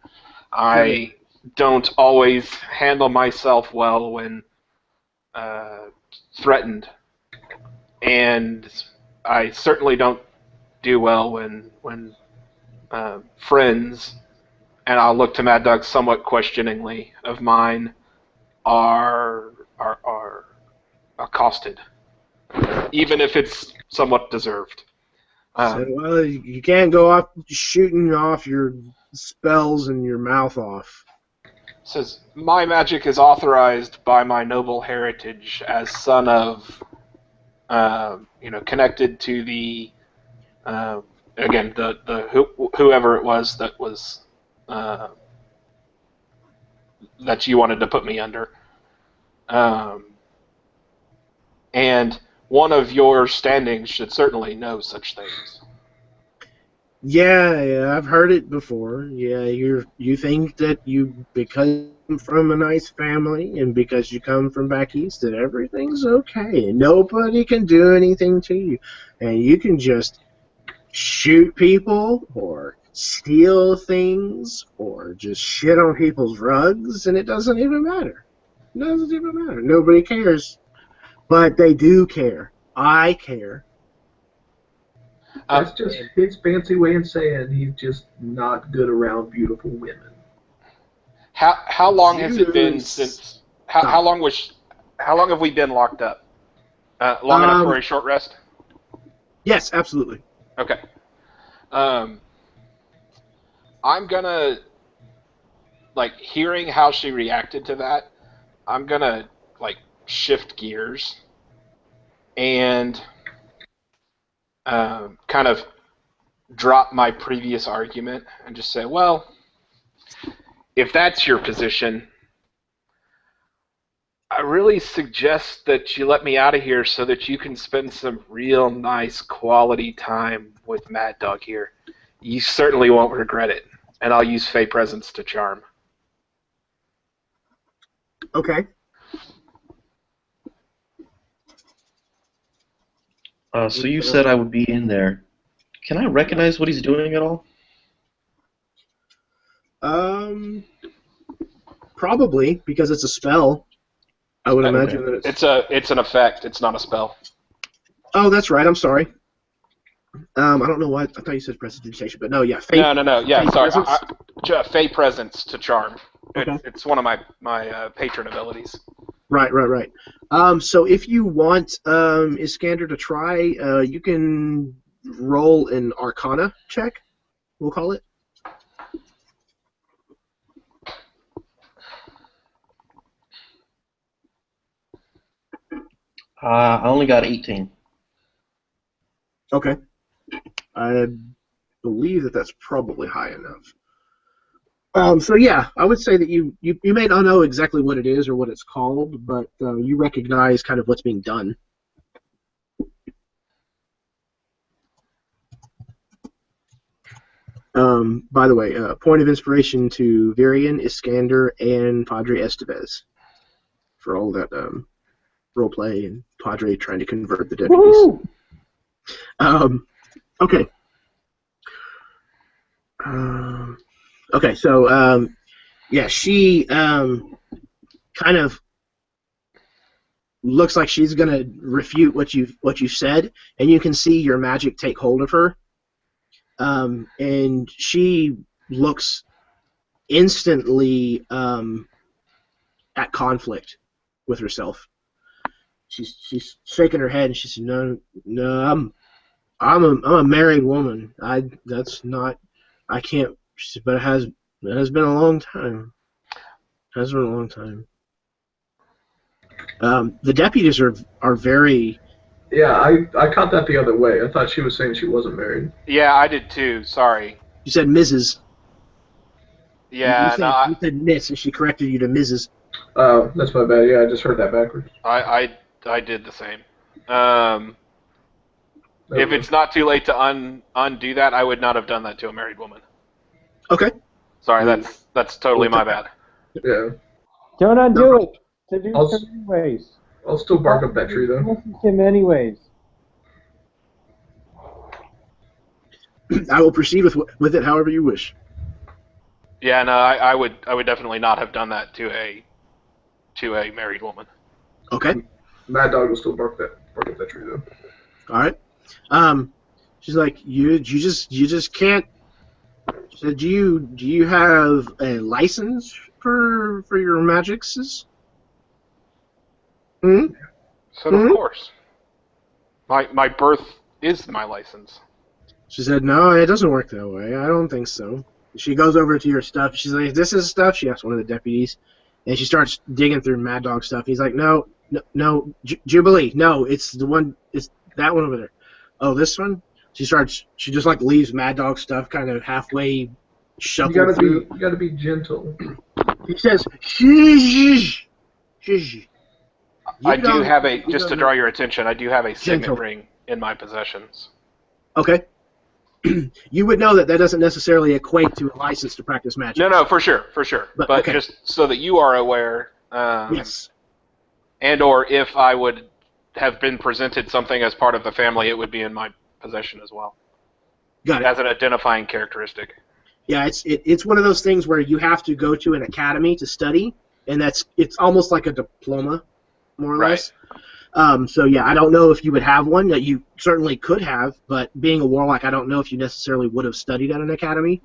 I don't always handle myself well when threatened, and I certainly don't do well when friends, and I'll look to Mad Dog somewhat questioningly, of mine are accosted, even if it's somewhat deserved. So, well, you can't go off shooting off your spells and your mouth off. Says, my magic is authorized by my noble heritage as son of, connected to the, again, whoever it was that was, that you wanted to put me under. And one of your standings should certainly know such things. Yeah, I've heard it before. Yeah, you think that because you come from a nice family and because you come from back east that everything's okay and nobody can do anything to you, and you can just shoot people or steal things or just shit on people's rugs and it doesn't even matter. It doesn't even matter. Nobody cares, but they do care. I care. That's just his fancy way of saying he's just not good around beautiful women. How long has it been since? How long have we been locked up? Long enough for a short rest? Yes, absolutely. Okay. I'm gonna, hearing how she reacted to that, I'm gonna shift gears and kind of drop my previous argument and just say, well, if that's your position, I really suggest that you let me out of here so that you can spend some real nice quality time with Mad Dog here. You certainly won't regret it, and I'll use Fey Presence to charm. Okay. So you said I would be in there. Can I recognize what he's doing at all? Probably, because it's a spell. I would imagine that it's an effect. It's not a spell. Oh, that's right. I'm sorry. I don't know why. I thought you said prestidigitation, but no, yeah. No. Yeah, Fey sorry. Presence? Fey Presence to charm. Okay. It's one of my patron abilities. Right. So if you want Iskander to try, you can roll an Arcana check, we'll call it. I only got 18. Okay. I believe that's probably high enough. So yeah, I would say that you may not know exactly what it is or what it's called, but you recognize kind of what's being done. By the way, point of inspiration to Virion, Iskander, and Padre Estevez for all that roleplay and Padre trying to convert the deputies. Okay. Okay, so yeah, she kind of looks like she's gonna refute what you said, and you can see your magic take hold of her. And she looks instantly at conflict with herself. She's shaking her head, and she says, "No, I'm a married woman. I can't." She said, "But it has been a long time. It has been a long time." The deputies are very. Yeah, I caught that the other way. I thought she was saying she wasn't married. Yeah, I did too. Sorry. You said Mrs. Yeah, You said Miss, and she corrected you to Mrs. Oh, that's my bad. Yeah, I just heard that backwards. I did the same. If Okay. it's not too late to undo that, I would not have done that to a married woman. Okay. Sorry, that's totally my bad. Yeah. Don't undo it. To do I'll- so anyways. I'll still bark up that tree, though. Listen to him anyways. I will proceed with it however you wish. Yeah, no, I would definitely not have done that to a married woman. Okay. Mad Dog will still bark up that tree, though. All right. She's like, you just can't. She said, do you have a license for your magics? Hmm? So of course, my birth is my license. She said, no, it doesn't work that way. I don't think so. She goes over to your stuff. She's like, this is stuff? She asks one of the deputies. And she starts digging through Mad Dog stuff. He's like, no, Jubilee. No, it's the one, it's that one over there. Oh, this one? She just like leaves Mad Dog stuff kind of halfway shuffled through. You gotta be gentle. He says, shh. I do have just to draw your attention, I do have a signet ring in my possessions. Okay. You would know that doesn't necessarily equate to a license to practice magic. No, for sure. But okay. Just so that you are aware, Yes. and or if I would have been presented something as part of the family, it would be in my possession as well. Got it. As an identifying characteristic. Yeah, it's one of those things where you have to go to an academy to study, and it's almost like a diploma, more or less. So yeah, I don't know if you would have one. That you certainly could have, but being a warlock, I don't know if you necessarily would have studied at an academy.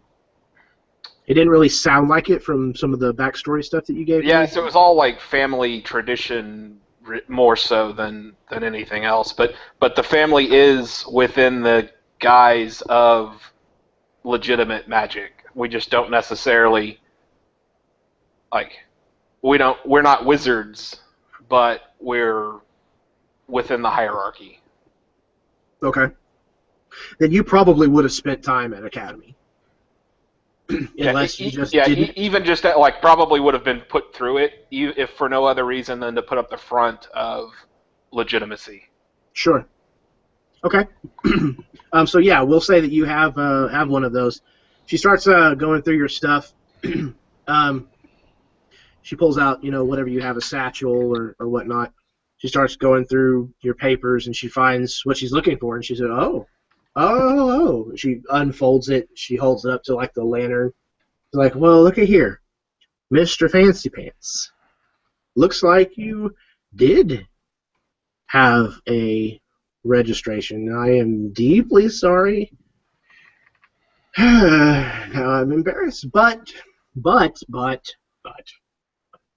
It didn't really sound like it from some of the backstory stuff that you gave me. Yeah, so it was all like family tradition more so than anything else. But the family is within the guise of legitimate magic. We just don't necessarily we're not wizards, but we're within the hierarchy. Okay. Then you probably would have spent time at academy. Unless you just didn't. Even just that, probably would have been put through it, if for no other reason than to put up the front of legitimacy. Sure. Okay. So yeah, we'll say that you have one of those. She starts going through your stuff. She pulls out, whatever you have, a satchel or whatnot. She starts going through your papers, and she finds what she's looking for, and she said, oh. She unfolds it. She holds it up to, the lantern. She's like, well, look at here. Mr. Fancy Pants. Looks like you did have a registration. I am deeply sorry. Now I'm embarrassed, but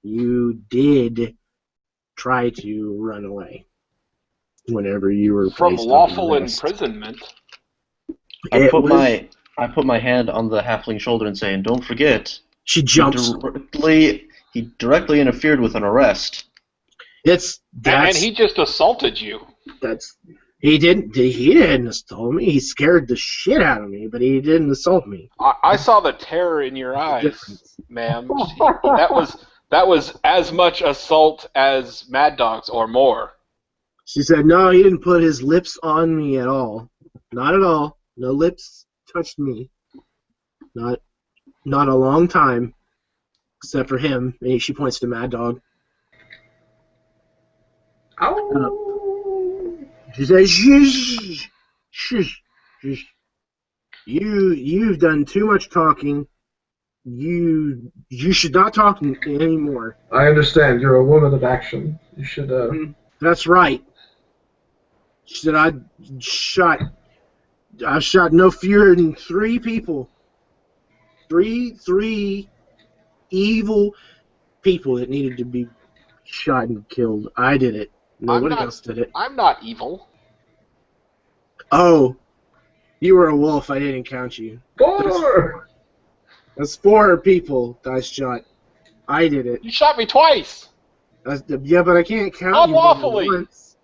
you did try to run away whenever you were from placed lawful under arrest. imprisonment. I put my hand on the halfling's shoulder and saying, "Don't forget." She jumps. He directly interfered with an arrest. And he just assaulted you. He didn't assault me. He scared the shit out of me, but he didn't assault me. I saw the terror in your eyes, ma'am. That was as much assault as Mad Dog's or more. She said, no, he didn't put his lips on me at all. Not at all. No lips touched me. Not a long time, except for him. And she points to Mad Dog. She says, shush. You've done too much talking. You should not talk anymore. I understand. You're a woman of action. You should. That's right. She said, I've shot no fewer than 3 people. Three evil people that needed to be shot and killed. I did it. Nobody else did it. I'm not evil. Oh, you were a wolf. I didn't count you. 4! That's 4 people I shot. I did it. You shot me twice. Yeah, but I can't count Unlawfully. you once.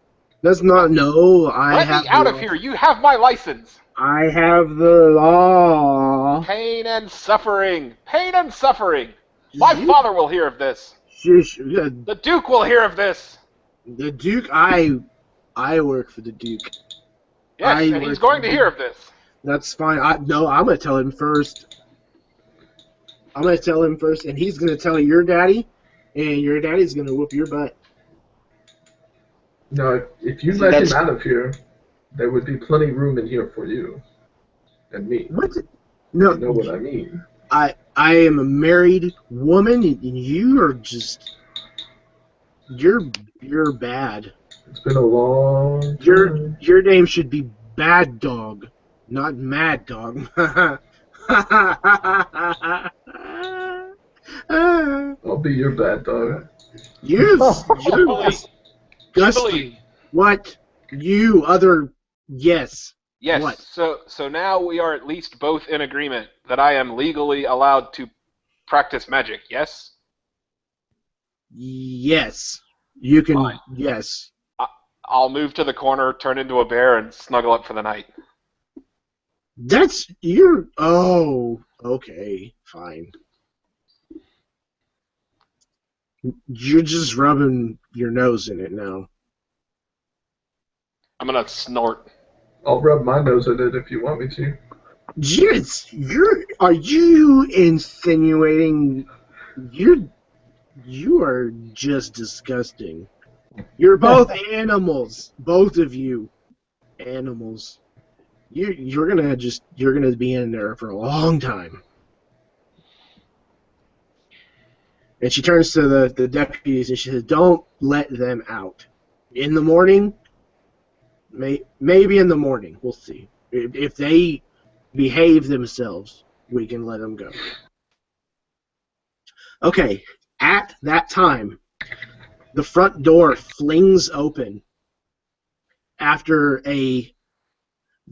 That's not. No, I Let have. me out of here. You have my license. I have the law. Pain and suffering. Pain and suffering. My father will hear of this. The Duke will hear of this. The Duke, I work for the Duke. Yes, and he's going to hear of this. That's fine. No, I'm going to tell him first. I'm going to tell him first, and he's going to tell your daddy, and your daddy's going to whoop your butt. No, if you let him out of here, there would be plenty of room in here for you and me. What? No, you know what I mean. I am a married woman, and you are just... You're bad. It's been a long time. Your name should be Bad Dog, not Mad Dog. I'll be your bad dog. You're disgusting. What? You other... Yes. Yes. What? So now we are at least both in agreement that I am legally allowed to practice magic. Yes. Yes. You can. Fine. Yes. I'll move to the corner, turn into a bear, and snuggle up for the night. That's your. Oh. Okay. Fine. You're just rubbing your nose in it now. I'm gonna snort. I'll rub my nose in it if you want me to. Are you insinuating you are just disgusting. You're both animals, both of you, animals. You're gonna be in there for a long time. And she turns to the deputies and she says, "Don't let them out. In the morning, maybe in the morning, we'll see. If they behave themselves, we can let them go." Okay, at that time, the front door flings open after the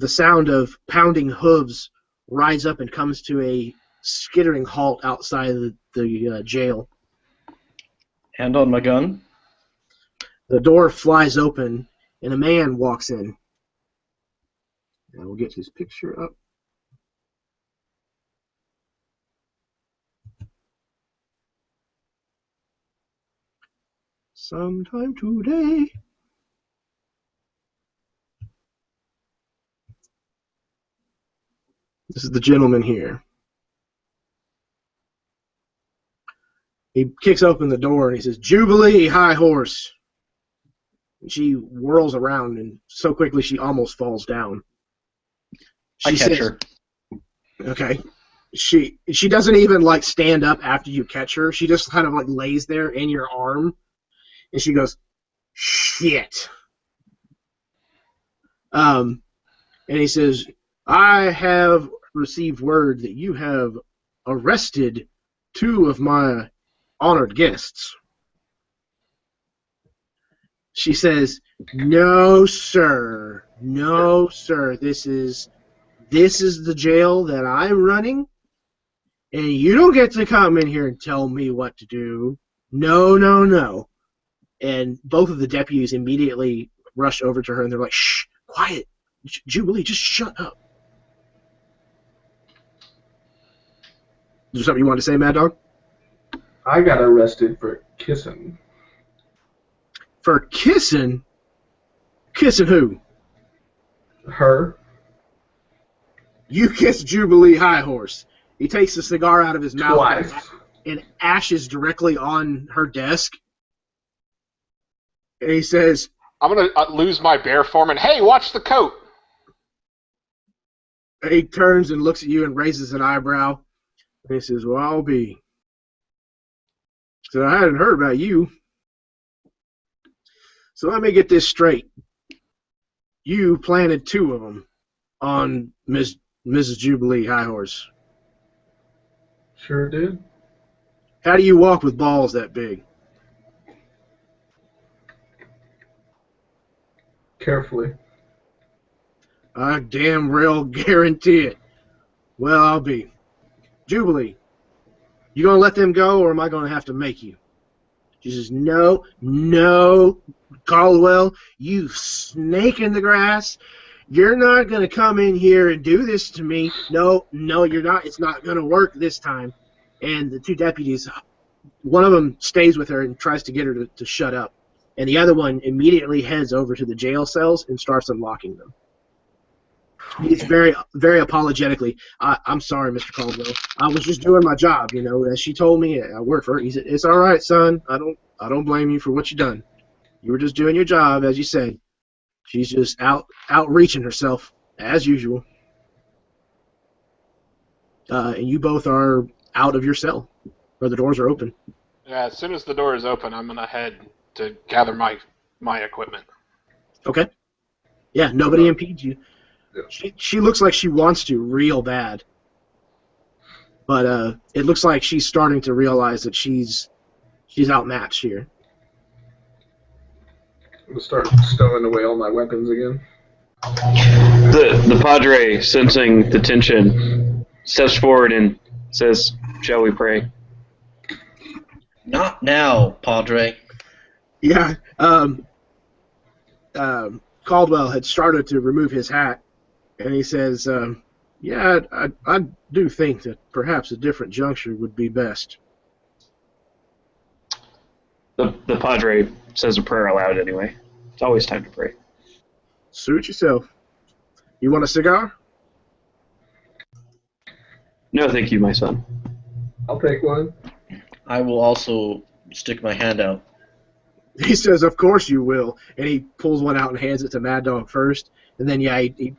sound of pounding hooves rides up and comes to a skittering halt outside of the jail. Hand on my gun. The door flies open, and a man walks in. And we'll get his picture up. Sometime today. This is the gentleman here. He kicks open the door and he says, "Jubilee, high horse." And she whirls around and so quickly she almost falls down. I catch her. Okay. She doesn't even like stand up after you catch her. She just kind of like lays there in your arm and she goes, "Shit." And he says, "I have received word that you have arrested 2 of my honored guests." She says, "No, sir. No, sir. This is the jail that I'm running, and you don't get to come in here and tell me what to do. No, no, no." And both of the deputies immediately rush over to her, and they're like, "Shh, quiet. Jubilee, just shut up." Is there something you want to say, Mad Dog? I got arrested for kissing. For kissing? Kissing who? Her. You kissed Jubilee High Horse. He takes the cigar out of his mouth Twice. and ashes directly on her desk. And he says, I'm going to lose my bear form and, "Hey, watch the coat." and he turns and looks at you and raises an eyebrow. And he says, "Well, I'll be." So I hadn't heard about you. So let me get this straight. You planted 2 of them on Mrs. Jubilee High Horse. Sure did. How do you walk with balls that big? Carefully. I damn real guarantee it. Well, I'll be. Jubilee, you gonna let them go, or am I gonna have to make you? She says, "No, no, Caldwell, you snake in the grass. You're not going to come in here and do this to me. No, you're not. It's not going to work this time. And the two deputies, one of them stays with her and tries to get her to shut up. And the other one immediately heads over to the jail cells and starts unlocking them. He's very, very apologetically, I'm sorry, Mr. Caldwell. I was just doing my job, you know. As she told me, I work for her. He said, it's all right, son. I don't blame you for what you done. You were just doing your job, as you said. She's just outreaching herself, as usual. And you both are out of your cell, or the doors are open. Yeah, as soon as the door is open, I'm gonna head to gather my equipment. Okay. Yeah, nobody impedes you. Yeah. She looks like she wants to real bad. But it looks like she's starting to realize that she's outmatched here. I'm gonna start stowing away all my weapons again. The Padre, sensing the tension, steps forward and says, "Shall we pray?" Not now, Padre. Yeah. Caldwell had started to remove his hat, and he says, yeah, I do think that perhaps a different juncture would be best. The Padre says a prayer aloud anyway. It's always time to pray. Suit yourself. You want a cigar? No, thank you, my son. I'll take one. I will also stick my hand out. He says, of course you will. And he pulls one out and hands it to Mad Dog first. And then, yeah, he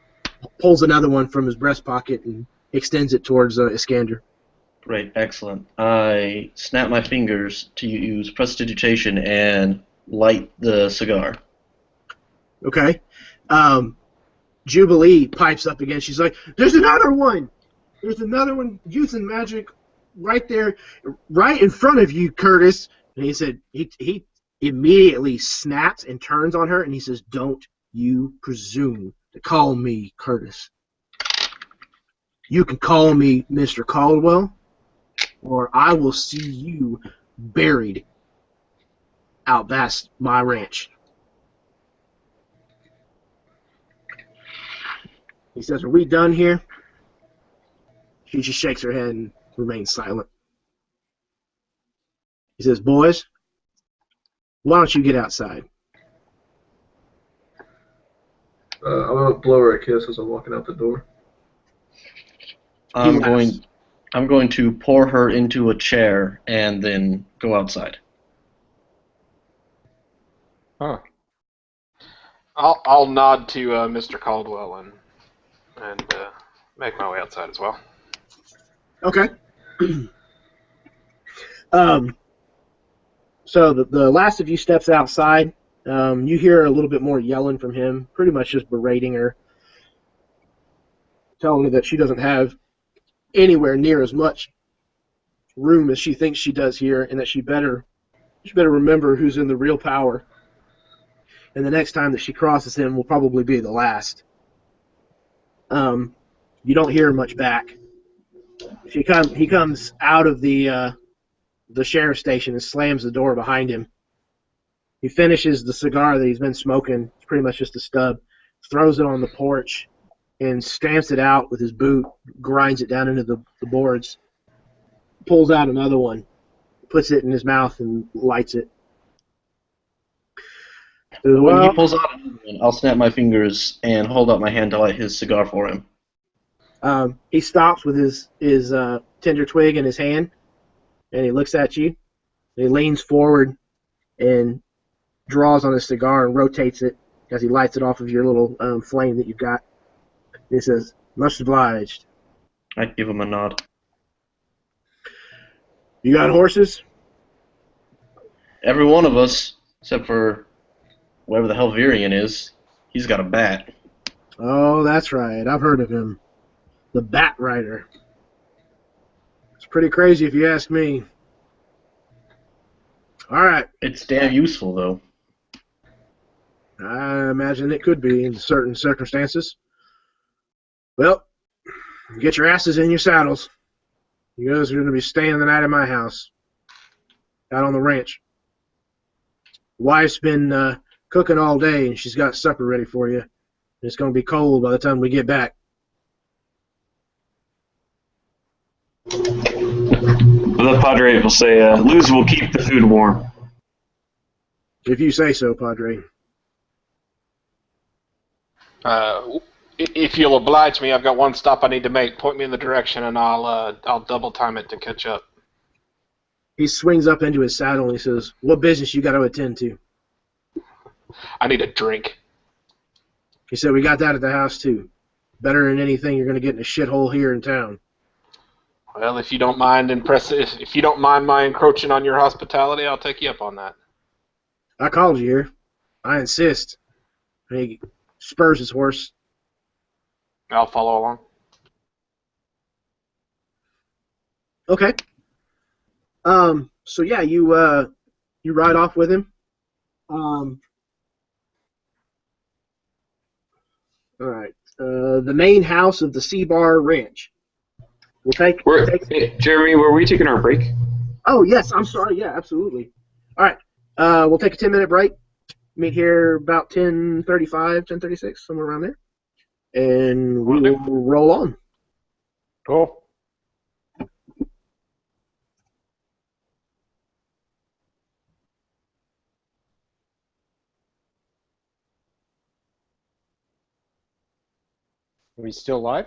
pulls another one from his breast pocket and extends it towards Iskander. Great, excellent. I snap my fingers to use prestidigitation and light the cigar. Okay. Jubilee pipes up again. She's like, there's another one! There's another one using magic right there, right in front of you, Curtis. And he said, he immediately snaps and turns on her, and he says, don't you presume to call me Curtis. You can call me Mr. Caldwell, or I will see you buried out past my ranch. He says, are we done here? She just shakes her head and remains silent. He says, boys, why don't you get outside? I'm gonna blow her a kiss as I'm walking out the door. I'm going to pour her into a chair and then go outside. Huh. I'll nod to Mr. Caldwell and make my way outside as well. Okay. So the last of you steps outside. You hear a little bit more yelling from him, pretty much just berating her, telling her that she doesn't have anywhere near as much room as she thinks she does here, and that she better remember who's in the real power. And the next time that she crosses him will probably be the last. You don't hear much back. He comes out of the sheriff's station and slams the door behind him. He finishes the cigar that he's been smoking. It's pretty much just a stub. Throws it on the porch and stamps it out with his boot. Grinds it down into the boards. Pulls out another one. Puts it in his mouth and lights it. When he pulls out another one, I'll snap my fingers and hold out my hand to light his cigar for him. He stops with his tender twig in his hand, and he looks at you. He leans forward and draws on his cigar and rotates it as he lights it off of your little flame that you've got. And he says, much obliged. I give him a nod. You got horses? Every one of us, except for whoever the hell Virian is, he's got a bat. Oh, that's right. I've heard of him. The Bat Rider. It's pretty crazy if you ask me. All right. It's damn useful, though. I imagine it could be in certain circumstances. Well, get your asses in your saddles. You guys are going to be staying the night at my house, out on the ranch. Wife's been cooking all day, and she's got supper ready for you. It's going to be cold by the time we get back. The Padre will say, Luz will keep the food warm. If you say so, Padre. If you'll oblige me, I've got one stop I need to make. Point me in the direction, and I'll double time it to catch up. He swings up into his saddle and he says, "What business you got to attend to?" I need a drink. He said, "We got that at the house too. Better than anything you're going to get in a shithole here in town." Well, if you don't mind if you don't mind my encroaching on your hospitality, I'll take you up on that. I called you here. I insist. And he spurs his horse. I'll follow along. Okay. So yeah, you ride off with him. All right. The main house of the Sea Bar Ranch. Hey, Jeremy, were we taking our break? Oh yes, I'm sorry. Yeah, absolutely. All right. We'll take a 10-minute break. Meet here about 10:35, 10:36, somewhere around there, and we will roll on. Cool. Are we still live?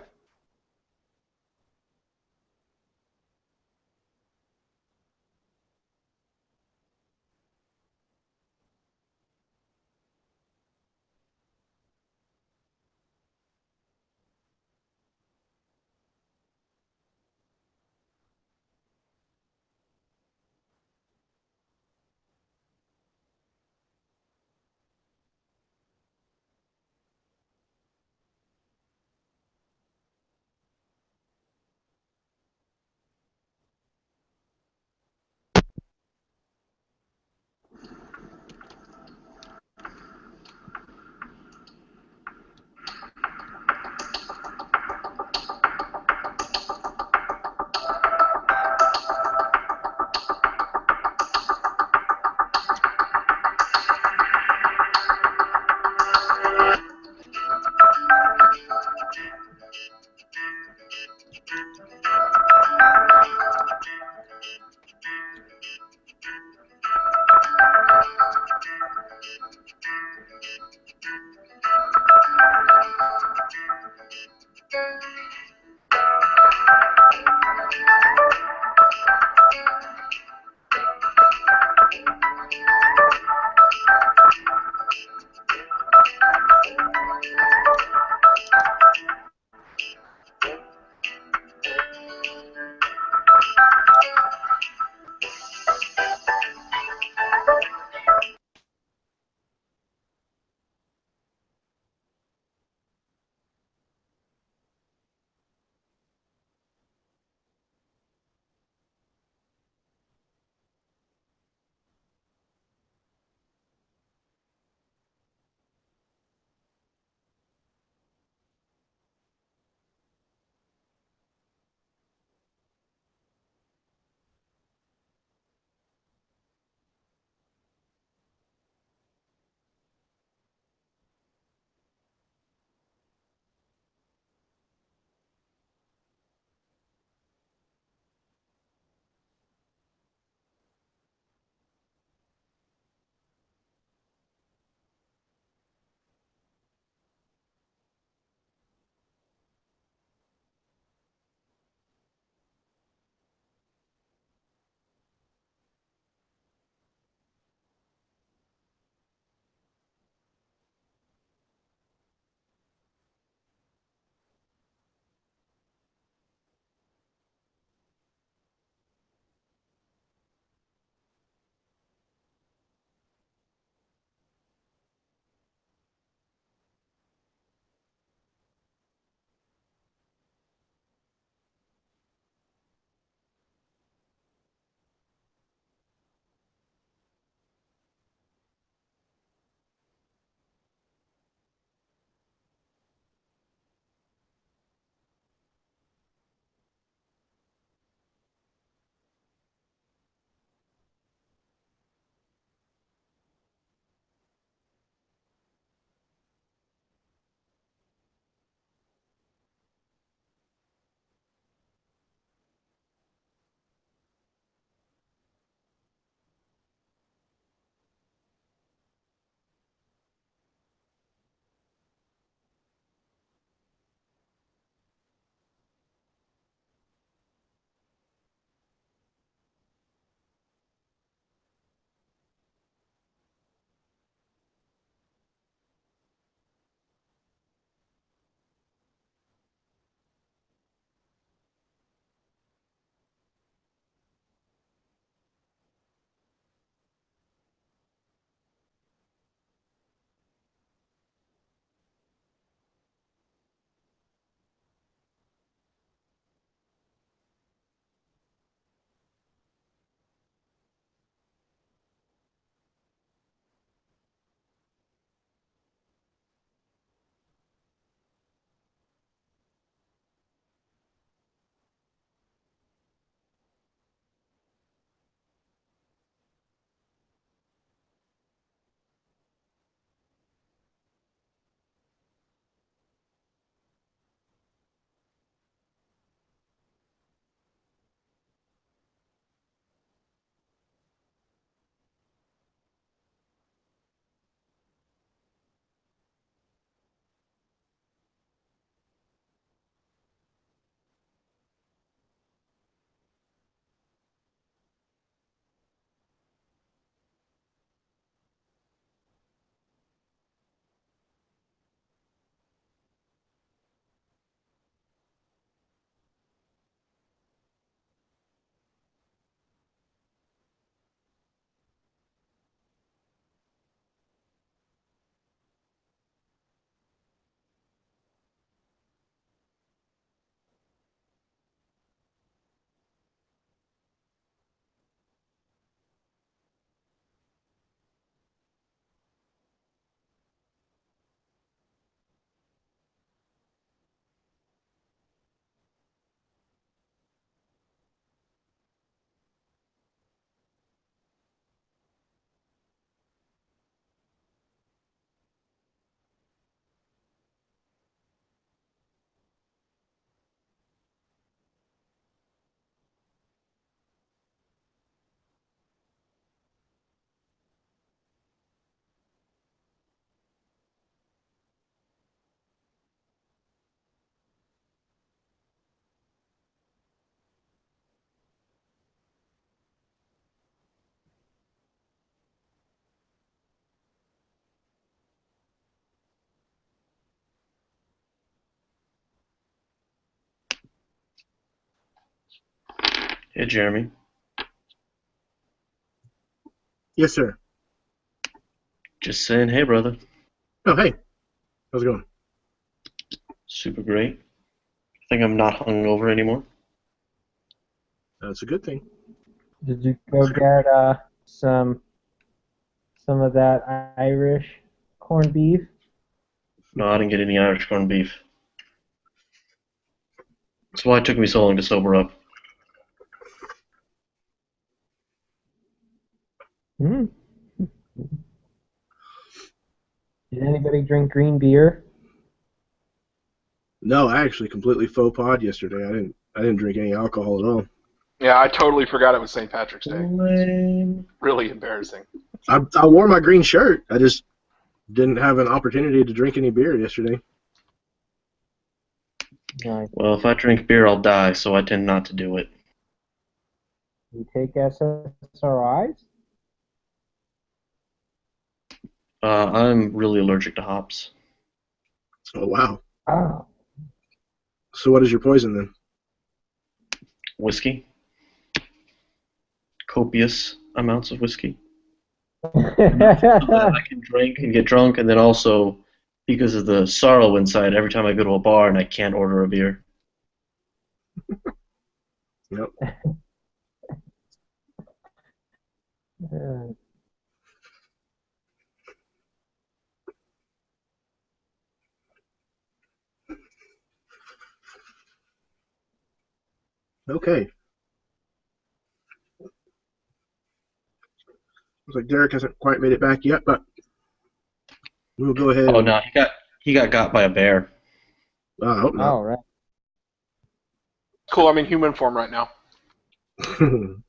Hey, Jeremy. Yes, sir. Just saying, hey, brother. Oh, hey. How's it going? Super great. I think I'm not hungover anymore. That's a good thing. Did you go get some of that Irish corned beef? No, I didn't get any Irish corned beef. That's why it took me so long to sober up. Hmm. Did anybody drink green beer? No, I actually completely faux pod yesterday. I didn't drink any alcohol at all. Yeah, I totally forgot it was St. Patrick's Day. Lame. Really embarrassing. I wore my green shirt. I just didn't have an opportunity to drink any beer yesterday. Nice. Well, if I drink beer, I'll die, so I tend not to do it. You take SSRIs? I'm really allergic to hops. Oh, wow. Oh. So what is your poison then? Whiskey. Copious amounts of whiskey. So Oh. that I can drink and get drunk, and then also, because of the sorrow inside, every time I go to a bar and I can't order a beer. Yep. Okay. Looks like Derek hasn't quite made it back yet, but we'll go ahead. Oh no, he got by a bear. I hope not. Oh, right. Cool, I'm in human form right now.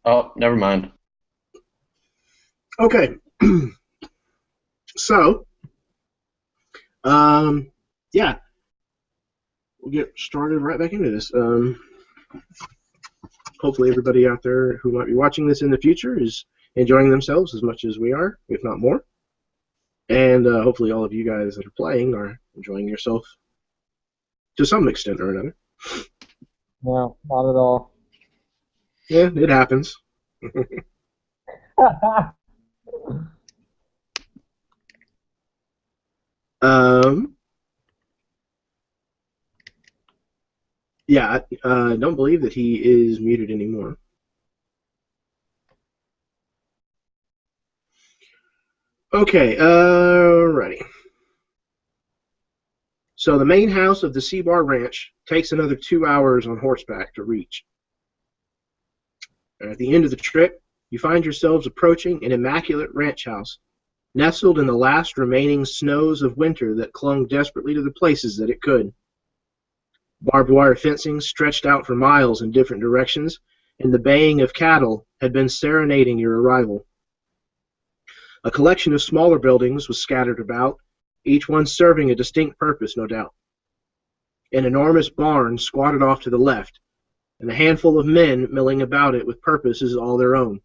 Oh, never mind. Okay. So, yeah, we'll get started right back into this. Hopefully everybody out there who might be watching this in the future is enjoying themselves as much as we are, if not more. And hopefully all of you guys that are playing are enjoying yourself to some extent or another. No, not at all. Yeah, it happens. Yeah, I don't believe that he is muted anymore. Okay, righty. So the main house of the Seabar Ranch takes another 2 hours on horseback to reach. And at the end of the trip, you find yourselves approaching an immaculate ranch house, nestled in the last remaining snows of winter that clung desperately to the places that it could. Barbed wire fencing stretched out for miles in different directions, and the baying of cattle had been serenading your arrival. A collection of smaller buildings was scattered about, each one serving a distinct purpose, no doubt. An enormous barn squatted off to the left, and a handful of men milling about it with purposes all their own.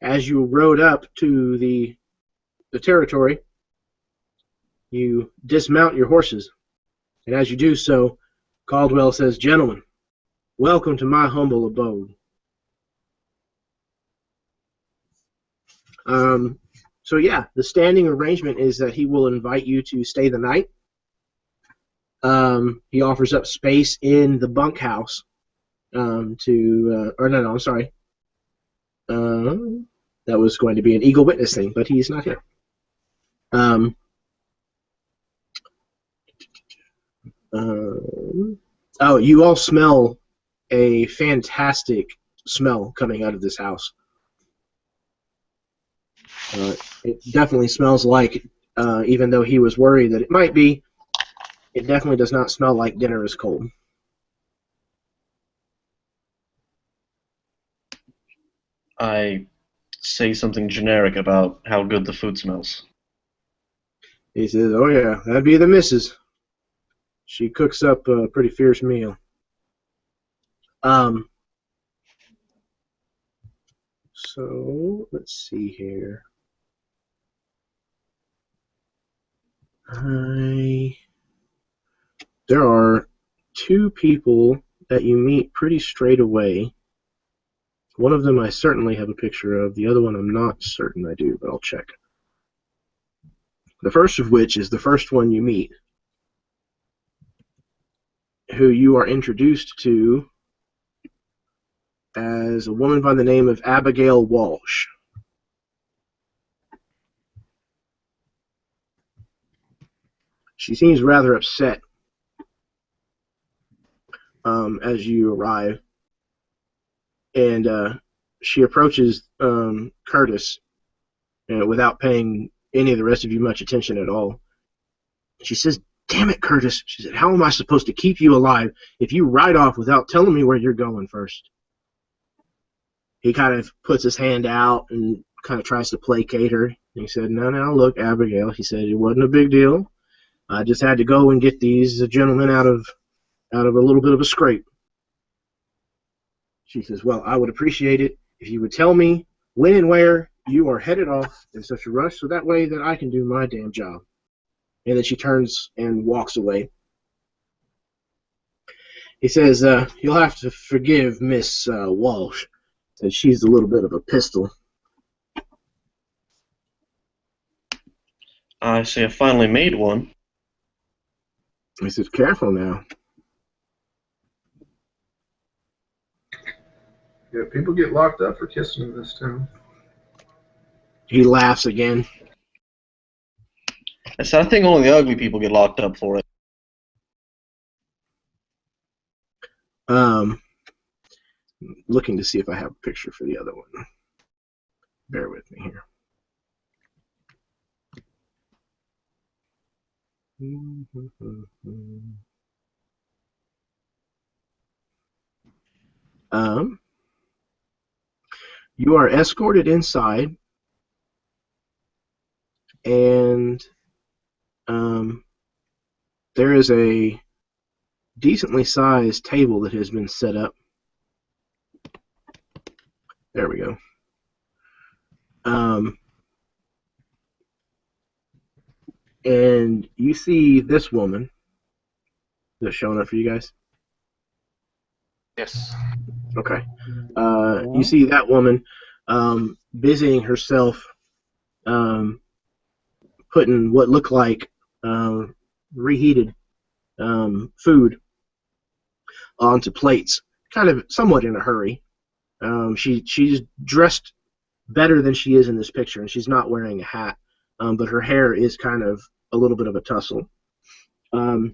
As you rode up to the territory, you dismount your horses, and as you do so, Caldwell says, "Gentlemen, welcome to my humble abode." So yeah, the standing arrangement is that he will invite you to stay the night. He offers up space in the bunkhouse I'm sorry. That was going to be an Eagle Witness thing, but he's not here. You all smell a fantastic smell coming out of this house. It definitely smells like, even though he was worried that it might be, it definitely does not smell like dinner is cold. I say something generic about how good the food smells. He says, "Oh yeah, that'd be the missus. She cooks up a pretty fierce meal." So let's see here. There are two people that you meet pretty straight away. One of them I certainly have a picture of. The other one I'm not certain I do, but I'll check. The first of which is the first one you meet, who you are introduced to as a woman by the name of Abigail Walsh. She seems rather upset as you arrive, and she approaches Curtis without paying any of the rest of you much attention at all. She says, "Damn it, Curtis," she said, "how am I supposed to keep you alive if you ride off without telling me where you're going first?" He kind of puts his hand out and kind of tries to placate her. He said, "No, look, Abigail," he said, "it wasn't a big deal. I just had to go and get these gentlemen out of a little bit of a scrape." She says, "Well, I would appreciate it if you would tell me when and where you are headed off in such a rush, so that way that I can do my damn job." And then she turns and walks away. He says, "You'll have to forgive Miss Walsh, and she's a little bit of a pistol." I see I finally made one. He says, "Careful now." Yeah, people get locked up for kissing in this town. He laughs again. I said I think only the ugly people get locked up for it. Looking to see if I have a picture for the other one. Bear with me here. You are escorted inside, and there is a decently sized table that has been set up. There we go. And you see this woman. Is that showing up for you guys? Yes. Okay. You see that woman busying herself putting what looked like reheated food onto plates, kind of somewhat in a hurry. She's dressed better than she is in this picture, and she's not wearing a hat, but her hair is kind of a little bit of a tussle. And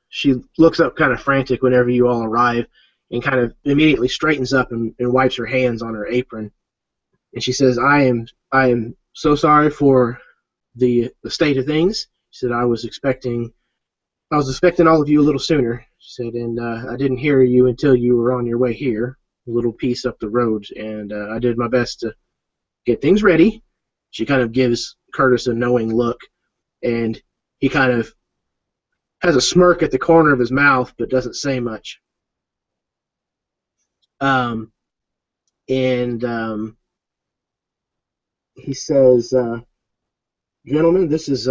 she looks up kind of frantic whenever you all arrive, and kind of immediately straightens up and wipes her hands on her apron. And she says, I am so sorry for the state of things." She said, I was expecting all of you a little sooner." She said, "and I didn't hear you until you were on your way here, a little piece up the road, and I did my best to get things ready." She kind of gives Curtis a knowing look, and he kind of has a smirk at the corner of his mouth, but doesn't say much. He says, "Gentlemen, this is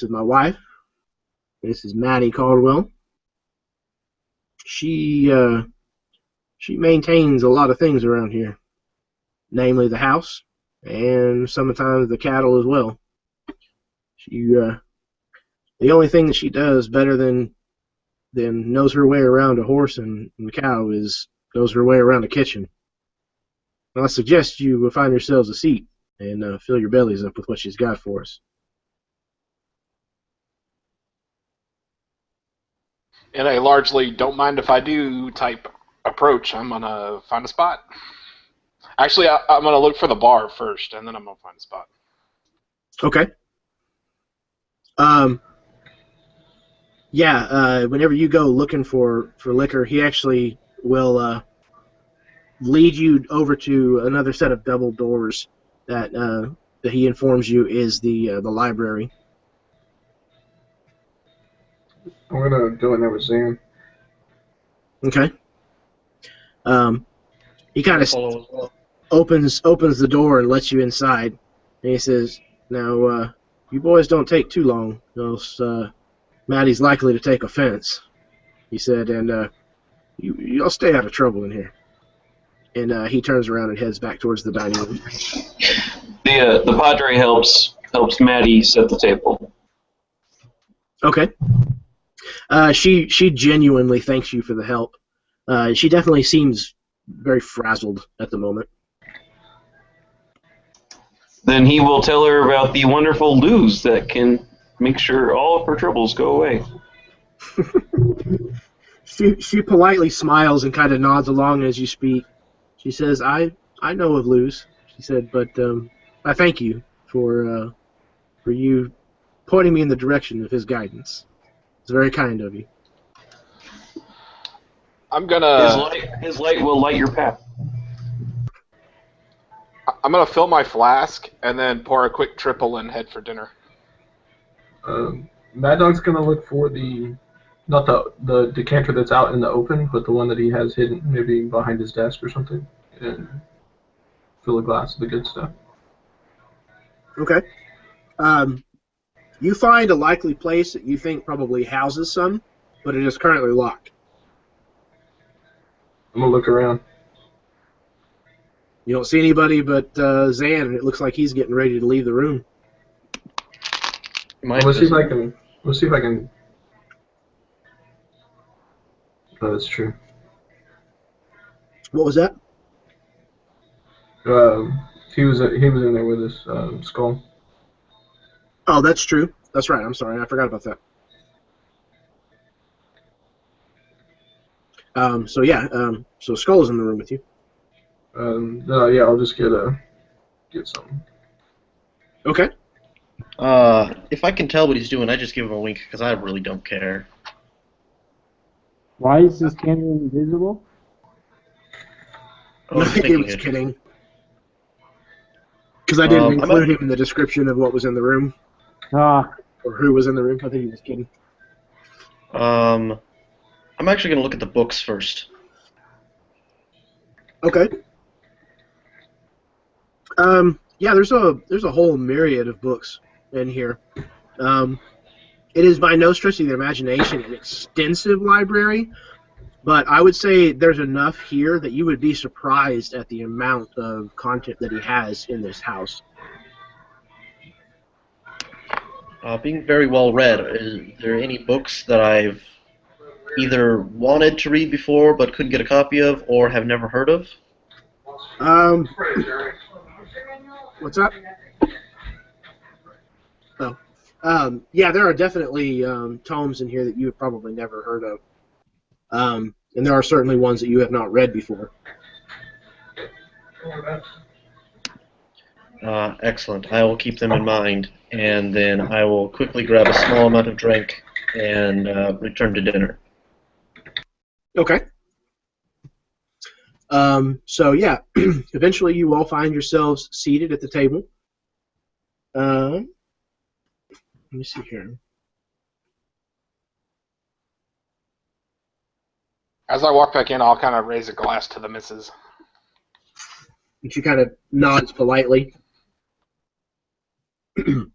my wife. This is Maddie Caldwell. She maintains a lot of things around here, namely the house, and sometimes the cattle as well. The only thing that she does better than knows her way around a horse and cow is knows her way around a kitchen. I suggest you find yourselves a seat and fill your bellies up with what she's got for us." In a largely "don't mind if I do" type approach, I'm going to find a spot. Actually, I'm going to look for the bar first, and then I'm going to find a spot. Okay. Whenever you go looking for liquor, he actually will lead you over to another set of double doors that he informs you is the library. I'm gonna go in there with Zan. Okay. He kind of Follow as well. opens the door and lets you inside, and he says, "Now, you boys don't take too long, else Maddie's likely to take offense." He said, and y'all stay out of trouble in here. And he turns around and heads back towards the dining room. The Padre helps Maddie set the table. Okay. She genuinely thanks you for the help. She definitely seems very frazzled at the moment. Then he will tell her about the wonderful luz that can make sure all of her troubles go away. She politely smiles and kind of nods along as you speak. She says, I know of luz. She said, but I thank you for you pointing me in the direction of his guidance. It's very kind of you. I'm gonna. His light will light your path. I'm gonna fill my flask and then pour a quick triple and head for dinner. Mad Dog's gonna look for not the decanter that's out in the open, but the one that he has hidden, maybe behind his desk or something, and fill a glass of the good stuff. Okay. You find a likely place that you think probably houses some, but it is currently locked. I'm gonna look around. You don't see anybody but Zan, and it looks like he's getting ready to leave the room. Let's see if I can. Oh, that's true. What was that? He was in there with his skull. Oh, that's true. That's right. I'm sorry. I forgot about that. So Skull's in the room with you. Yeah, I'll just get something. Okay. If I can tell what he's doing, I just give him a wink because I really don't care. Why is this candle invisible? Oh, I think he was kidding. Because I didn't include him in the description of what was in the room. Ah. Or who was in the room. I think he was kidding. I'm actually going to look at the books first. Okay. Yeah, there's a whole myriad of books in here. It is by no stretch of the imagination an extensive library, but I would say there's enough here that you would be surprised at the amount of content that he has in this house. Being very well read, is there any books that I've either wanted to read before but couldn't get a copy of or have never heard of? What's up? Oh. Yeah, there are definitely tomes in here that you have probably never heard of. And there are certainly ones that you have not read before. Excellent. I will keep them in mind, and then I will quickly grab a small amount of drink and return to dinner. Okay. So yeah, eventually you all find yourselves seated at the table. Let me see here. As I walk back in, I'll kind of raise a glass to the missus. And she kind of nods politely. The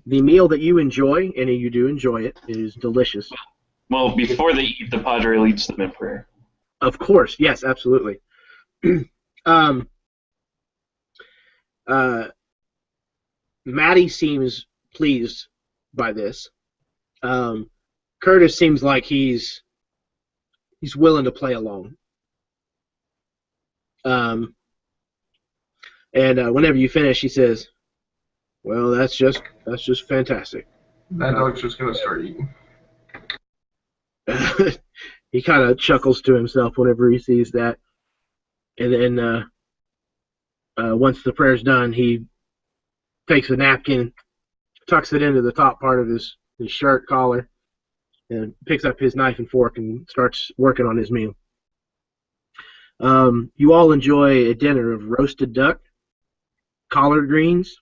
meal that you enjoy, and you do enjoy it, is delicious. Well, before they eat, the Padre leads them in prayer. Of course, yes, absolutely. Maddie seems pleased by this. Curtis seems like he's willing to play along. And whenever you finish, he says, "Well, that's just fantastic." That dog's just gonna start eating. He kind of chuckles to himself whenever he sees that, and then once the prayer's done, he takes a napkin, tucks it into the top part of his shirt collar, and picks up his knife and fork and starts working on his meal. You all enjoy a dinner of roasted duck, collard greens,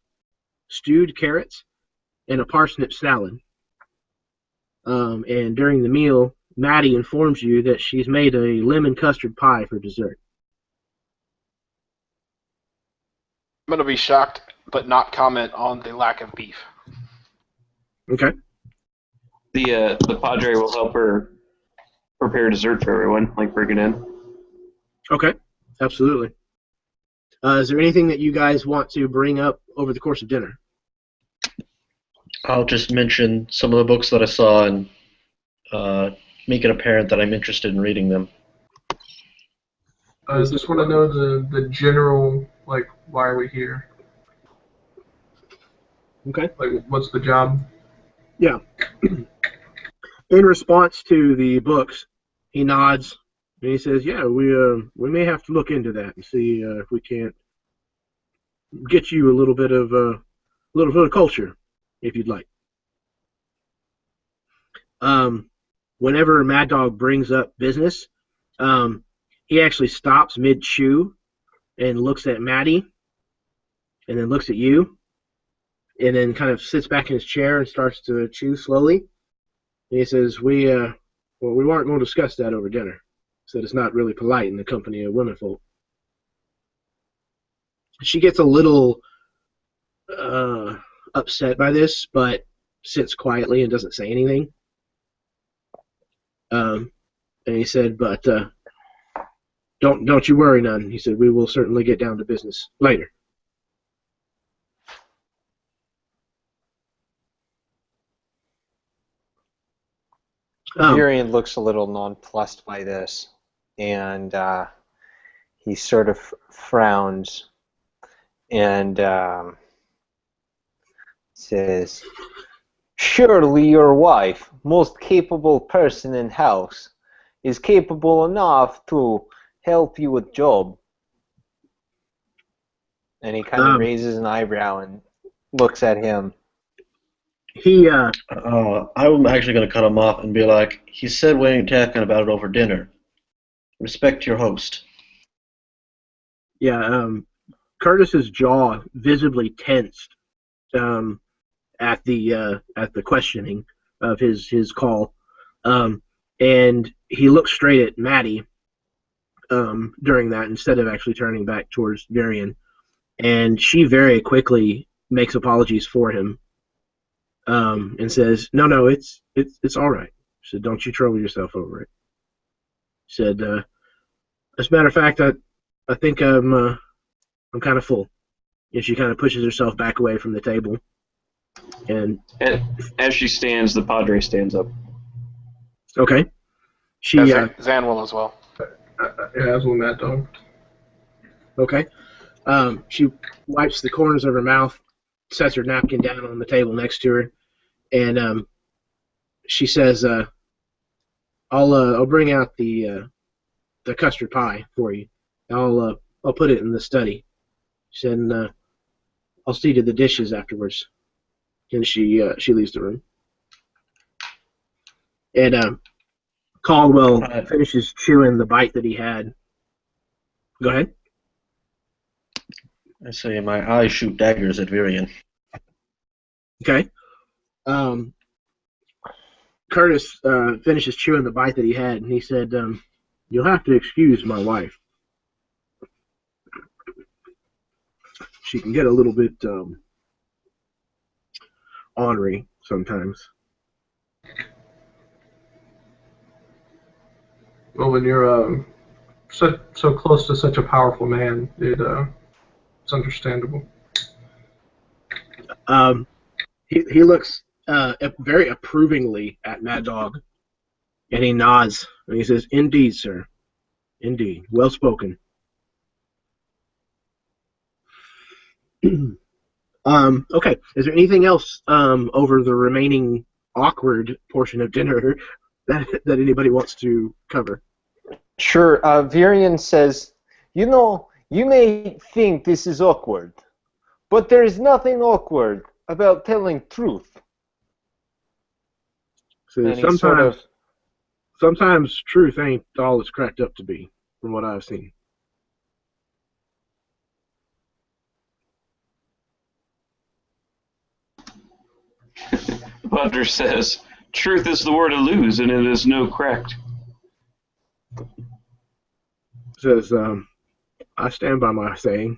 stewed carrots, and a parsnip salad. And during the meal, Maddie informs you that she's made a lemon custard pie for dessert. I'm going to be shocked, but not comment on the lack of beef. Okay. The Padre will help her prepare dessert for everyone, like bring it in. Okay, absolutely. Is there anything that you guys want to bring up over the course of dinner? I'll just mention some of the books that I saw and make it apparent that I'm interested in reading them. I just want to know the general, like, why are we here? Okay. Like, what's the job? Yeah. In response to the books, he nods and he says, "Yeah, we may have to look into that and see if we can't get you a little bit of culture, if you'd like." Whenever Mad Dog brings up business, he actually stops mid-chew and looks at Maddie, and then looks at you, and then kind of sits back in his chair and starts to chew slowly. And he says, we weren't going to discuss that over dinner. Said it's not really polite in the company of womenfolk. She gets a little upset by this, but sits quietly and doesn't say anything. And he said, but don't you worry none. He said, we will certainly get down to business later. Virion looks a little nonplussed by this, and he sort of frowns and says, "Surely your wife, most capable person in house, is capable enough to help you with job." And he kind of raises an eyebrow and looks at him. I'm actually going to cut him off and be like, he said we ain't talking about it over dinner. Respect your host. Yeah, Curtis's jaw visibly tensed at the questioning of his call, and he looked straight at Maddie during that instead of actually turning back towards Virion, and she very quickly makes apologies for him. And says, no, it's all right. She said, don't you trouble yourself over it. She said, as a matter of fact, I think I'm kind of full. And she kind of pushes herself back away from the table. And as she stands, the Padre stands up. Okay. Zan will as well. Yeah, as will Mad Dog. Okay. She wipes the corners of her mouth, sets her napkin down on the table next to her, and she says, "I'll bring out the custard pie for you. I'll put it in the study." She said, and, "I'll see to the dishes afterwards." And she leaves the room. And Caldwell finishes chewing the bite that he had. Go ahead. I say my eyes shoot daggers at Virion. Okay. Curtis finishes chewing the bite that he had, and he said, "You'll have to excuse my wife. She can get a little bit ornery sometimes." Well, when you're so close to such a powerful man, it's understandable. He looks very approvingly at Mad Dog, and he nods, and he says, "Indeed, sir. Indeed. Well spoken." Okay. Is there anything else over the remaining awkward portion of dinner that anybody wants to cover? Sure. Virion says, "You know, you may think this is awkward, but there is nothing awkward about telling truth." So sometimes truth ain't all it's cracked up to be, from what I've seen. Padre says, "Truth is the word to lose, and it is no cracked." Says, "I stand by my saying."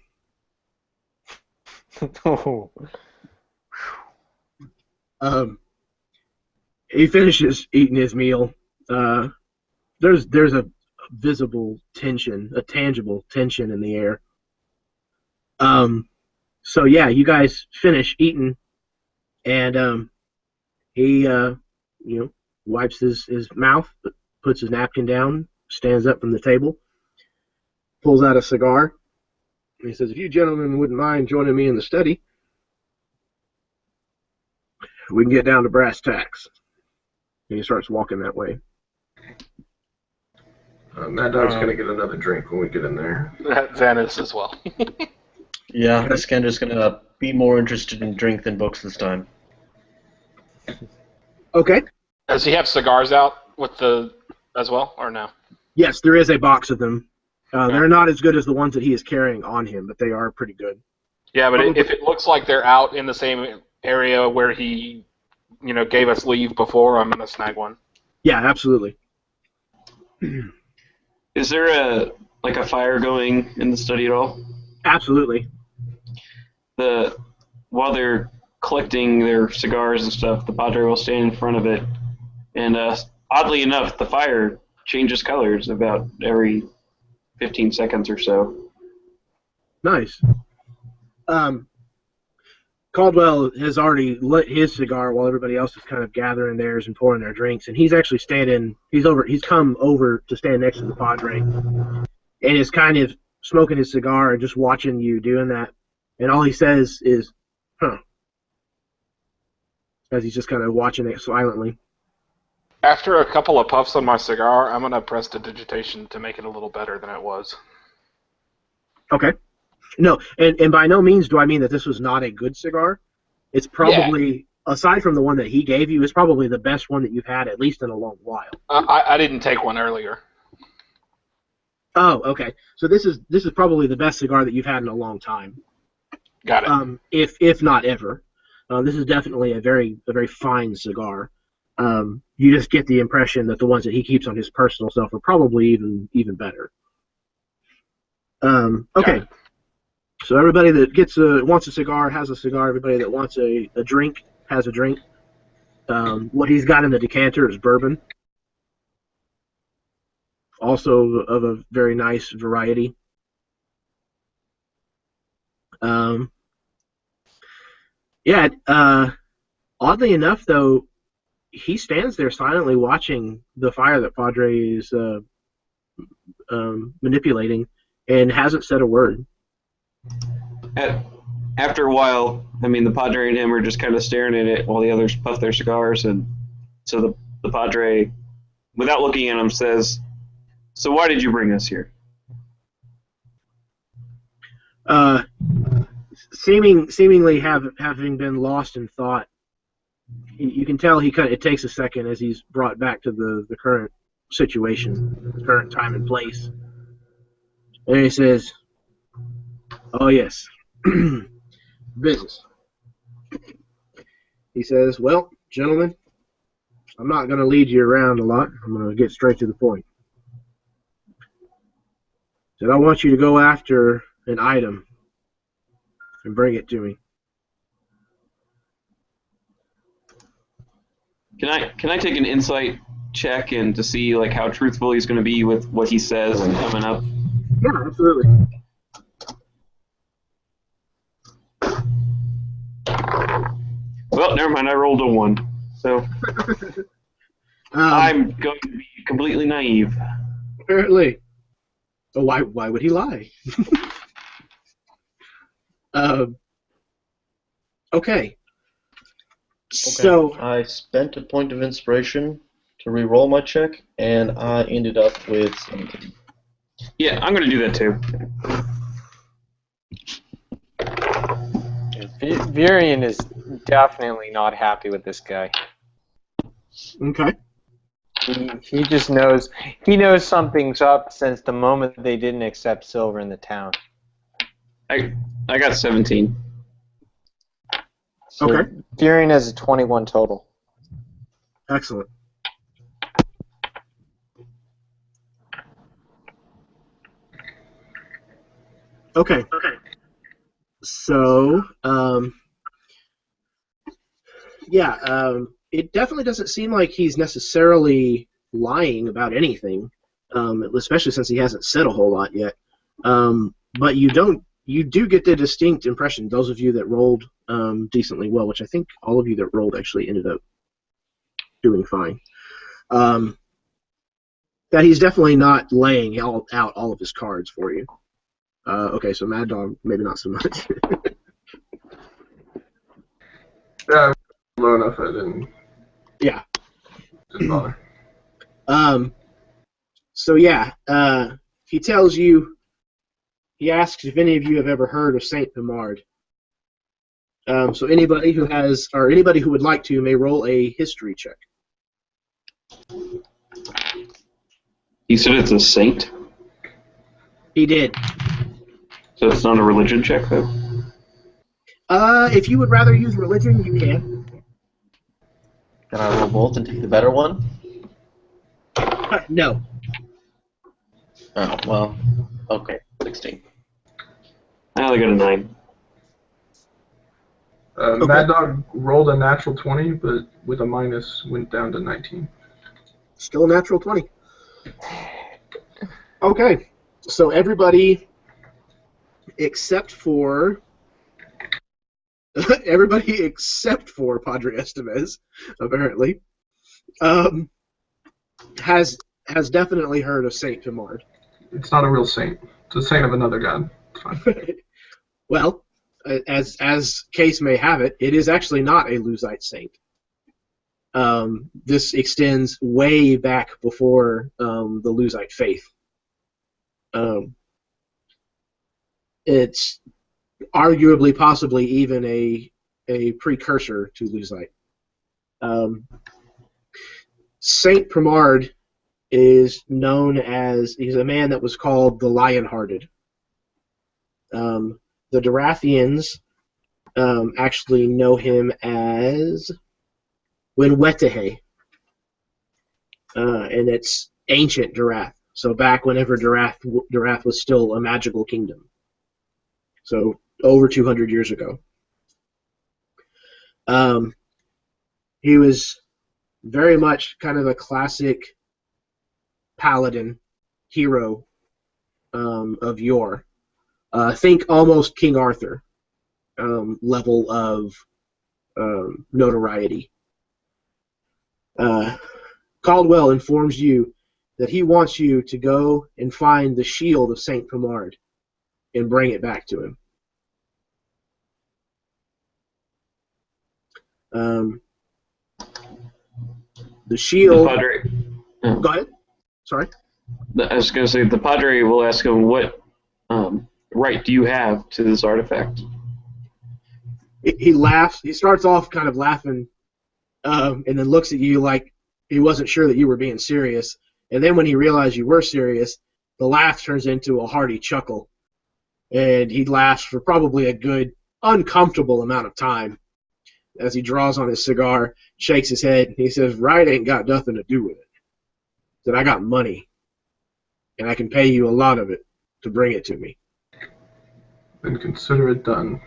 He finishes eating his meal. There's a visible tension, a tangible tension in the air. So yeah, you guys finish eating, and he wipes his mouth, puts his napkin down, stands up from the table, pulls out a cigar, and he says, "If you gentlemen wouldn't mind joining me in the study, we can get down to brass tacks." And he starts walking that way. Mad Dog's going to get another drink when we get in there. Xanis as well. Yeah, Iskander's gonna be more interested in drink than books this time. Okay. Does he have cigars out as well, or no? Yes, there is a box of them. They're not as good as the ones that he is carrying on him, but they are pretty good. Yeah, but if it looks like they're out in the same area where he, gave us leave before, I'm gonna snag one. Yeah, absolutely. Is there a fire going in the study at all? Absolutely. While they're collecting their cigars and stuff, the Padre will stand in front of it, and oddly enough, the fire changes colors about every 15 seconds or so. Nice. Caldwell has already lit his cigar while everybody else is kind of gathering theirs and pouring their drinks, and he's actually he's come over to stand next to the Padre, and is kind of smoking his cigar and just watching you doing that. And all he says is, "Huh," as he's just kind of watching it silently. After a couple of puffs on my cigar, I'm gonna press digitation to make it a little better than it was. Okay. No, and by no means do I mean that this was not a good cigar. It's probably, aside from the one that he gave you, it's probably the best one that you've had, at least in a long while. I didn't take one earlier. Oh, okay. So this is probably the best cigar that you've had in a long time. Got it. If not ever. This is definitely a very fine cigar. You just get the impression that the ones that he keeps on his personal stuff are probably even better. Okay. So everybody that wants a cigar has a cigar. Everybody that wants a drink has a drink. What he's got in the decanter is bourbon. Also of a very nice variety. Oddly enough, though, he stands there silently watching the fire that Padre is manipulating and hasn't said a word. After a while, the Padre and him are just kind of staring at it while the others puff their cigars, and so the Padre, without looking at him, says, "So why did you bring us here?" Seemingly having been lost in thought, you can tell it takes a second as he's brought back to the current situation, the current time and place. And he says, "Oh yes, business." He says, "Well, gentlemen, I'm not going to lead you around a lot. I'm going to get straight to the point. Said I want you to go after an item and bring it to me." Can I take an insight check and to see how truthful he's going to be with what he says coming up? Yeah, absolutely. Well, never mind. I rolled a 1, so I'm going to be completely naive. Apparently. Oh, why would he lie? Okay. So I spent a point of inspiration to re-roll my check, and I ended up with 17. Yeah, I'm going to do that too. Virion is definitely not happy with this guy. okay. He just knows something's up since the moment they didn't accept silver in the town. I got 17. So Okay. Virion has a 21 total. Excellent. Okay. So, it definitely doesn't seem like he's necessarily lying about anything, especially since he hasn't said a whole lot yet. But you do get the distinct impression, those of you that rolled decently well, which I think all of you that rolled actually ended up doing fine, that he's definitely not laying out all of his cards for you. Okay, so Mad Dog, maybe not so much. Yeah, low enough I didn't bother. So yeah, he tells you, he asks if any of you have ever heard of Saint Bernard. So anybody who has, or anybody who would like to, may roll a history check. He said it's a saint, He did. so it's not a religion check, though. If you would rather use religion, you can. Can I roll both and take the better one? No. Oh, well, okay, 16. I got a 9. Okay. Mad Dog rolled a natural 20, but with a minus went down to 19. Still a natural 20. Okay, so everybody except for Padre Estevez, apparently, has definitely heard of Saint Bernard. It's not a real saint. It's a saint of another god. It's fine. Well, as case may have it, it is actually not a Luzite saint. This extends way back before the Luzite faith. It's arguably, possibly even a precursor to Luzite. Saint Bernard is known as, he's a man that was called the Lion-Hearted. The Durathians actually know him as Winwetehe, and it's ancient Durath. So back whenever Durath was still a magical kingdom. So over 200 years ago. He was very much kind of a classic paladin hero of yore. Think almost King Arthur level of notoriety. Caldwell informs you that he wants you to go and find the shield of Saint Bernard and bring it back to him. The shield. The Padre. Go ahead. Sorry. I was going to say, the Padre will ask him, what right do you have to this artifact? He laughs. He starts off kind of laughing, and then looks at you like he wasn't sure that you were being serious. And then when he realized you were serious, the laugh turns into a hearty chuckle. And he laughs for probably a good, uncomfortable amount of time as he draws on his cigar, shakes his head, and he says, "Right ain't got nothing to do with it. That I got money, and I can pay you a lot of it to bring it to me. Then consider it done."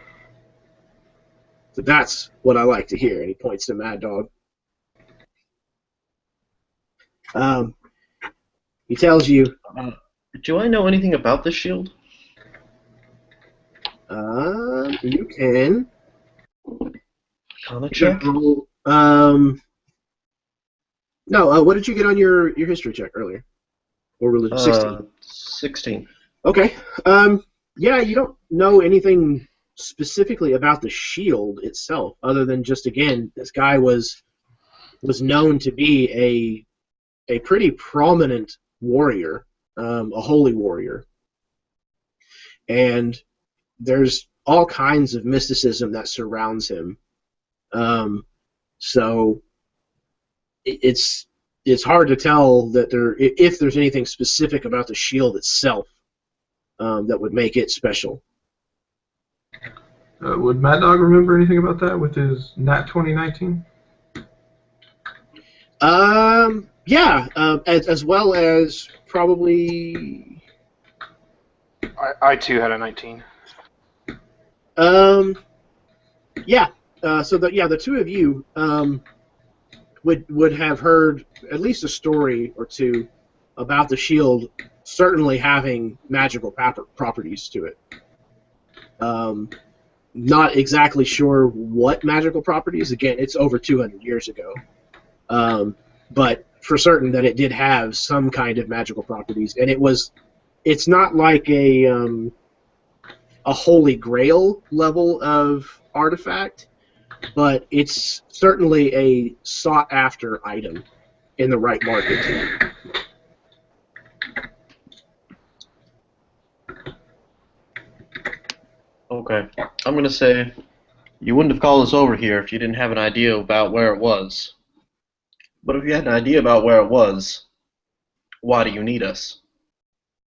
So that's what I like to hear. And he points to Mad Dog. He tells you, Do I know anything about this shield? you can. Comic check? No, what did you get on your history check earlier? Or religion? 16. 16. Okay. Yeah, you don't know anything specifically about the shield itself, other than just, again, this guy was known to be a pretty prominent warrior, a holy warrior. And there's all kinds of mysticism that surrounds him. So it's hard to tell that if there's anything specific about the shield itself that would make it special. Would Mad Dog remember anything about that with his Nat 2019? Yeah, as well as probably. I too had a 19. Yeah. So the two of you would have heard at least a story or two about the shield certainly having magical properties to it. Not exactly sure what magical properties. Again, it's over 200 years ago. But for certain that it did have some kind of magical properties. And it's not like a holy grail level of artifact, but it's certainly a sought-after item in the right market. Okay. I'm going to say you wouldn't have called us over here if you didn't have an idea about where it was. But if you had an idea about where it was, why do you need us?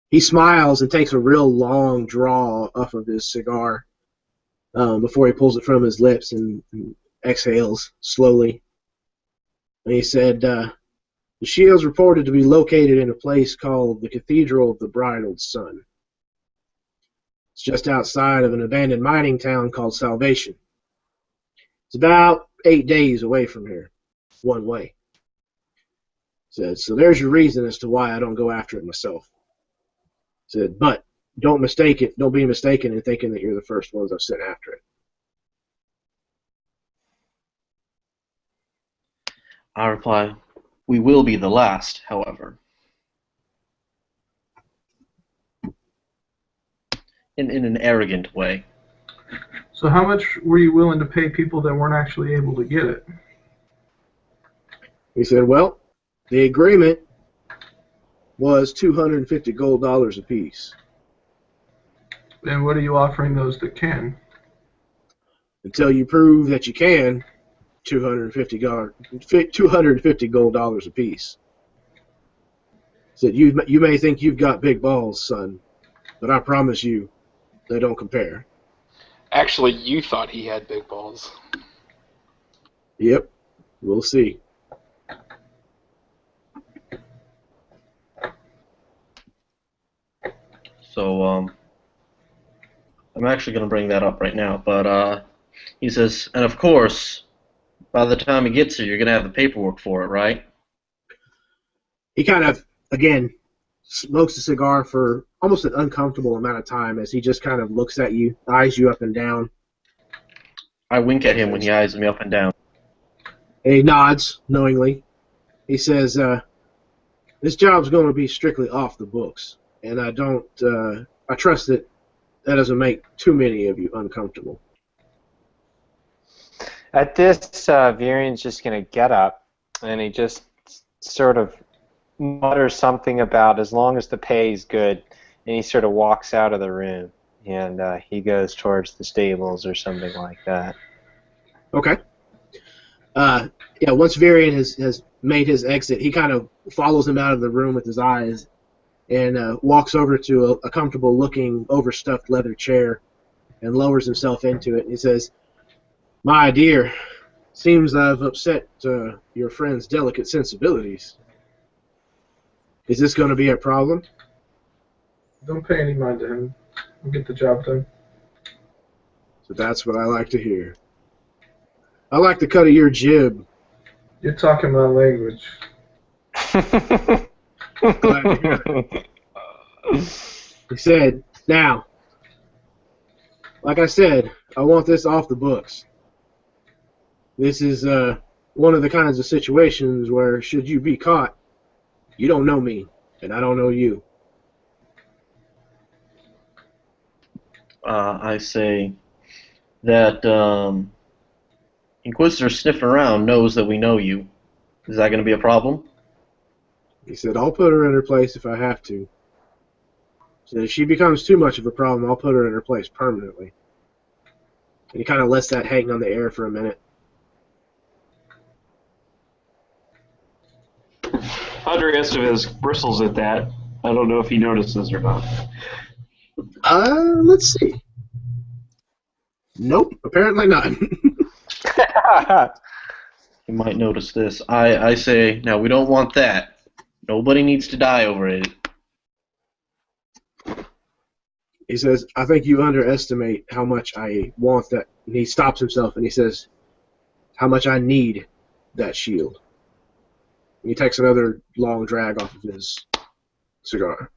He smiles and takes a real long draw off of his cigar before he pulls it from his lips and exhales slowly. And he said, the shield's reported to be located in a place called the Cathedral of the Bridled Sun. It's just outside of an abandoned mining town called Salvation. It's about 8 days away from here, one way. Said, so there's your reason as to why I don't go after it myself. Said, but don't be mistaken in thinking that you're the first ones I've sent after it. I reply, we will be the last, however. In an arrogant way. So how much were you willing to pay people that weren't actually able to get it? He said, well, the agreement was $250 gold apiece. And what are you offering those that can? Until you prove that you can, $250 gold apiece. Said, you may think you've got big balls, son, but I promise you, they don't compare. Actually, you thought he had big balls. Yep, we'll see. So, I'm actually going to bring that up right now, but he says, and of course, by the time he gets here, you're going to have the paperwork for it, right? He kind of, again, smokes a cigar for almost an uncomfortable amount of time as he just kind of looks at you, eyes you up and down. I wink at him when he eyes me up and down. And he nods knowingly. He says, this job's going to be strictly off the books, and I trust that doesn't make too many of you uncomfortable. At this, Virian's just going to get up, and he just sort of mutters something about as long as the pay is good, and he sort of walks out of the room, and he goes towards the stables or something like that. Okay. Yeah, once Virian has made his exit, he kind of follows him out of the room with his eyes and walks over to a comfortable-looking, overstuffed leather chair and lowers himself into it. And he says, my dear, seems I've upset your friend's delicate sensibilities. Is this going to be a problem? Don't pay any mind to him. We'll get the job done. So that's what I like to hear. I like the cut of your jib. You're talking my language. Glad to hear it. He said, now, like I said, I want this off the books. This is one of the kinds of situations where, should you be caught, you don't know me, and I don't know you. I say that Inquisitor sniffing around knows that we know you. Is that going to be a problem? He said, I'll put her in her place if I have to. He said, if she becomes too much of a problem, I'll put her in her place permanently. And he kind of lets that hang on the air for a minute. Padre Estevez bristles at that. I don't know if he notices or not. Let's see. Nope, apparently not. You might notice this. I say, now we don't want that. Nobody needs to die over it. He says, I think you underestimate how much I want that. And he stops himself and he says, how much I need that shield. He takes another long drag off of his cigar.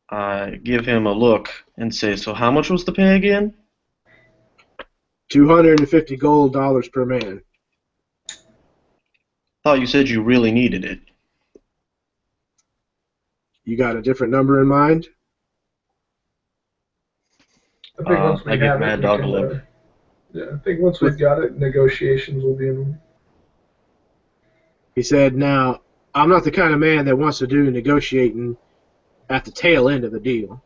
I give him a look and say, so how much was the pay again? 250 gold dollars per man. Thought you said you really needed it. You got a different number in mind? I think once we I give have Mad it, Dog a we look. can, yeah, I think once we've got it, negotiations will be in. He said, now, I'm not the kind of man that wants to do negotiating at the tail end of the deal,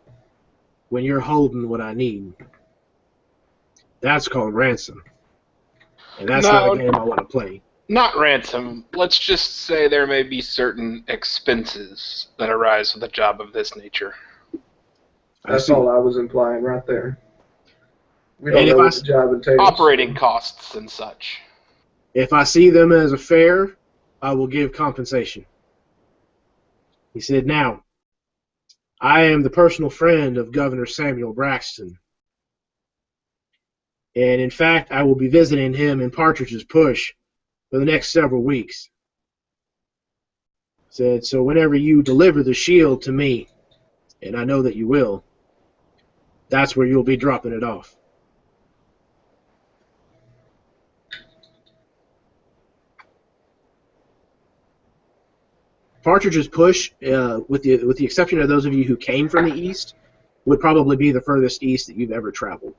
when you're holding what I need. That's called ransom. And that's not a game I want to play. Not ransom. Let's just say there may be certain expenses that arise with a job of this nature. That's all I was implying right there. We And don't if know I what the job entails. Operating costs and such. If I see them as a fair, I will give compensation. He said, now, I am the personal friend of Governor Samuel Braxton. And in fact, I will be visiting him in Partridge's Push for the next several weeks. Said, so whenever you deliver the shield to me, and I know that you will, that's where you'll be dropping it off. Partridge's Push, with the exception of those of you who came from the east, would probably be the furthest east that you've ever traveled.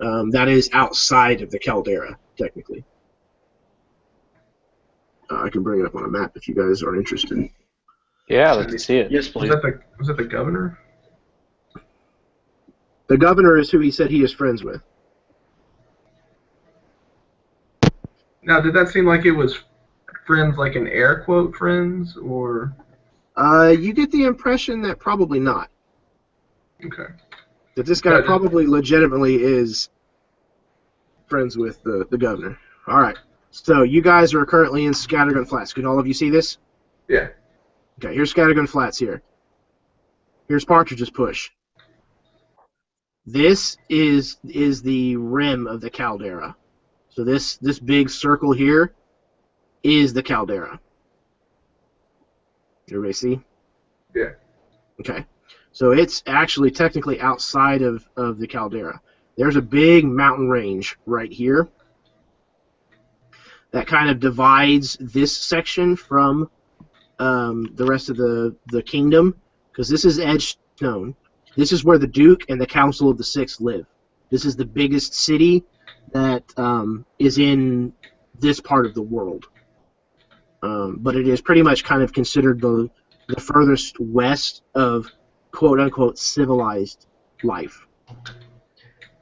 That is outside of the Caldera, technically. I can bring it up on a map if you guys are interested. Yeah, let's see it. Yes, please. Was that the governor? The governor is who he said he is friends with. Now, did that seem like it was friends, like an air quote friends, or? You get the impression that probably not. Okay. That this guy probably legitimately is friends with the governor. All right. So you guys are currently in Scattergun Flats. Can all of you see this? Yeah. Okay, here's Scattergun Flats here. Here's Partridge's Push. This is the rim of the Caldera. So this big circle here is the Caldera. Everybody see? Yeah. Okay. So it's actually technically outside of the Caldera. There's a big mountain range right here that kind of divides this section from the rest of the kingdom, because this is Edgestone. This is where the Duke and the Council of the Six live. This is the biggest city that is in this part of the world. But it is pretty much kind of considered the furthest west of quote-unquote civilized life.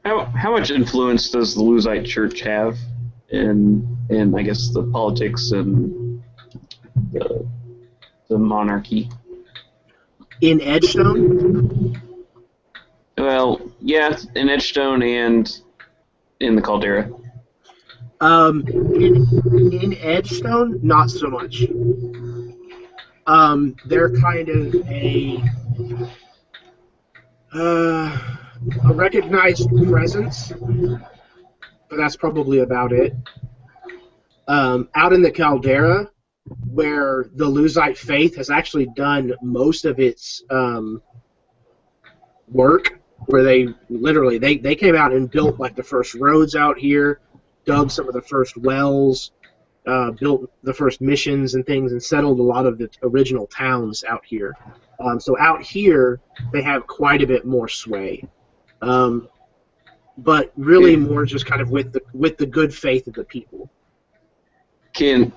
How much influence does the Luzite Church have in I guess the politics and the monarchy? In Edgestone? Well, yeah, in Edgestone and in the Caldera. In Edgestone, not so much. They're kind of a recognized presence, but that's probably about it. Out in the Caldera, where the Luzite faith has actually done most of its work, where they literally they came out and built like the first roads out here, dug some of the first wells, built the first missions and things, and settled a lot of the original towns out here. So out here, they have quite a bit more sway, but really more just kind of with the good faith of the people.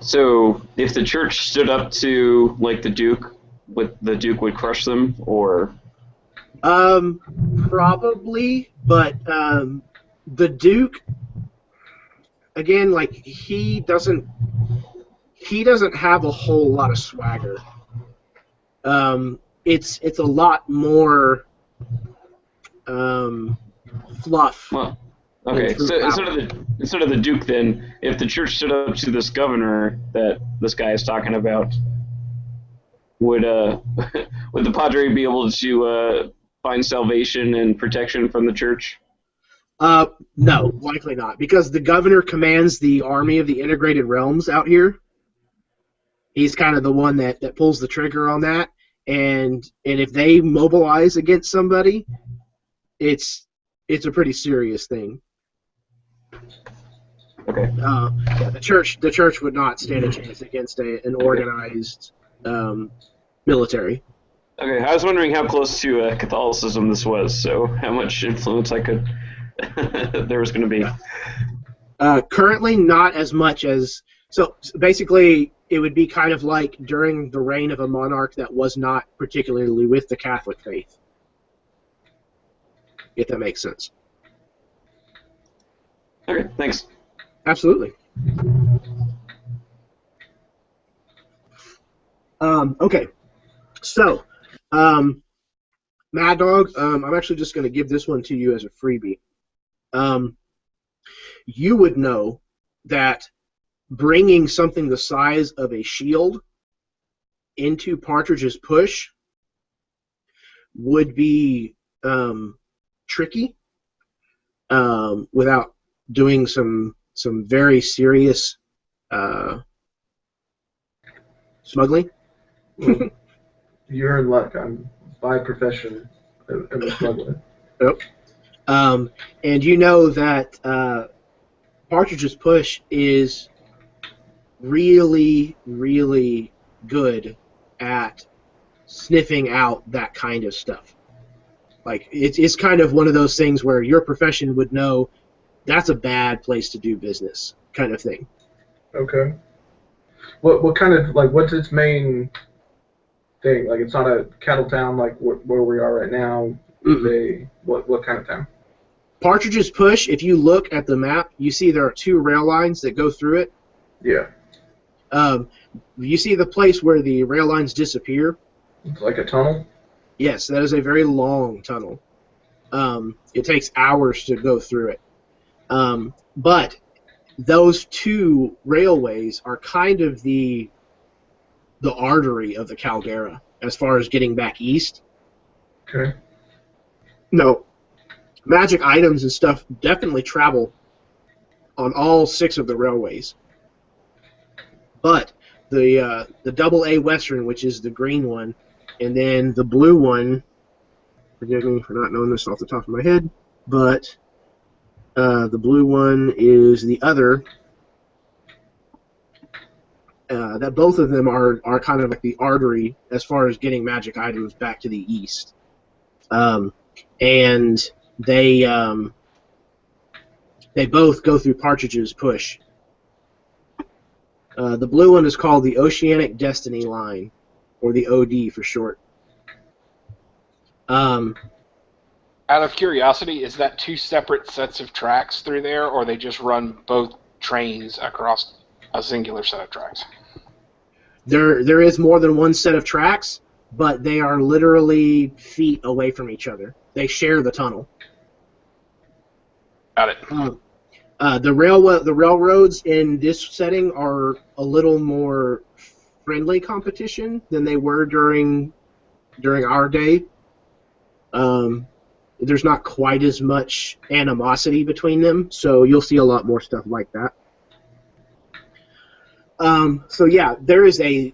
So if the church stood up to like the Duke, the Duke would crush them, or? Probably, but the Duke, again, like he doesn't have a whole lot of swagger. It's a lot more fluff. Well, okay. So instead of the Duke, then, if the church stood up to this governor that this guy is talking about, would the Padre be able to find salvation and protection from the church? No, likely not, because the governor commands the army of the integrated realms out here, He's kind of the one that pulls the trigger on that, and if they mobilize against somebody, it's a pretty serious thing. Okay. Yeah, the church would not stand a chance against an organized military. Okay, I was wondering how close to Catholicism this was, so how much influence I could there was going to be. Currently, not as much as. So basically, it would be kind of like during the reign of a monarch that was not particularly with the Catholic faith, if that makes sense. Okay, thanks. Absolutely. Okay, so Mad Dog, I'm actually just going to give this one to you as a freebie. You would know that bringing something the size of a shield into Partridge's Push would be tricky without doing some very serious smuggling. You're in luck. I'm by profession a smuggler. Yep. And you know that Partridge's Push is really, really good at sniffing out that kind of stuff. Like, it's kind of one of those things where your profession would know that's a bad place to do business, kind of thing. Okay. What kind of, like, what's its main thing? Like, it's not a cattle town like where we are right now. What kind of town? Partridge's Push, if you look at the map, you see there are 2 rail lines that go through it. Yeah. You see the place where the rail lines disappear? It's like a tunnel? Yes, that is a very long tunnel. It takes hours to go through it. But those 2 railways are kind of the artery of the Caldera as far as getting back east. Okay. No, magic items and stuff definitely travel on all 6 of the railways. But the AA Western, which is the green one, and then the blue one, forgive me for not knowing this off the top of my head, but the blue one is the other. That both of them are kind of like the artery as far as getting magic items back to the east. And they both go through Partridge's Push. The blue one is called the Oceanic Destiny Line, or the OD for short. Out of curiosity, is that 2 separate sets of tracks through there, or they just run both trains across a singular set of tracks? There is more than one set of tracks, but they are literally feet away from each other. They share the tunnel. Got it. The railroads in this setting are a little more friendly competition than they were during our day. There's not quite as much animosity between them, so you'll see a lot more stuff like that. So yeah, there is a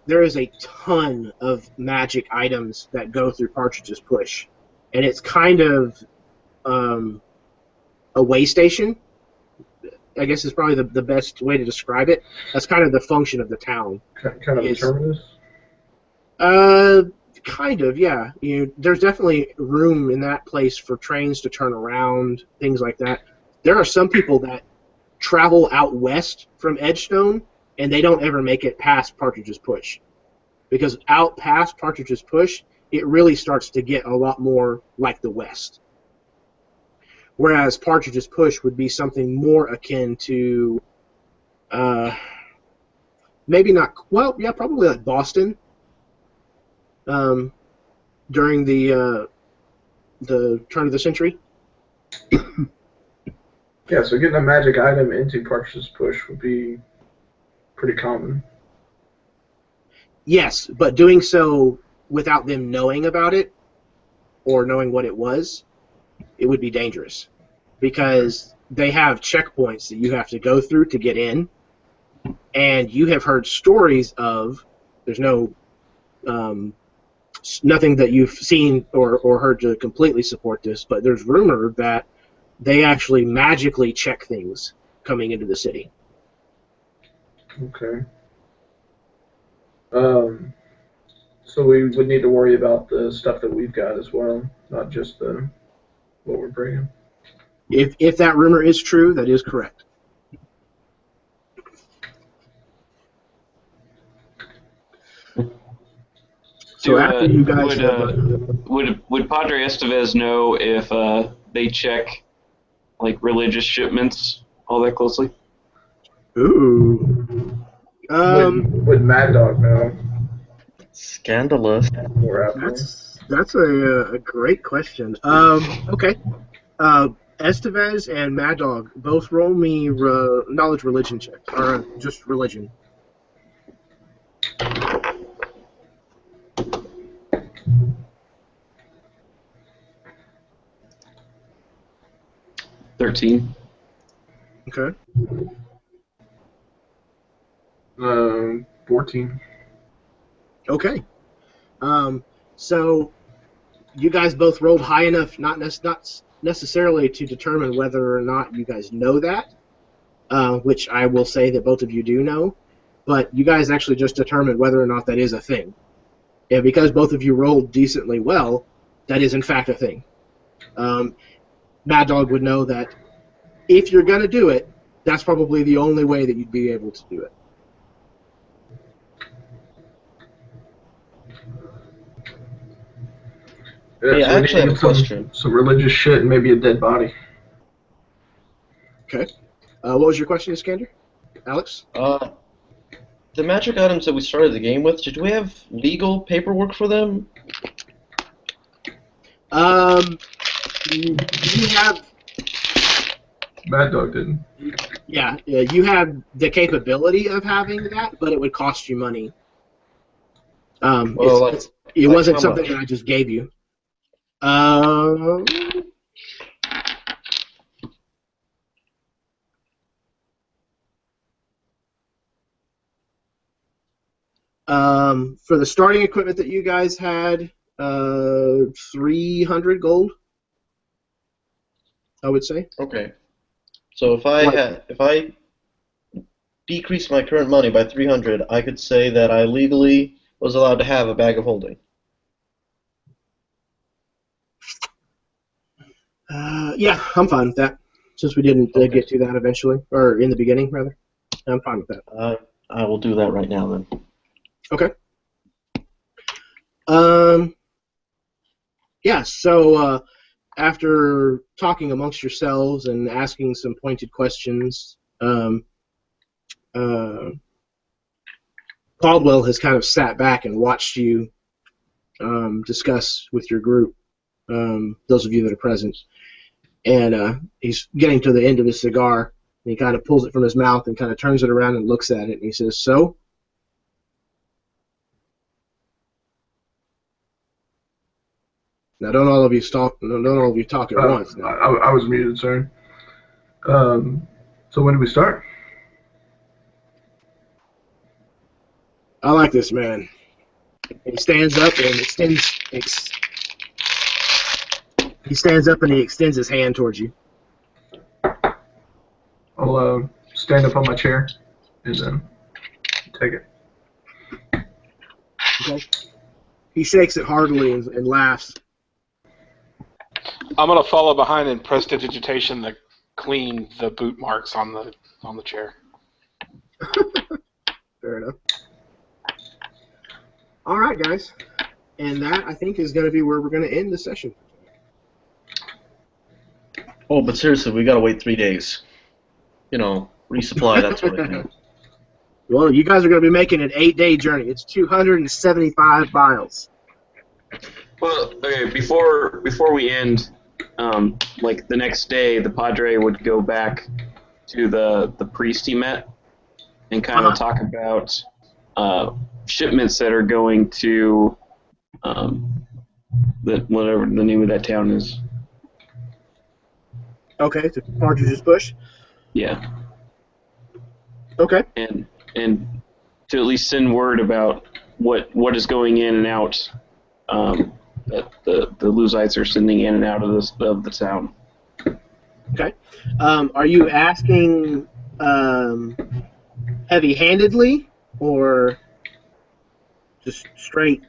ton of magic items that go through Partridge's Push, and it's kind of a way station, I guess is probably the best way to describe it. That's kind of the function of the town. Kind of a terminus? Kind of, yeah. There's definitely room in that place for trains to turn around, things like that. There are some people that travel out west from Edgestone, and they don't ever make it past Partridge's Push. Because out past Partridge's Push, it really starts to get a lot more like the West. Whereas Partridge's Push would be something more akin to, maybe not, well, yeah, probably like Boston, during the turn of the century. Yeah, so getting a magic item into Partridge's Push would be pretty common. Yes, but doing so without them knowing about it or knowing what it was, it would be dangerous, because they have checkpoints that you have to go through to get in, and you have heard stories of There's no nothing that you've seen or heard to completely support this, but there's rumor that they actually magically check things coming into the city. Okay. So we would need to worry about the stuff that we've got as well, not just the what we're bringing. If that rumor is true, that is correct. So after you guys would Padre Estevez know if they check like religious shipments all that closely? Ooh. Would Mad Dog know? Scandalous. Or Apple? That's a great question. Okay. Estevez and Mad Dog, both roll me knowledge religion checks, or just religion. $13. Okay. 14. Okay. So you guys both rolled high enough, not necessarily to determine whether or not you guys know that, which I will say that both of you do know, but you guys actually just determined whether or not that is a thing. And because both of you rolled decently well, that is in fact a thing. Mad Dog would know that if you're going to do it, that's probably the only way that you'd be able to do it. Yeah, Hey, so I actually have a some, question. Some religious shit and maybe a dead body. Okay. What was your question, Iskander? Alex? The magic items that we started the game with, did we have legal paperwork for them? You have... Mad Dog didn't. Yeah, you have the capability of having that, but it would cost you money. Well, it like wasn't how something much? that I just gave you. For the starting equipment that you guys had, 300 gold, I would say. Okay. So if I decrease my current money by 300, I could say that I legally was allowed to have a bag of holding. Yeah, I'm fine with that. Since we didn't Okay. get to that eventually, or in the beginning, rather. I'm fine with that. I will do that right now then. Okay. Yeah, so after talking amongst yourselves and asking some pointed questions, Caldwell has kind of sat back and watched you discuss with your group, those of you that are present. And he's getting to the end of his cigar, and he kind of pulls it from his mouth and kind of turns it around and looks at it, and he says, "So?" Now, don't all of you talk at once. Now. I was muted, sorry. So when do we start? I like this man. He stands up and he extends his hand towards you. I'll stand up on my chair and then take it. Okay. He shakes it heartily and laughs. I'm gonna follow behind and prestidigitation to clean the boot marks on the chair. Fair enough. All right, guys, and that I think is going to be where we're going to end the session. Oh, but seriously, we gotta wait 3 days. You know, resupply, that sort of thing. Well, you guys are going to be making an 8-day journey. It's 275 miles. Well, okay. Before we end, like the next day, the Padre would go back to the priest he met and kind of talk about shipments that are going to whatever the name of that town is. Okay, to Partridge's Bush. Yeah. Okay. And to at least send word about what is going in and out that the Luzites are sending in and out of the town. Okay. Are you asking heavy-handedly or just straight?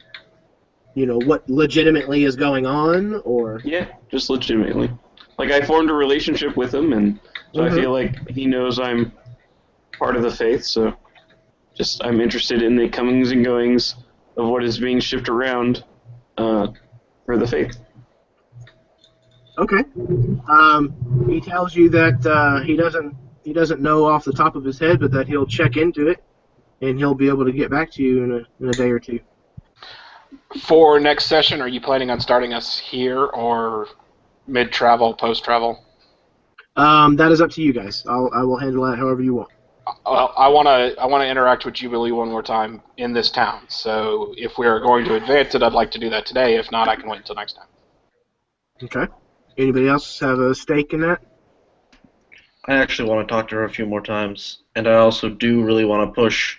What legitimately is going on, or? Yeah, just legitimately. Like, I formed a relationship with him, and so I feel like he knows I'm part of the faith, so I'm interested in the comings and goings of what is being shipped around for the faith. Okay. He tells you that he doesn't know off the top of his head, but that he'll check into it, and he'll be able to get back to you in a day or two. For next session, are you planning on starting us here or mid-travel, post-travel? That is up to you guys. I will handle that however you want. Well, I want to interact with Jubilee one more time in this town. So if we are going to advance it, I'd like to do that today. If not, I can wait until next time. Okay. Anybody else have a stake in that? I actually want to talk to her a few more times, and I also do really want to push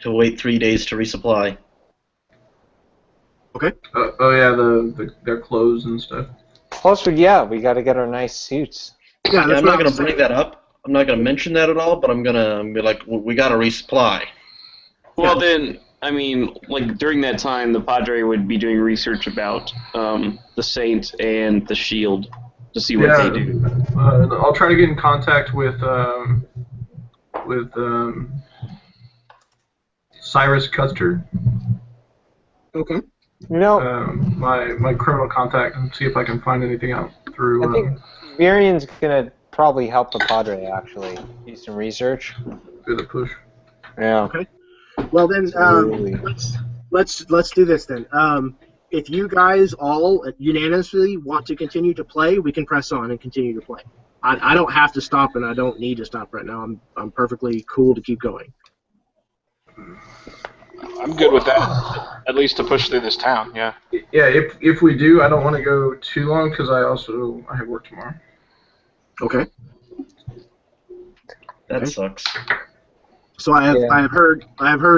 to wait 3 days to resupply. Okay. Oh yeah, their clothes and stuff. Plus, we got to get our nice suits. Yeah, that's I'm what not I going was to bring saying. that up. I'm not going to mention that at all, but I'm gonna be like, we got to resupply. Well, then, I mean, like, during that time, the Padre would be doing research about the Saint and the Shield to see what they do. I'll try to get in contact with Cyrus Custer, Okay. my criminal contact, and see if I can find anything out through. I think Miriam's gonna probably help the Padre actually do some research. through the push. Yeah. Okay. Well then, Absolutely. let's do this then. If you guys all unanimously want to continue to play, we can press on and continue to play. I don't have to stop, and I don't need to stop right now. I'm perfectly cool to keep going. I'm good with that, at least to push through this town, yeah. Yeah, if we do, I don't want to go too long because I have work tomorrow. Okay. That Okay. sucks. So I have heard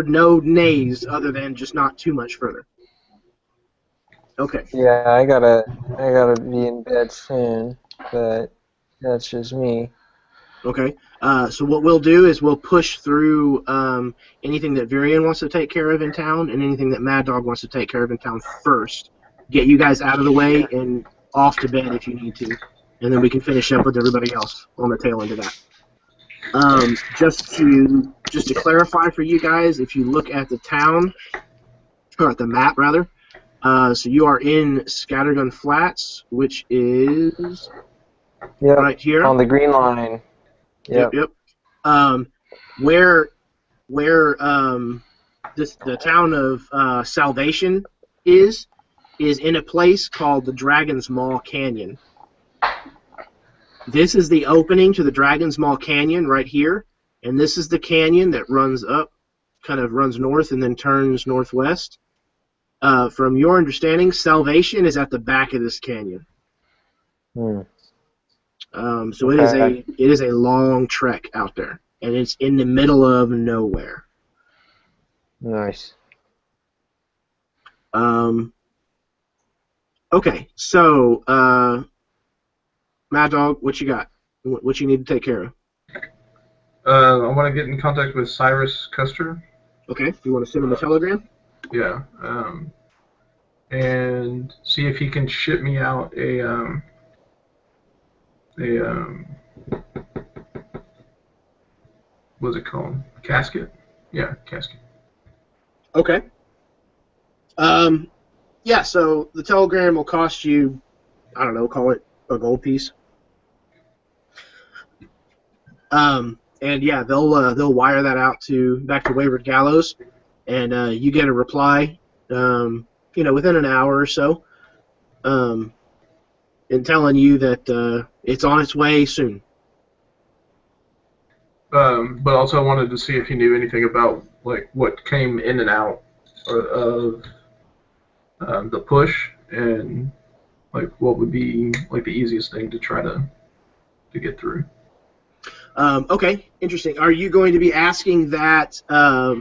no nays other than just not too much further. Okay. Yeah, I gotta be in bed soon, but that's just me. Okay. So what we'll do is we'll push through anything that Virion wants to take care of in town and anything that Mad Dog wants to take care of in town first. Get you guys out of the way and off to bed if you need to, and then we can finish up with everybody else on the tail end of that. Just to clarify for you guys, if you look at the town, or at the map rather, so you are in Scattergun Flats, which is right here on the green line. Yep. Where the town of Salvation is in a place called the Dragon's Maw Canyon. This is the opening to the Dragon's Maw Canyon right here, and this is the canyon that runs up, kind of runs north and then turns northwest. From your understanding, Salvation is at the back of this canyon. So it is a long trek out there, and it's in the middle of nowhere. Nice. Okay, so Mad Dog, what you got? What you need to take care of? I want to get in contact with Cyrus Custer. Okay, you want to send him a telegram? Yeah. And see if he can ship me out a what's it called? Casket? Yeah, casket. Okay. Yeah, so the telegram will cost you, I don't know, call it a gold piece. And yeah, they'll wire that out back to Wayward Gallows, and you get a reply, within an hour or so, and telling you that it's on its way soon. But also I wanted to see if he knew anything about like what came in and out of the push, and like what would be like the easiest thing to try to get through. Okay, interesting. Are you going to be asking that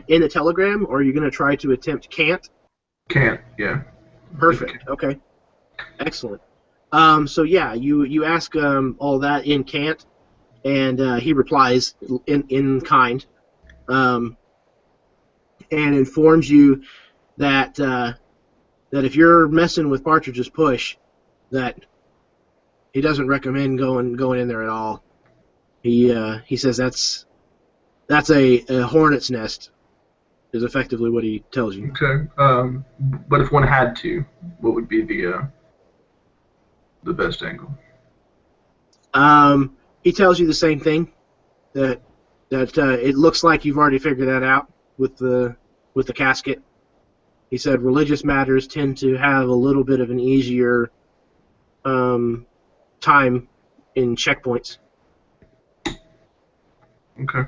in a telegram, or are you going to try to attempt can't? Can't. Yeah. Perfect. Okay. Excellent. So yeah, you ask all that in can't, and he replies in kind, and informs you that that if you're messing with Partridge's push, that he doesn't recommend going in there at all. He says that's a hornet's nest, is effectively what he tells you. Okay. But if one had to, what would be the best angle? He tells you the same thing, that it looks like you've already figured that out with the casket. He said religious matters tend to have a little bit of an easier time in checkpoints. Okay.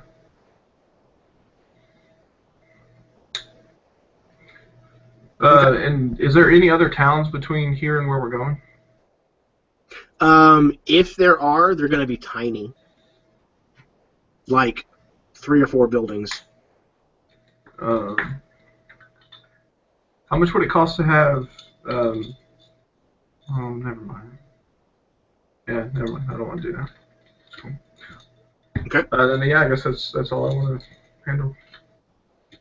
And is there any other towns between here and where we're going? If there are, they're going to be tiny, like 3 or 4 buildings. How much would it cost to have? Oh, never mind. Yeah, never mind. I don't want to do that. It's cool. Okay. Then yeah, I guess that's all I want to handle.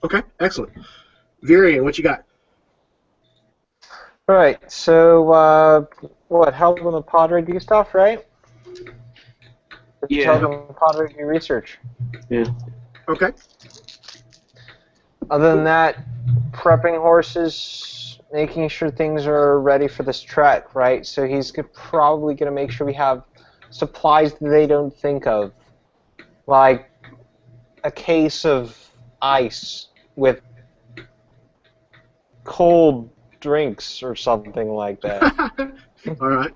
Okay, excellent. Virian, what you got? All right. So what? Helping the Padre do stuff, right? Yeah. Helping the Padre do research. Yeah. Okay. Other than that, prepping horses, making sure things are ready for this trek, right? So he's probably going to make sure we have supplies that they don't think of, like a case of ice with cold drinks or something like that. All right.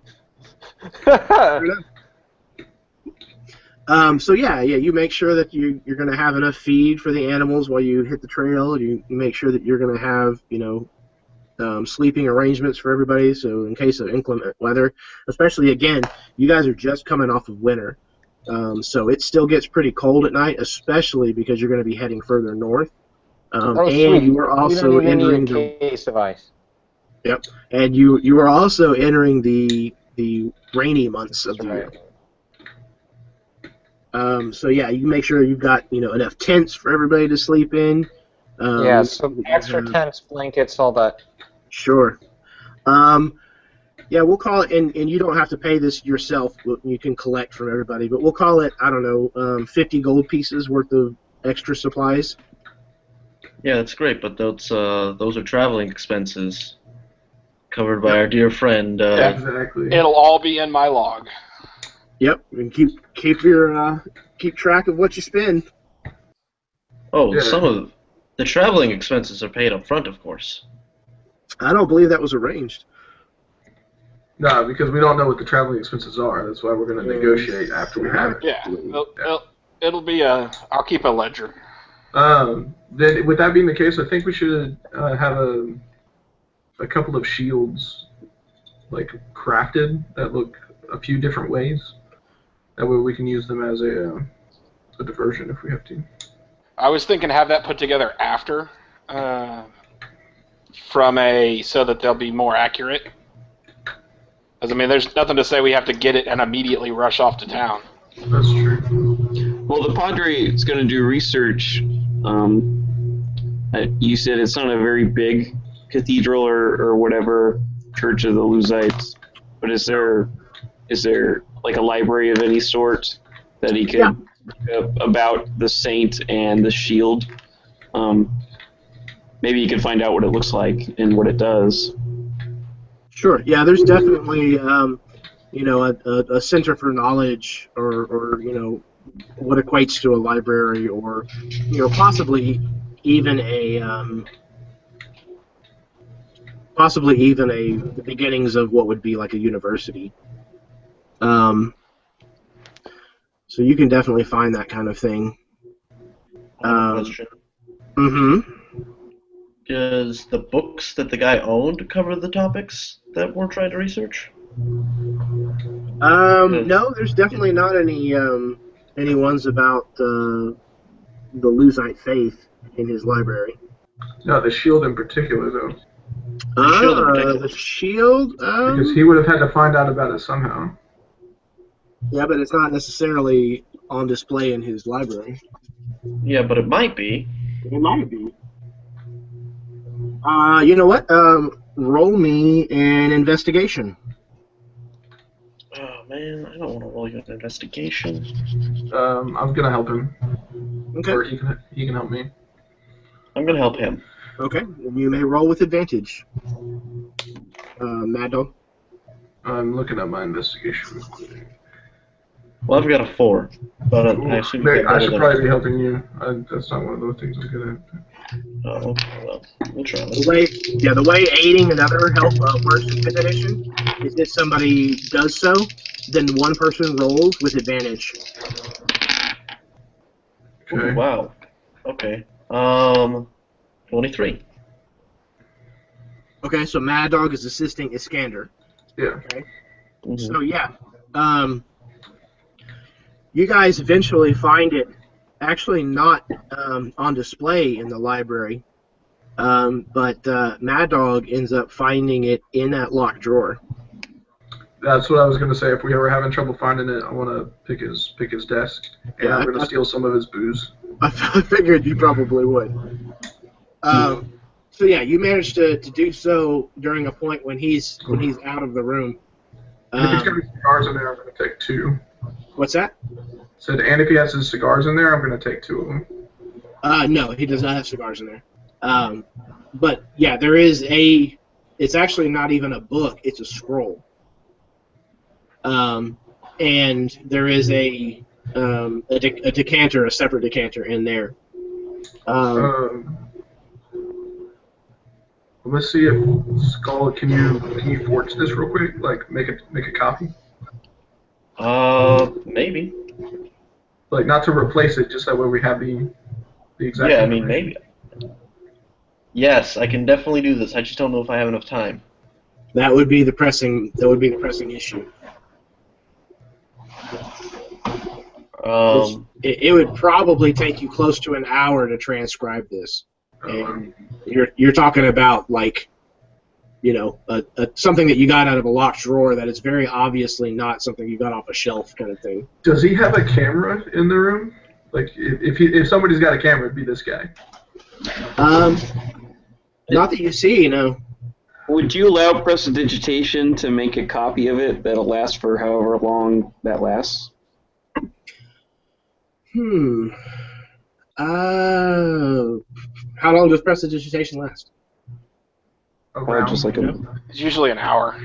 So yeah, you make sure that you're going to have enough feed for the animals while you hit the trail. You make sure that you're going to have sleeping arrangements for everybody. So in case of inclement weather, especially again, you guys are just coming off of winter, so it still gets pretty cold at night, especially because you're going to be heading further north. And sweet. you are also entering the case of ice. Yep, and you are also entering the rainy months of the year. So yeah, you make sure you've got enough tents for everybody to sleep in. Yeah, so extra tents, blankets, all that. Sure. Yeah, we'll call it, and you don't have to pay this yourself. You can collect from everybody, but we'll call it 50 gold pieces worth of extra supplies. Yeah, that's great, but those are traveling expenses covered by our dear friend. Exactly. It'll all be in my log. Yep, and keep track of what you spend. Oh, Yeah. some of the traveling expenses are paid up front, of course. I don't believe that was arranged. No, because we don't know what the traveling expenses are. That's why we're going to negotiate after we have it. Yeah, it'll be I'll keep a ledger. Then, with that being the case, I think we should have a couple of shields, like crafted, that look a few different ways. That way we can use them as a diversion if we have to. I was thinking have that put together after, so that they'll be more accurate. Because there's nothing to say we have to get it and immediately rush off to town. That's true. Well, the Padre is going to do research. You said it's not a very big cathedral or whatever, Church of the Luzites, but is there like a library of any sort that he could look up about the saint and the shield? Maybe you could find out what it looks like and what it does. Sure. Yeah, there's definitely a center for knowledge, or what equates to a library, or possibly even the beginnings of what would be like a university. So you can definitely find that kind of thing. Question. Mm-hmm. Does the books that the guy owned cover the topics that we're trying to research? No, there's definitely not any any ones about the Luzite faith in his library. No, the shield in particular, though. The shield in particular. The shield. Because he would have had to find out about it somehow. Yeah, but it's not necessarily on display in his library. Yeah, but it might be. It might be. You know what? Roll me an investigation. Oh man, I don't want to roll you an investigation. I'm gonna help him. Okay. Or he can help me. I'm gonna help him. Okay. And you may roll with advantage. Mad Dog. I'm looking at my investigation real quick. Well, I've got a 4, but I assume you get I better should than. probably be helping you. That's not one of those things I'm good at. Oh, okay, well, we'll try. The way aiding another works in 5th edition is if somebody does so, then one person rolls with advantage. Okay. Ooh, wow. Okay. 23. Okay, so Mad Dog is assisting Iskander. Yeah. Okay. Mm-hmm. So yeah, you guys eventually find it actually not on display in the library, but Mad Dog ends up finding it in that locked drawer. That's what I was gonna say. If we ever having trouble finding it, I want to pick his desk, and Yeah, I'm gonna steal some of his booze. I figured you probably would. So yeah, you managed to do so during a point when he's out of the room. And if he's got his cigars in there, I'm gonna take 2. What's that? Said, and if he has his cigars in there, I'm gonna take 2 of them. No, he does not have cigars in there. But yeah, there is a. It's actually not even a book; it's a scroll. And there is a decanter, a separate decanter in there. Let's see if Skull, can you forge this real quick? Like make a copy. Maybe. Like not to replace it, just that way we have the exact. Yeah, I mean maybe. Yes, I can definitely do this. I just don't know if I have enough time. That would be the pressing issue. It would probably take you close to an hour to transcribe this, and you're talking about like, you know, something that you got out of a locked drawer that is very obviously not something you got off a shelf kind of thing. Does he have a camera in the room? Like if somebody's got a camera, it'd be this guy. Not that you see, you know. Would you allow prestidigitation to make a copy of it that'll last for however long that lasts? How long does prestidigitation last? Or just like a... It's usually an hour.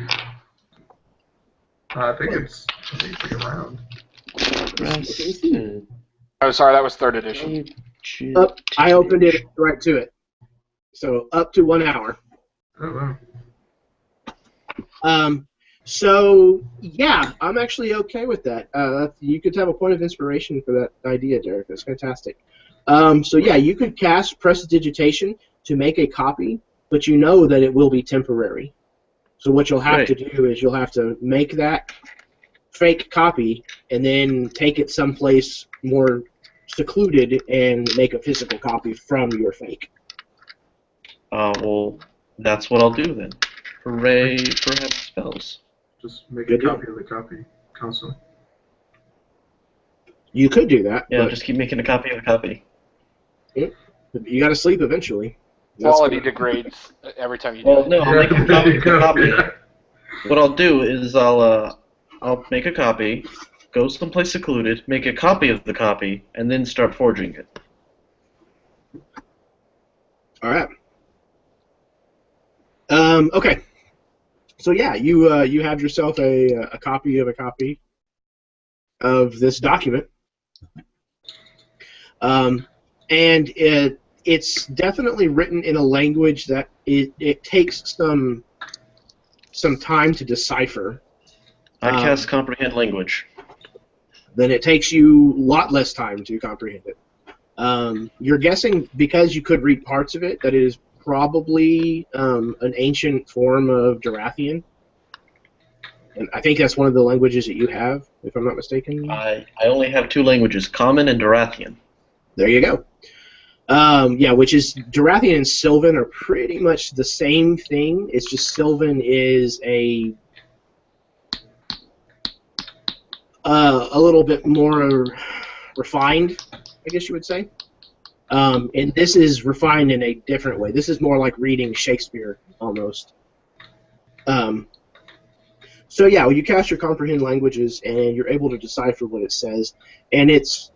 I think it's like a round. Oh, sorry, that was 3rd edition. I opened it right to it. So up to 1 hour. Oh, wow. So yeah, I'm actually okay with that. You could have a point of inspiration for that idea, Derek. That's fantastic. So yeah, you could cast prestidigitation to make a copy, but you know that it will be temporary. So what you'll have to do is you'll have to make that fake copy and then take it someplace more secluded and make a physical copy from your fake. Well, that's what I'll do then. Hooray for heavy spells. Just make a copy of the copy constantly. You could do that. Yeah, just keep making a copy of a copy. You got to sleep eventually. Quality degrades every time you do it. No, I'll make a copy of the copy. What I'll do is I'll make a copy, go someplace secluded, make a copy of the copy, and then start forging it. All right. Okay. So yeah, you have yourself a copy of this document, and it's definitely written in a language that it takes some time to decipher. I cast comprehend language. Then it takes you a lot less time to comprehend it. You're guessing, because you could read parts of it, that it is probably an ancient form of Durathian. And I think that's one of the languages that you have, if I'm not mistaken. I only have 2 languages, Common and Durathian. There you go. Yeah, which is Durathian and Sylvan are pretty much the same thing. It's just Sylvan is a little bit more refined, I guess you would say. And this is refined in a different way. This is more like reading Shakespeare almost. So yeah, you cast your comprehend languages, and you're able to decipher what it says, and it's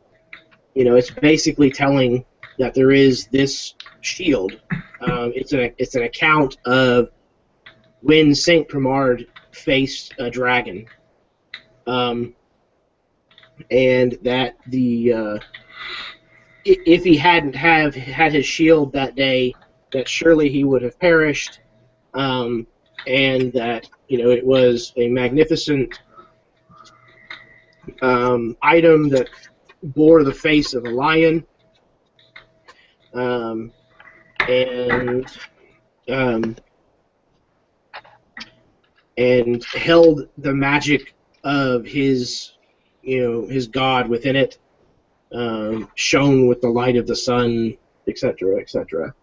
basically telling that there is this shield. It's an account of when Saint Primard faced a dragon, and that if he hadn't had his shield that day, that surely he would have perished, and that it was a magnificent item that bore the face of a lion, and held the magic of his god within it, shone with the light of the sun, etc., etc.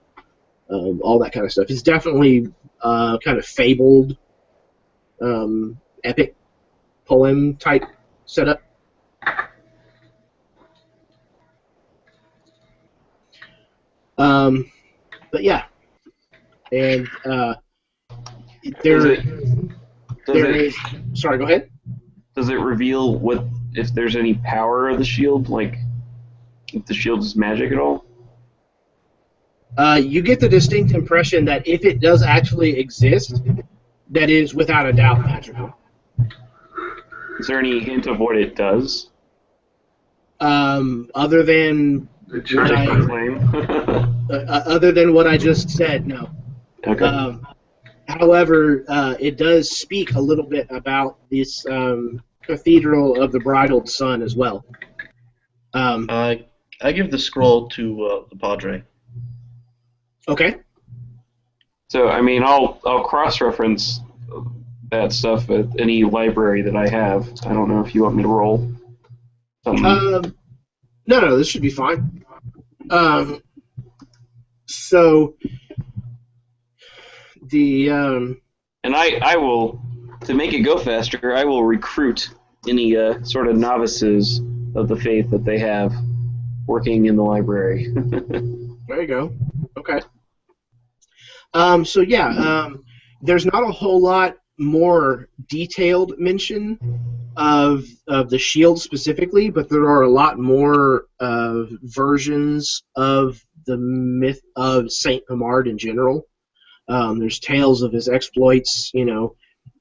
All that kind of stuff. It's definitely kind of fabled, epic poem type setup. But yeah, and there is. Sorry, go ahead. Does it reveal if there's any power of the shield, like if the shield is magic at all? You get the distinct impression that if it does actually exist, that is without a doubt magical. Is there any hint of what it does? Other than other than what I just said, no. Okay. However, it does speak a little bit about this Cathedral of the Bridled Sun as well. I give the scroll to the Padre. Okay. So, I mean, I'll cross-reference that stuff at any library that I have. I don't know if you want me to roll something. No, this should be fine. So the and I will, to make it go faster, I will recruit any sort of novices of the faith that they have working in the library. There you go. Okay. So yeah, there's not a whole lot more detailed mention of the shield specifically, but there are a lot more versions of the myth of Saint Primard in general. There's tales of his exploits,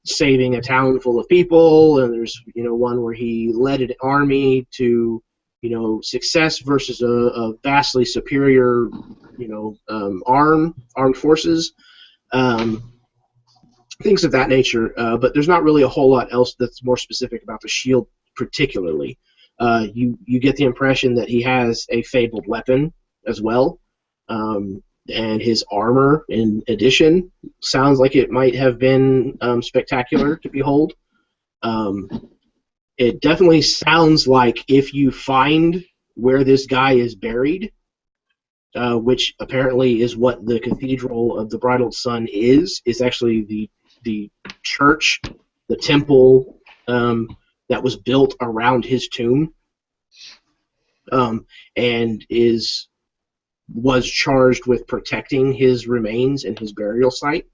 saving a town full of people, and there's one where he led an army to success versus a vastly superior armed forces, things of that nature. But there's not really a whole lot else that's more specific about the shield particularly. You get the impression that he has a fabled weapon as well, and his armor, in addition, sounds like it might have been spectacular to behold. It definitely sounds like if you find where this guy is buried, which apparently is what the Cathedral of the Bridled Sun is actually the church, the temple that was built around his tomb, and was charged with protecting his remains and his burial site.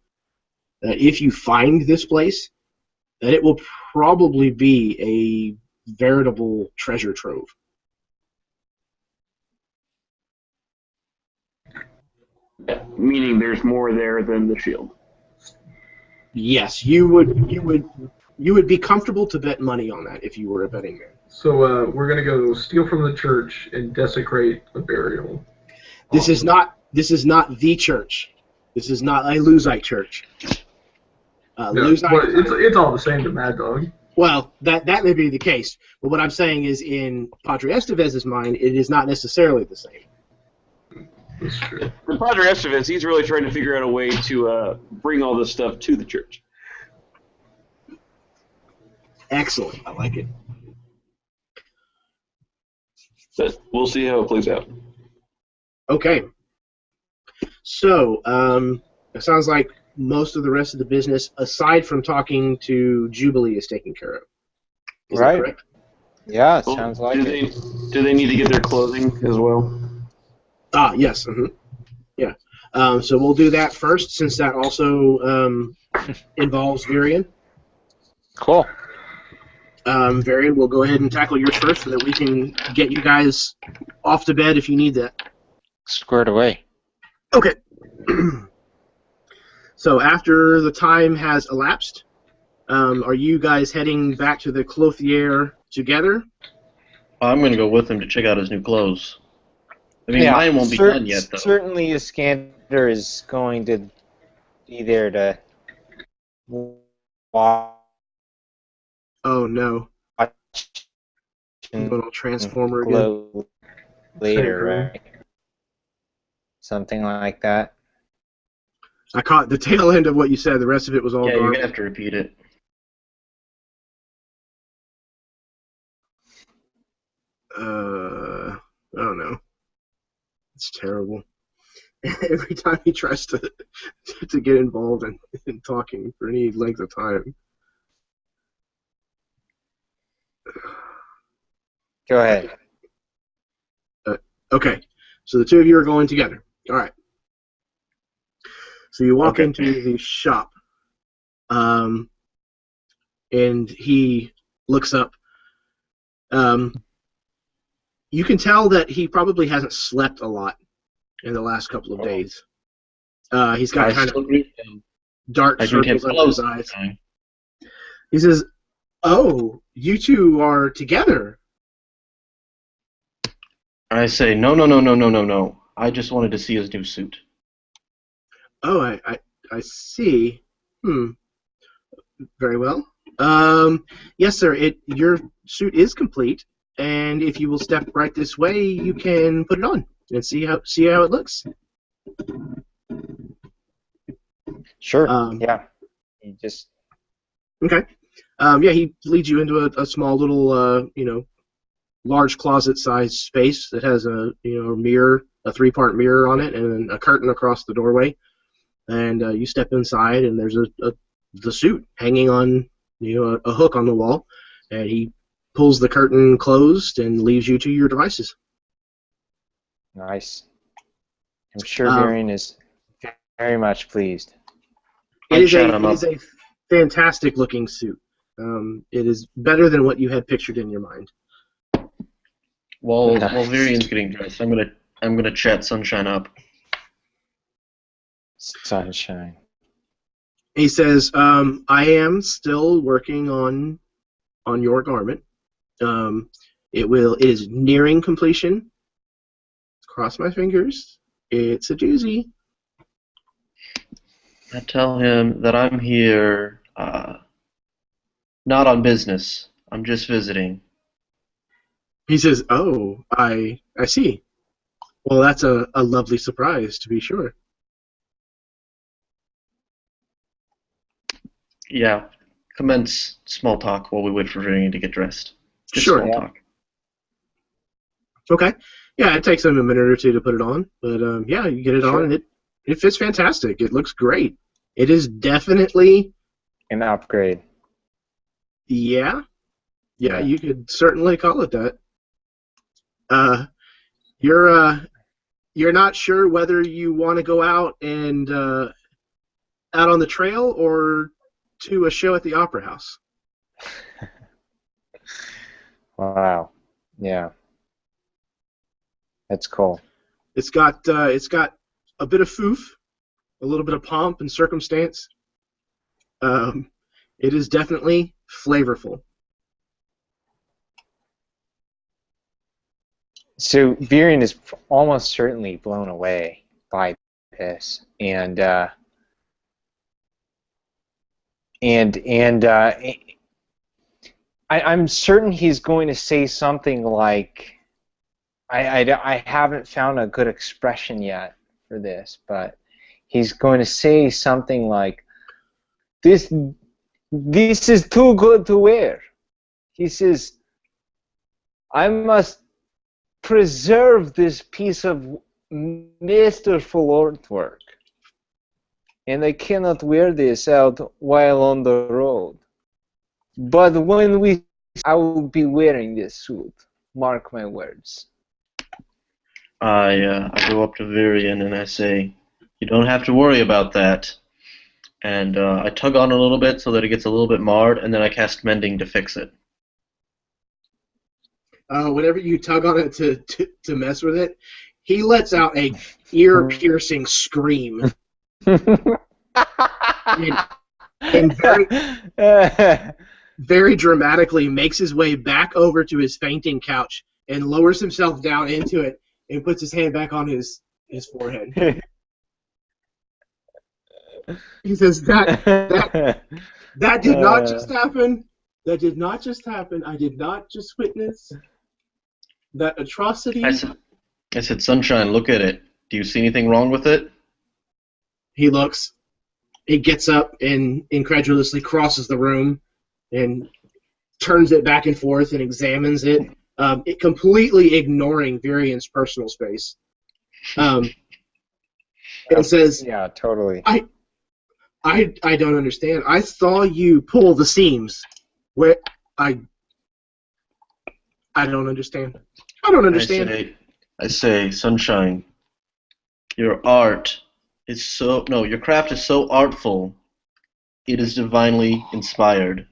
If you find this place, that it will probably be a veritable treasure trove. Meaning there's more there than the shield. Yes, you would be comfortable to bet money on that if you were a betting man. So we're gonna go steal from the church and desecrate the burial. This is not the church. This is not a Luzite church. Luzite, but it's all the same to Mad Dog. Well, that may be the case, but what I'm saying is, in Padre Estevez's mind, it is not necessarily the same. That's true. For Padre Estevez, he's really trying to figure out a way to bring all this stuff to the church. Excellent. I like it. But we'll see how it plays out. Okay. So, it sounds like most of the rest of the business, aside from talking to Jubilee, is taken care of. Is that correct? Yeah, it Well, sounds like it. Do they need to get their clothing as well? Ah, yes. Yeah. So we'll do that first, since that also involves Varian. Cool. Varian, we'll go ahead and tackle yours first so that we can get you guys off to bed if you need that. Squared away. Okay. So after the time has elapsed, are you guys heading back to the Clothier together? I'm going to go with him to check out his new clothes. I mean, mine won't be done yet, though. Certainly, Iskander is going to be there to watch. Oh no. Little transformer again. Later, right? Something like that. I caught the tail end of what you said. The rest of it was all Yeah, you're garbage. going to have to repeat it. I don't know. It's terrible. Every time he tries to get involved in talking for any length of time. Go ahead. Okay, so the two of you are going together. All right. So you walk into the shop, and he looks up. You can tell that he probably hasn't slept a lot in the last couple of days. He's got kind of dark circles under his eyes. He says, "Oh, you two are together." I say, no. I just wanted to see his new suit. Oh, I see. Very well. Yes, sir. Your suit is complete, and if you will step right this way, you can put it on and see how it looks. Sure. Yeah. You just. Okay. Yeah, he leads you into a small little, large closet-sized space that has a mirror, a 3-part mirror on it, and a curtain across the doorway. And you step inside, and there's the suit hanging on a hook on the wall, and he pulls the curtain closed and leaves you to your devices. Nice. I'm sure Varian is very much pleased. It is a fantastic-looking suit. It is better than what you had pictured in your mind. While Varian's getting dressed, I'm gonna chat Sunshine up. Sunshine. He says, "I am still working on your garment. It is nearing completion. Cross my fingers. It's a doozy." I tell him that I'm here, not on business. I'm just visiting. He says, "Oh, I see. Well, that's a lovely surprise, to be sure." Yeah, commence small talk while we wait for Varian to get dressed. Just Sure. small talk. Okay. Yeah, it takes him a minute or two to put it on, but yeah, you get it on, and it fits fantastic. It looks great. It is definitely an upgrade. Yeah, you could certainly call it that. You're not sure whether you want to go out and out on the trail or to a show at the Opera House. Wow. Yeah. That's cool. It's got a bit of foof, a little bit of pomp and circumstance. It is definitely flavorful. So Varian is almost certainly blown away by this, and I'm certain he's going to say something like, I haven't found a good expression yet for this, but he's going to say something like, this is too good to wear. He says, I must preserve this piece of masterful artwork, and I cannot wear this out while on the road. But when I will be wearing this suit. Mark my words. I go up to Virion and I say, "You don't have to worry about that." And I tug on a little bit so that it gets a little bit marred, and then I cast Mending to fix it. Whenever you tug on it to mess with it, he lets out a ear-piercing scream. and very dramatically makes his way back over to his fainting couch and lowers himself down into it and puts his hand back on his forehead. He says, that did not just happen. That did not just happen. I did not just witness that atrocity. I said, Sunshine, look at it. Do you see anything wrong with it? He looks. He gets up and incredulously crosses the room and turns it back and forth and examines it, completely ignoring Virion's personal space. And says, "Yeah, totally. I don't understand. I saw you pull the seams. Where I don't understand. I don't understand." I say, Sunshine, your craft is so artful, it is divinely inspired.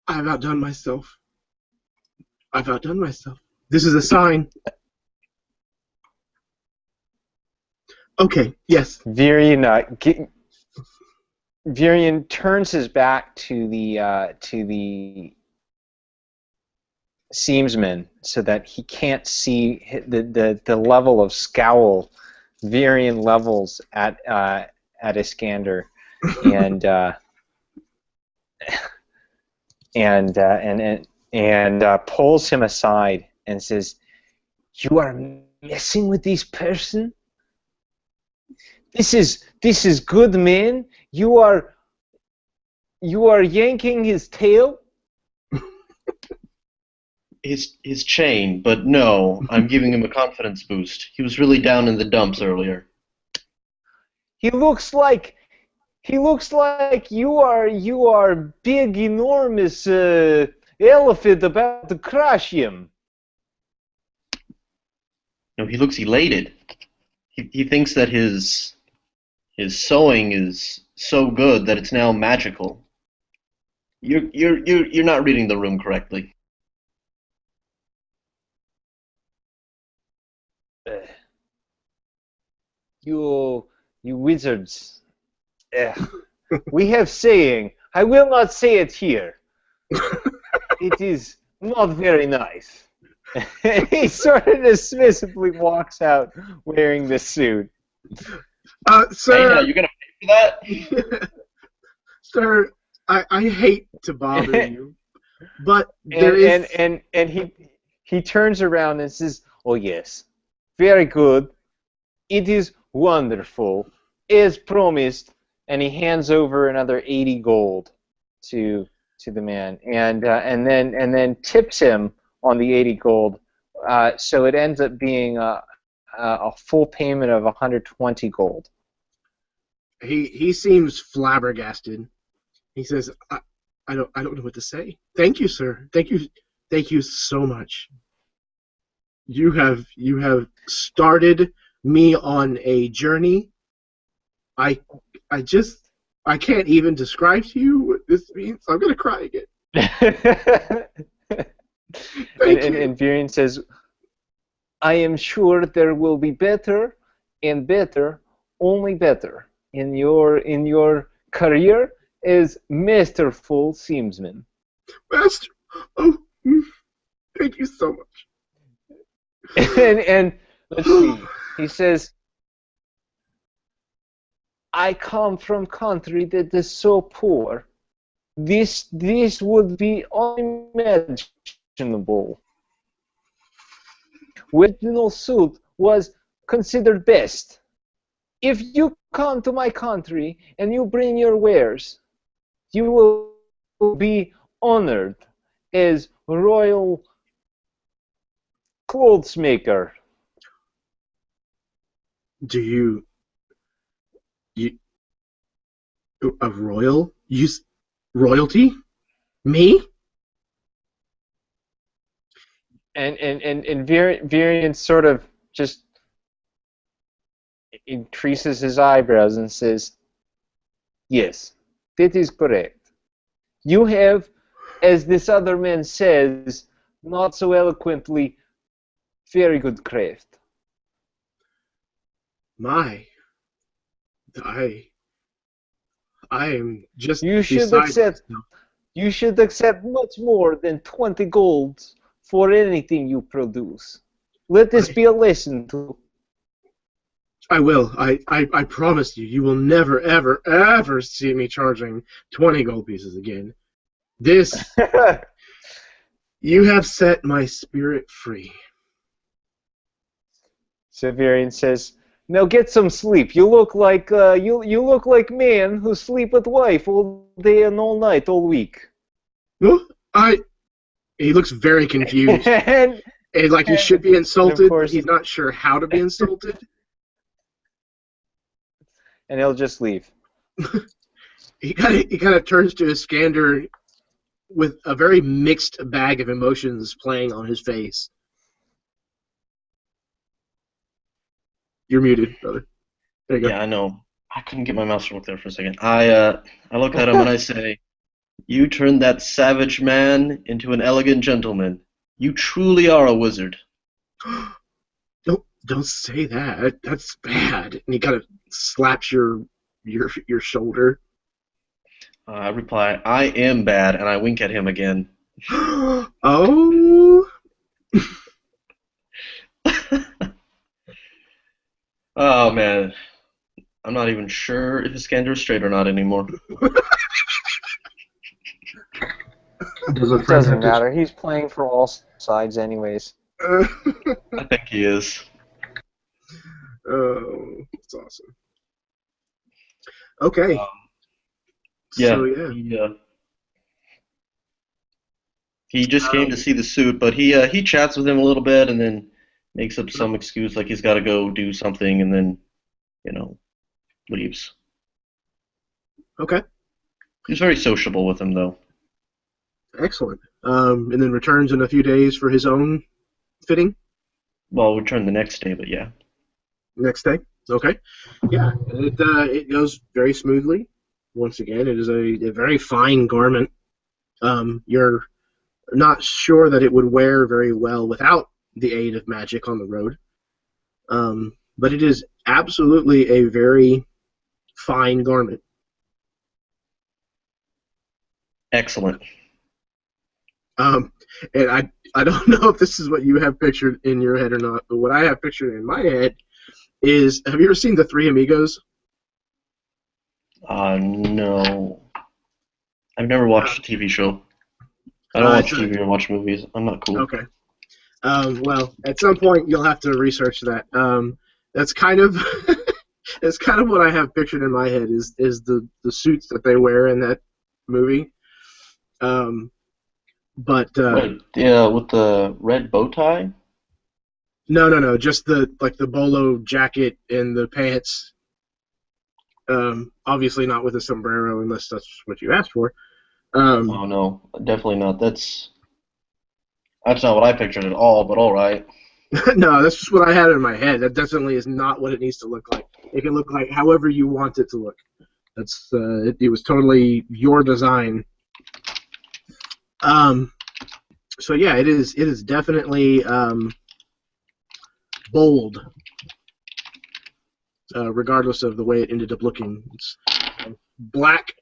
I've outdone myself. This is a sign. Okay, yes. Virion turns his back to the seamsman so that he can't see the level of scowl Virion levels at Iskander, and pulls him aside and says, "You are messing with this person? This is good, man. You are yanking his tail." His chain, but no, I'm giving him a confidence boost. He was really down in the dumps earlier. He looks like you are big, enormous elephant about to crush him. No, he looks elated. He thinks that his sewing is so good that it's now magical. You're not reading the room correctly. You wizards. We have saying. I will not say it here. It is not very nice. He sort of dismissively walks out wearing the suit. Sir, Hey, you gonna pay for that? Sir, I hate to bother you, but he turns around and says, "Oh yes, very good. It is wonderful, as promised." And he hands over another 80 gold to the man, and then tips him on the 80 gold. So it ends up being a full payment of 120 gold. He seems flabbergasted. He says, I don't know what to say. Thank you, sir. Thank you so much. You have started me on a journey. I can't even describe to you what this means. I'm gonna cry again. And Virion says, "I am sure there will be better and better, only better, in your career as masterful seamsman." Master, oh, thank you so much. and let's see. He says, "I come from country that is so poor. This would be unimaginable. Original suit was considered best. If you come to my country and you bring your wares, you will be honored as royal clothes maker. Do you a royal? Royalty? Me? And Varian sort of just increases his eyebrows and says, "Yes, that is correct. You have, as this other man says, not so eloquently, very good craft." My, I am just You should beside accept. myself. You should accept much more than 20 golds for anything you produce. Let this be a lesson to. I will. I promise you, you will never, ever, ever see me charging 20 gold pieces again. This, you have set my spirit free. Severian says, "Now get some sleep. You look like you look like man who sleep with wife all day and all night all week." Well, he looks very confused. and And like he should be insulted, but course- he's not sure how to be insulted. and he'll just leave. He kind of turns to Iskander with a very mixed bag of emotions playing on his face. You're muted, brother. There you go. Yeah, I know. I couldn't get my mouse to work there for a second. I look at him and I say, "You turned that savage man into an elegant gentleman. You truly are a wizard." Don't say that. That's bad. And he kind of slaps your shoulder. I reply, "I am bad," and I wink at him again. Oh. Oh man, I'm not even sure if Iskander's straight or not anymore. Does a It friend doesn't have to matter. He's playing for all sides anyways. I think he is. Oh, that's awesome. Okay. Yeah. So yeah. He just came to see the suit, but he chats with him a little bit and then makes up some excuse like he's got to go do something and then, leaves. Okay. He's very sociable with him though. Excellent. And then returns in a few days for his own fitting. Well, I'll return the next day, but yeah. Next day. Okay. Yeah. It goes very smoothly. Once again, it is a very fine garment. You're not sure that it would wear very well without the aid of magic on the road. But it is absolutely a very fine garment. Excellent. And I don't know if this is what you have pictured in your head or not, but what I have pictured in my head is, have you ever seen The Three Amigos? No. I've never watched a TV show. I don't watch it's TV or watch movies. I'm not cool. Okay. Well, at some point you'll have to research that. That's kind of that's kind of what I have pictured in my head is the suits that they wear in that movie. But Wait, yeah, with the red bow tie? no, just the bolo jacket and the pants. Obviously not with a sombrero unless that's what you asked for. Oh no, definitely not. That's not what I pictured at all, but alright. No, that's just what I had in my head. That definitely is not what it needs to look like. It can look like however you want it to look. That's it was totally your design. So yeah, it is definitely bold, regardless of the way it ended up looking. It's black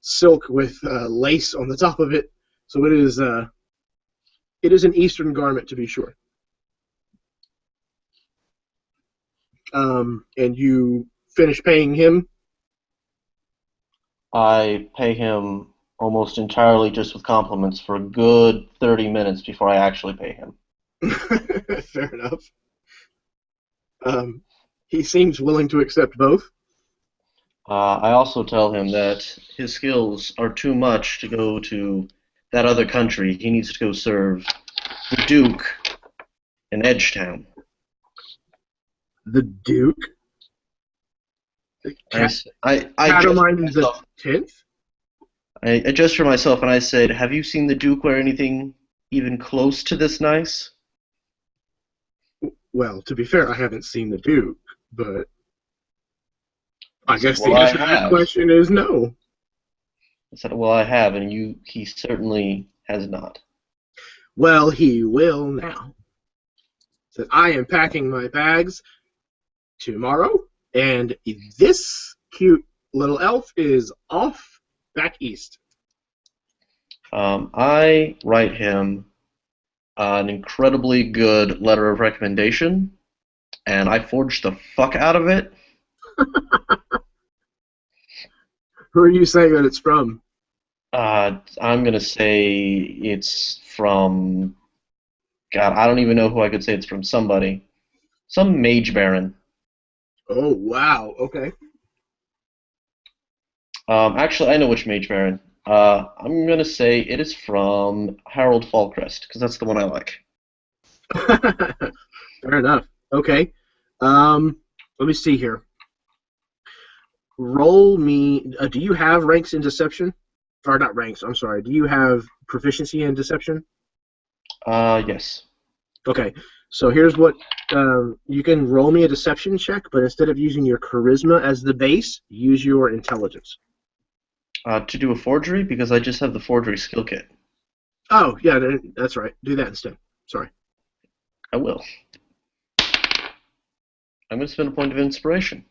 silk with lace on the top of it, so it is an Eastern garment to be sure. And you finish paying him? I pay him almost entirely just with compliments for a good 30 minutes before I actually pay him. Fair enough. He seems willing to accept both. I also tell him that his skills are too much to go to that other country. He needs to go serve the Duke in Edgetown. The Duke? I Catamine in the 10th? I gesture myself and I said, "Have you seen the Duke wear anything even close to this nice?" Well, to be fair, I haven't seen the Duke, but I guess the Well, I answer to that have. question is no. I said, "Well, I have, and he certainly has not." Well, he will now. Said, I am packing my bags tomorrow, and this cute little elf is off back east. I write him an incredibly good letter of recommendation, and I forge the fuck out of it. Who are you saying that it's from? I'm gonna say it's from. God, I don't even know who I could say it's from. Somebody, some mage baron. Oh, wow. Okay. Actually, I know which mage baron. I'm gonna say it is from Harold Fallcrest because that's the one I like. Fair enough. Okay. Let me see here. Roll me. Do you have ranks in deception? Or not ranks, I'm sorry. Do you have proficiency in deception? Yes. Okay. So here's what. You can roll me a deception check, but instead of using your charisma as the base, use your intelligence. To do a forgery because I just have the forgery skill kit. Oh, yeah, that's right. Do that instead. Sorry. I will. I'm going to spend a point of inspiration.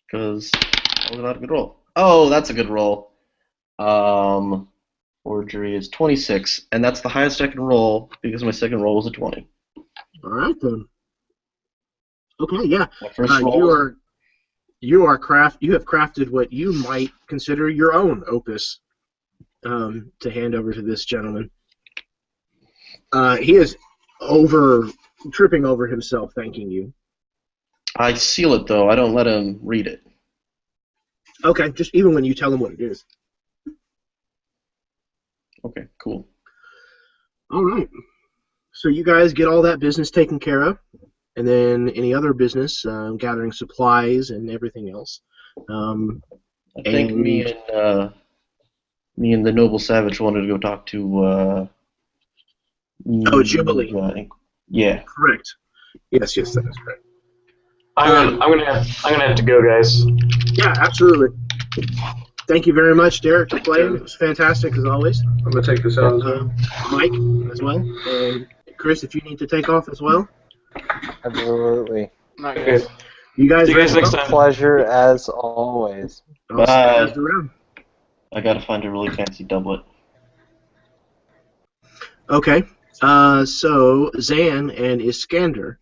Because that was not a good roll. Oh, that's a good roll. Forgery is 26, and that's the highest I can roll because my second roll was a 20. All right, then. Okay, yeah. My first roll. You have crafted what you might consider your own opus to hand over to this gentleman. He is tripping over himself, thanking you. I seal it, though. I don't let him read it. Okay, just even when you tell him what it is. Okay, cool. All right. So you guys get all that business taken care of, and then any other business, gathering supplies and everything else. I think me and the noble savage wanted to go talk to. Jubilee. Yeah. Correct. Yes, that is correct. I'm gonna have to go, guys. Yeah, absolutely. Thank you very much, Derek, for playing. It was fantastic as always. I'm going to take this out as well. Mike as well, and Chris, if you need to take off as well. Absolutely. Not Okay. good. You guys, See you guys next A time. pleasure as always. I'll see you guys around. I gotta find a really fancy doublet. Okay. So Zan and Iskander,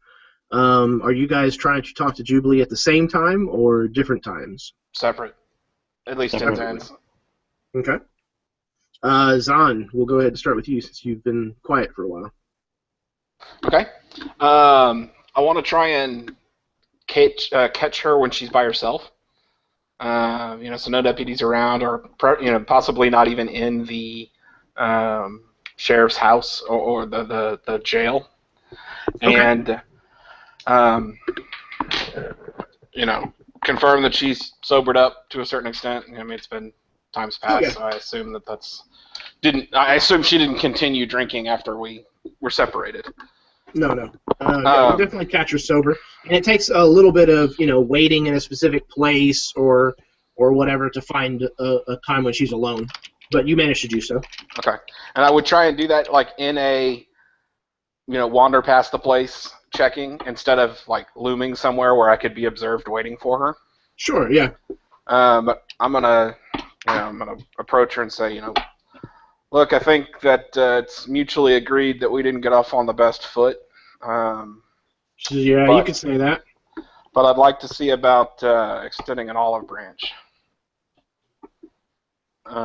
are you guys trying to talk to Jubilee at the same time or different times? Separate. At least in ends. Okay. Zan, we'll go ahead and start with you since you've been quiet for a while. Okay. I want to try and catch her when she's by herself. So no deputies around, or possibly not even in the sheriff's house or the jail. Okay. And confirm that she's sobered up to a certain extent. I mean, it's been times past, so I assume I assume she didn't continue drinking after we were separated. No. You definitely catch her sober, and it takes a little bit of waiting in a specific place or whatever to find a time when she's alone. But you managed to do so. Okay, and I would try and do that like in a wander past the place, checking instead of like looming somewhere where I could be observed waiting for her. Sure. Yeah. But I'm gonna approach her and say, look, I think that it's mutually agreed that we didn't get off on the best foot. You could say that. But I'd like to see about extending an olive branch.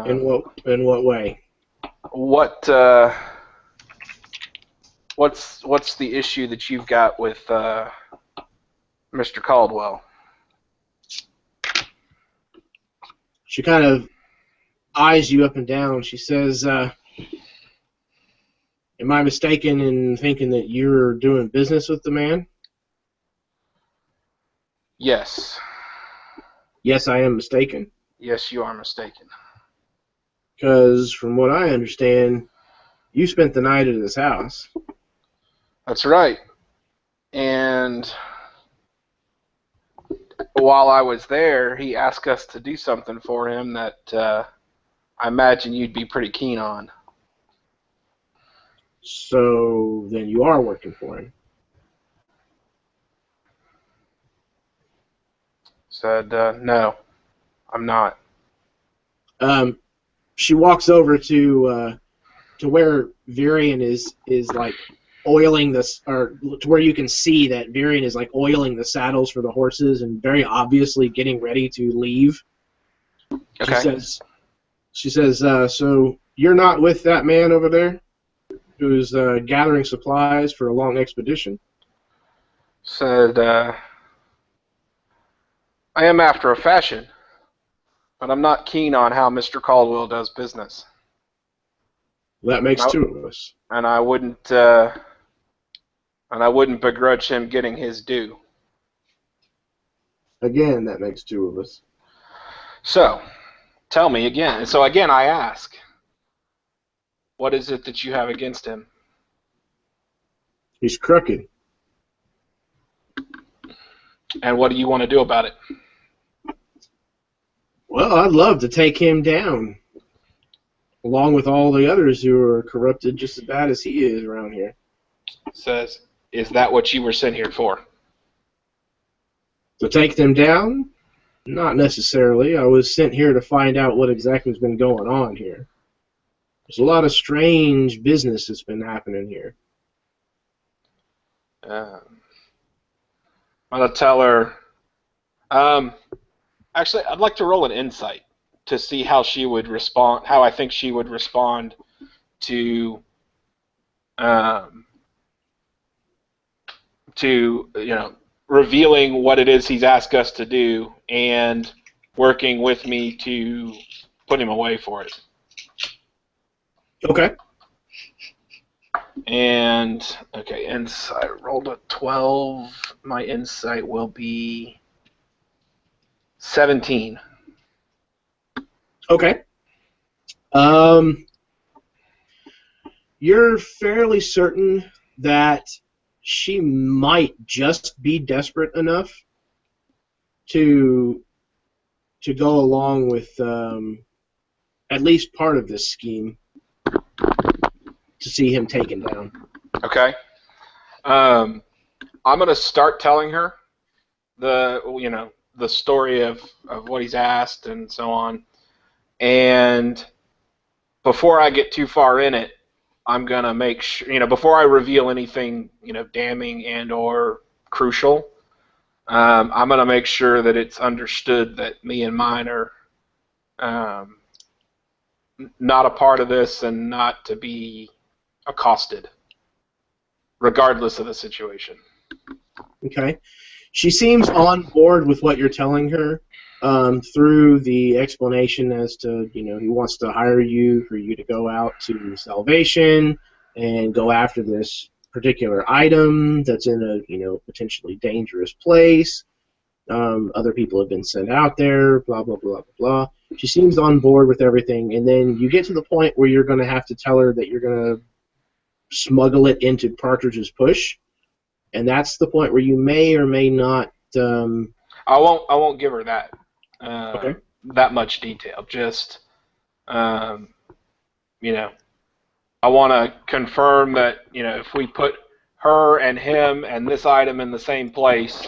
In what way? What's the issue that you've got with Mr. Caldwell? She kind of eyes you up and down. She says, am I mistaken in thinking that you're doing business with the man? Yes. Yes, I am mistaken. Yes, you are mistaken. Because from what I understand, you spent the night at his house. That's right. And while I was there, he asked us to do something for him that I imagine you'd be pretty keen on. So then you are working for him. Said, no, I'm not. She walks over to where Varian is like oiling this, or to where you can see that Varian is like oiling the saddles for the horses and very obviously getting ready to leave. Okay. She says, so you're not with that man over there who's gathering supplies for a long expedition? Said, I am after a fashion, but I'm not keen on how Mr. Caldwell does business. That makes two of us. And I wouldn't begrudge him getting his due. Again, that makes two of us. So, tell me again. So again, I ask, what is it that you have against him? He's crooked. And what do you want to do about it? Well, I'd love to take him down, along with all the others who are corrupted just as bad as he is around here. Says, is that what you were sent here for? To take them down? Not necessarily. I was sent here to find out what exactly has been going on here. There's a lot of strange business that's been happening here. I'm going to tell her... actually, I'd like to roll an insight to see how she would respond, how I think she would respond to revealing what it is he's asked us to do and working with me to put him away for it. Okay. And, okay, insight, rolled a 12. My insight will be 17. Okay. You're fairly certain that she might just be desperate enough to go along with at least part of this scheme to see him taken down. Okay. I'm going to start telling her the story of what he's asked and so on. And before I get too far in it, I'm going to make sure, before I reveal anything, damning and or crucial, I'm going to make sure that it's understood that me and mine are not a part of this and not to be accosted, regardless of the situation. Okay. She seems on board with what you're telling her through the explanation as to, he wants to hire you for you to go out to Salvation and go after this particular item that's in a, potentially dangerous place. Other people have been sent out there, blah, blah, blah, blah, blah. She seems on board with everything, and then you get to the point where you're going to have to tell her that you're going to smuggle it into Partridge's Push, and that's the point where you may or may not... I won't give her that Okay. that much detail. Just I want to confirm that if we put her and him and this item in the same place,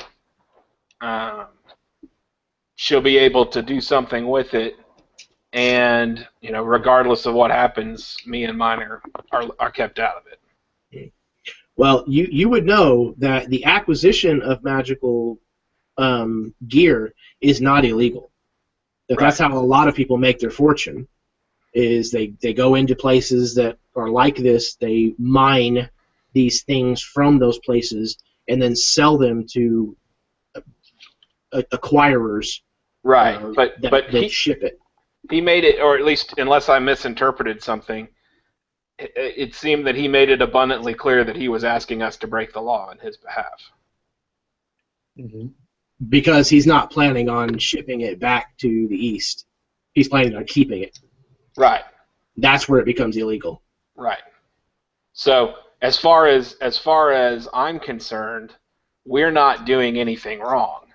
she'll be able to do something with it, and regardless of what happens, me and mine are kept out of it. Well, you would know that the acquisition of magical gear is not illegal. That's how a lot of people make their fortune, is they go into places that are like this, they mine these things from those places, and then sell them to acquirers Right, but that he ship it. He made it, or at least, unless I misinterpreted something, it seemed that he made it abundantly clear that he was asking us to break the law on his behalf. Because he's not planning on shipping it back to the east. He's planning on keeping it. Right. That's where it becomes illegal. Right. So as far as I'm concerned, we're not doing anything wrong.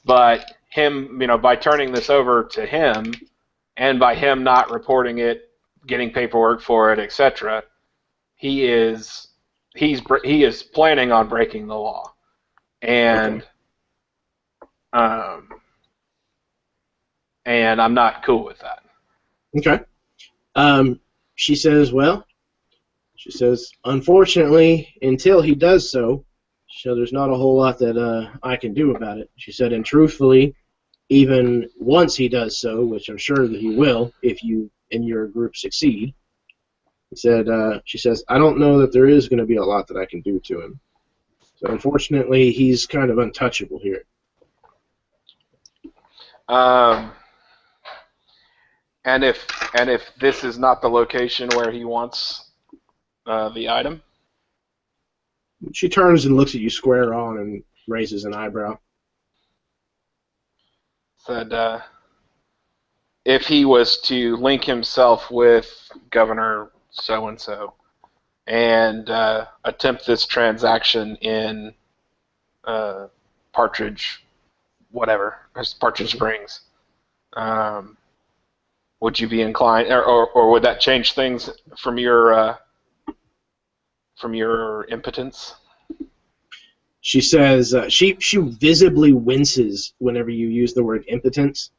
But him, by turning this over to him, and by him not reporting it, getting paperwork for it, etc., he is planning on breaking the law, and and I'm not cool with that. Okay. She says, unfortunately, until he does so there's not a whole lot that I can do about it. She said, and truthfully, even once he does so, which I'm sure that he will, if you and your group succeed, she says, I don't know that there is going to be a lot that I can do to him. So unfortunately, he's kind of untouchable here. And if this is not the location where he wants the item? She turns and looks at you square on and raises an eyebrow. Said, if he was to link himself with Governor so-and-so and attempt this transaction in Partridge Springs, would you be inclined, or would that change things from your impotence? She says she visibly winces whenever you use the word impotence.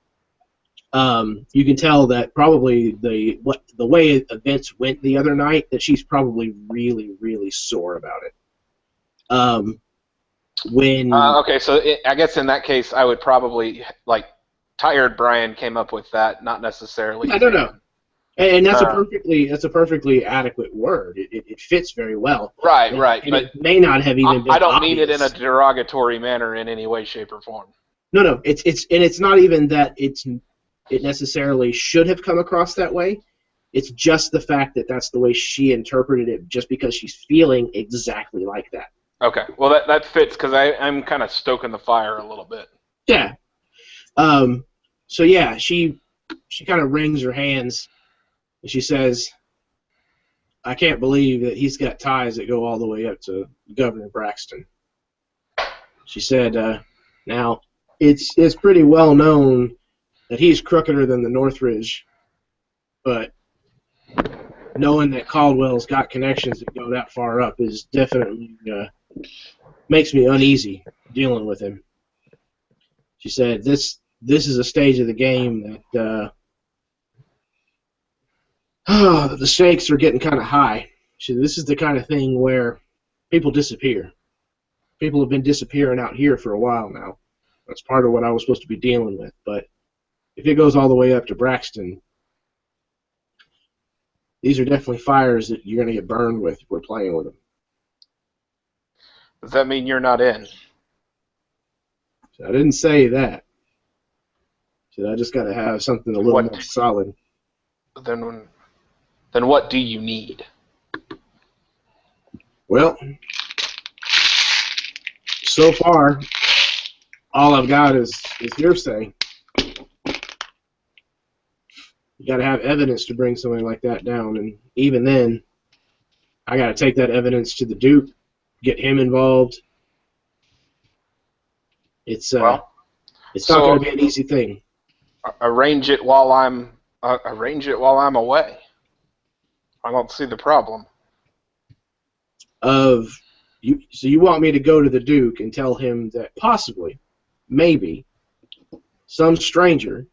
You can tell that probably the way events went the other night, that she's probably really, really sore about it. Okay, so I guess in that case, I would probably, tired Brian came up with that, not necessarily. I don't know. And that's a perfectly adequate word. It fits very well. Right. And but it may not have even been I don't obvious. mean it in a derogatory manner in any way, shape, or form. No. It's not even that it necessarily should have come across that way. It's just the fact that that's the way she interpreted it, just because she's feeling exactly like that. Okay. Well, that fits, because I'm kind of stoking the fire a little bit. Yeah. So yeah, she kind of wrings her hands. And she says, I can't believe that he's got ties that go all the way up to Governor Braxton. She said, now, it's pretty well known that he's crookeder than the Northridge, but knowing that Caldwell's got connections that go that far up is definitely makes me uneasy dealing with him. She said, this is a stage of the game that the stakes are getting kind of high. This is the kind of thing where people disappear. People have been disappearing out here for a while now. That's part of what I was supposed to be dealing with. But if it goes all the way up to Braxton, these are definitely fires that you're going to get burned with if we're playing with them. Does that mean you're not in? So I didn't say that. So I just got to have something a little more solid. Then what do you need? Well, so far, all I've got is hearsay. You got to have evidence to bring something like that down, and even then, I got to take that evidence to the Duke, get him involved. It's not going to be an easy thing. Arrange it while I'm away. I don't see the problem. So you want me to go to the Duke and tell him that possibly, maybe, some stranger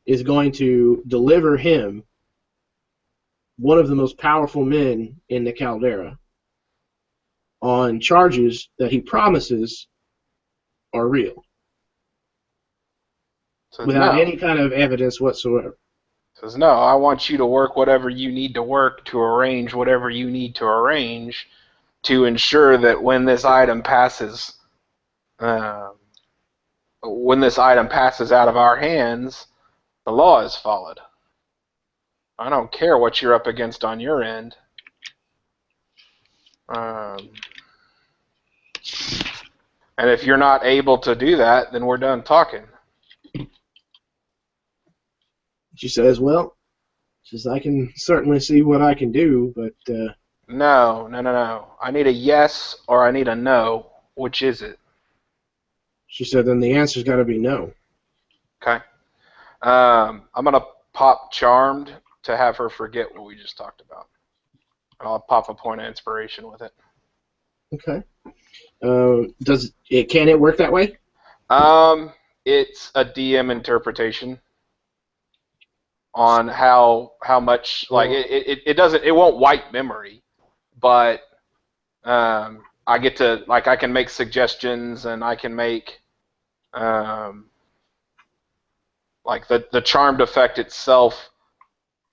is going to deliver him one of the most powerful men in the Caldera on charges that he promises are real, without any kind of evidence whatsoever. Says, no, I want you to work whatever you need to work to arrange whatever you need to arrange to ensure that when this item passes out of our hands, The law is followed. I don't care what you're up against on your end. And if you're not able to do that, then we're done talking. She says, well, I can certainly see what I can do, but... No. I need a yes or I need a no. Which is it? She said, then the answer's got to be no. Okay. I'm going to pop Charmed to have her forget what we just talked about. I'll pop a point of inspiration with it. Okay. Can it work that way? It's a DM interpretation on how much, like, it won't wipe memory, but I get to, like, I can make suggestions and I can make like the charmed effect itself.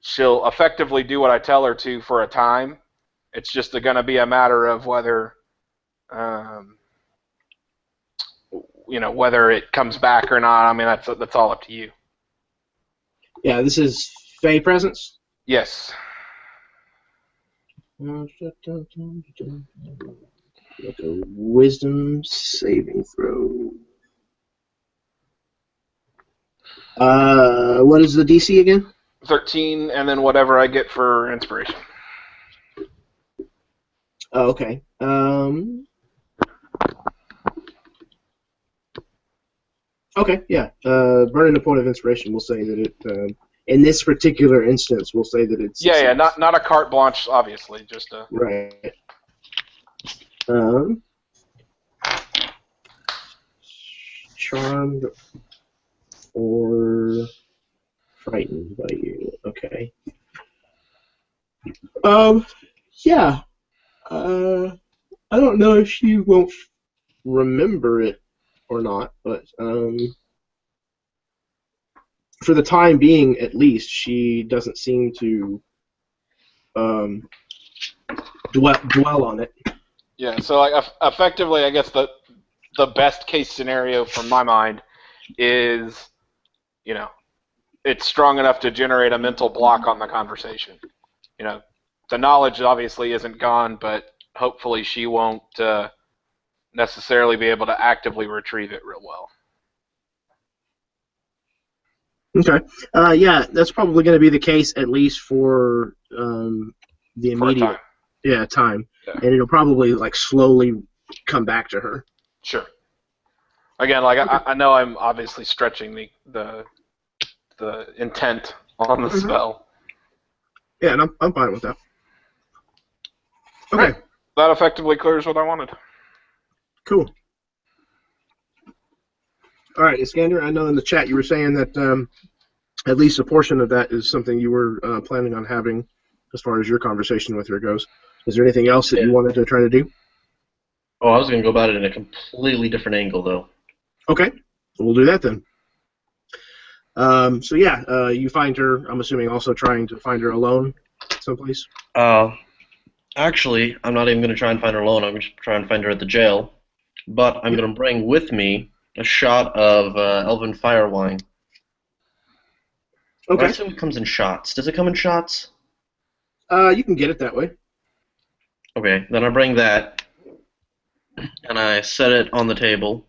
She'll effectively do what I tell her to for a time. It's just going to be a matter of whether whether it comes back or not. I mean, that's all up to you. Yeah, this is Fey presence? Yes. Like a wisdom saving throw. What is the DC again? 13, and then whatever I get for inspiration. Oh, okay. Okay, yeah. Burning a point of inspiration will say that it, in this particular instance, we'll say that it's... Yeah, not a carte blanche, obviously, just a... Right. Charmed or frightened by you. Okay. Yeah. I don't know if she won't remember it or not, but for the time being, at least, she doesn't seem to dwell on it. Yeah, so like effectively, I guess the best case scenario from my mind is, it's strong enough to generate a mental block on the conversation. The knowledge obviously isn't gone, but hopefully she won't necessarily be able to actively retrieve it real well. Okay. Yeah, that's probably going to be the case, at least for the immediate time. Yeah. And it'll probably like slowly come back to her. Sure. Again, like I know I'm obviously stretching the intent on the spell. Yeah, and I'm fine with that. Okay. Right. That effectively clears what I wanted. Cool. All right, Iskander, I know in the chat you were saying that at least a portion of that is something you were planning on having as far as your conversation with her goes. Is there anything else that you wanted to try to do? Oh, I was going to go about it in a completely different angle, though. Okay, we'll do that then. So yeah, you find her, I'm assuming also trying to find her alone someplace? Actually, I'm not even going to try and find her alone. I'm going to try and find her at the jail. But I'm going to bring with me a shot of Elven Fire Wine. Okay. I assume it comes in shots. Does it come in shots? You can get it that way. Okay, then I bring that, and I set it on the table,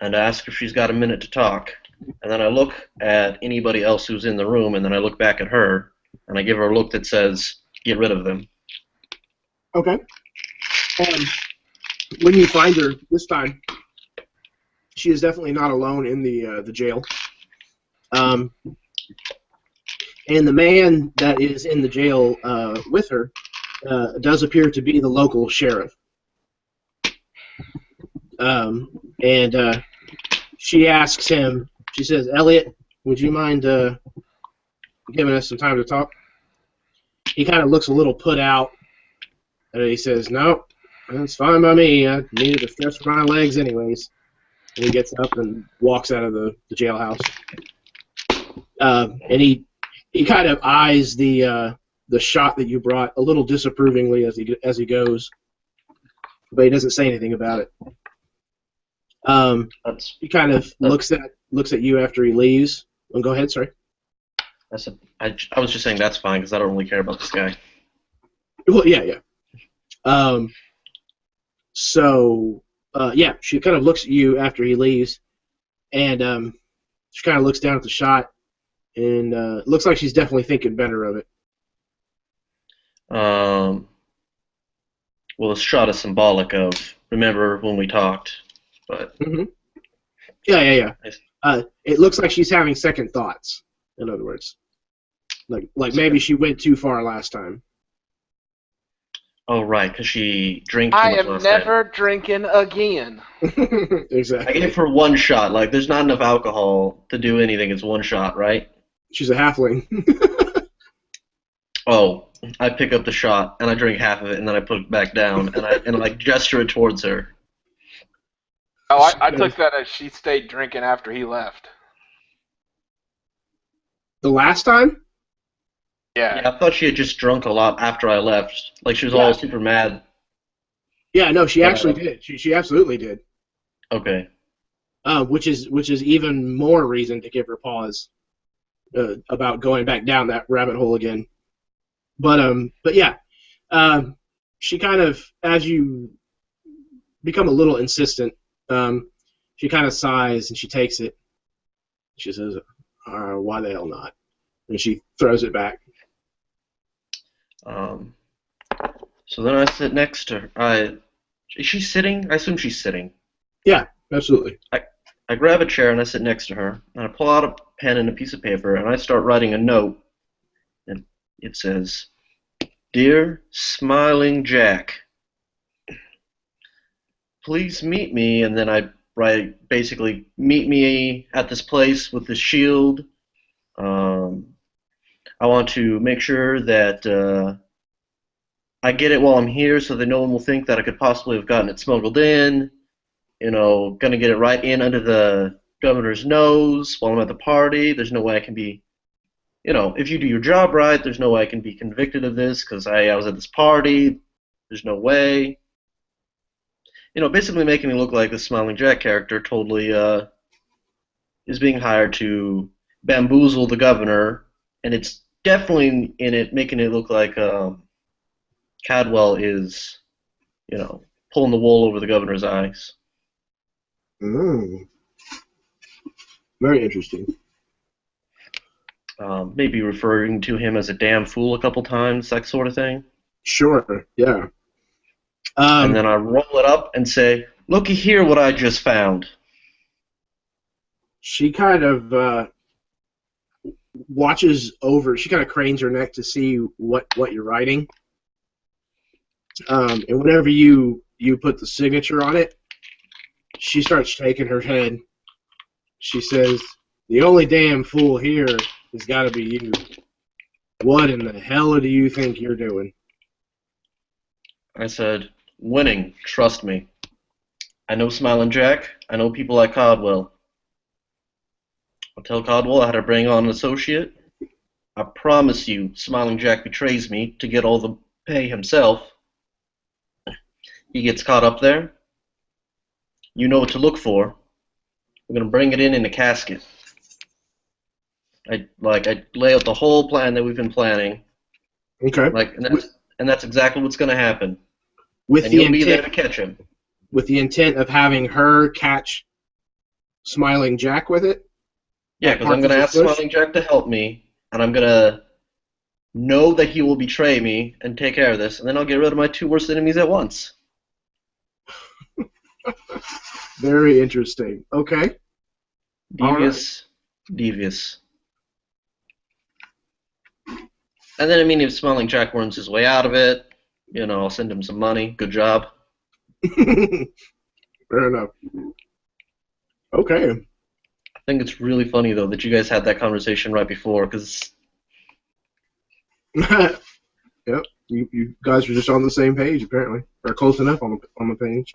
and ask if she's got a minute to talk. And then I look at anybody else who's in the room, and then I look back at her, and I give her a look that says, get rid of them. Okay. When you find her this time, she is definitely not alone in the jail. And the man that is in the jail with her does appear to be the local sheriff. And she asks him, she says, Elliot, would you mind giving us some time to talk? He kind of looks a little put out, and he says, no, that's fine by me. I needed to stretch my legs anyways. And he gets up and walks out of the jailhouse. And he kind of eyes the shot that you brought a little disapprovingly as he goes, but he doesn't say anything about it. He kind of looks at you after he leaves, Oh, go ahead, sorry. I said I was just saying that's fine because I don't really care about this guy. Well, yeah. So, yeah, she kind of looks at you after he leaves, and she kind of looks down at the shot, and it looks like she's definitely thinking better of it. Well, this shot is symbolic of remember when we talked, but Yeah. It looks like she's having second thoughts. In other words, like maybe she went too far last time. Oh, right, because she drank too I much am last never drinking again. I Exactly. gave her one shot. Like, there's not enough alcohol to do anything. It's one shot, right? She's a halfling. Oh, I pick up the shot and I drink half of it and then I put it back down and I gesture it towards her. Oh, I took that as she stayed drinking after he left. The last time? Yeah. Yeah, I thought she had just drunk a lot after I left. Like, she was all super mad. Yeah, no, she actually did. She absolutely did. Okay. Which is even more reason to give her pause about going back down that rabbit hole again. But yeah, she kind of, as you become a little insistent, she kind of sighs and she takes it. She says, "Why the hell not?" And she throws it back. So then I sit next to her. Is she sitting? I assume she's sitting. Yeah, absolutely. I grab a chair and I sit next to her, and I pull out a pen and a piece of paper, and I start writing a note. And it says, "Dear Smiling Jack, please meet me," and then I write basically, "Meet me at this place with this shield. I want to make sure that I get it while I'm here so that no one will think that I could possibly have gotten it smuggled in. You know, gonna get it right in under the governor's nose while I'm at the party. There's no way I can be, you know, if you do your job right, there's no way I can be convicted of this because I was at this party. There's no way." You know, basically making me look like the Smiling Jack character totally is being hired to bamboozle the governor, and it's definitely in it making it look like Cadwell is, you know, pulling the wool over the governor's eyes. Very interesting. Maybe referring to him as a damn fool a couple times, that sort of thing. Sure, yeah. And then I roll it up and say, "Looky here what I just found." She kind of watches over. She kind of cranes her neck to see what you're writing. And whenever you put the signature on it, she starts shaking her head. She says, "The only damn fool here has got to be you. What in the hell do you think you're doing?" I said, "Winning, trust me. I know Smiling Jack. I know people like Caldwell. I'll tell Caldwell I had to bring on an associate. I promise you, Smiling Jack betrays me to get all the pay himself. He gets caught up there. You know what to look for. We're gonna bring it in a casket." I lay out the whole plan that we've been planning. Okay. And that's exactly what's gonna happen. With And the you'll be there intent, to catch him. with the intent of having her catch Smiling Jack with it. Yeah, because I'm gonna ask Smiling Jack to help me, and I'm gonna know that he will betray me and take care of this, and then I'll get rid of my two worst enemies at once. Very interesting. Okay. Devious. And then, I mean, if Smiling Jack worms his way out of it, you know, I'll send him some money. Good job. Fair enough. Okay. I think it's really funny, though, that you guys had that conversation right before, because... Yep. You guys are just on the same page, apparently. Or close enough on the page.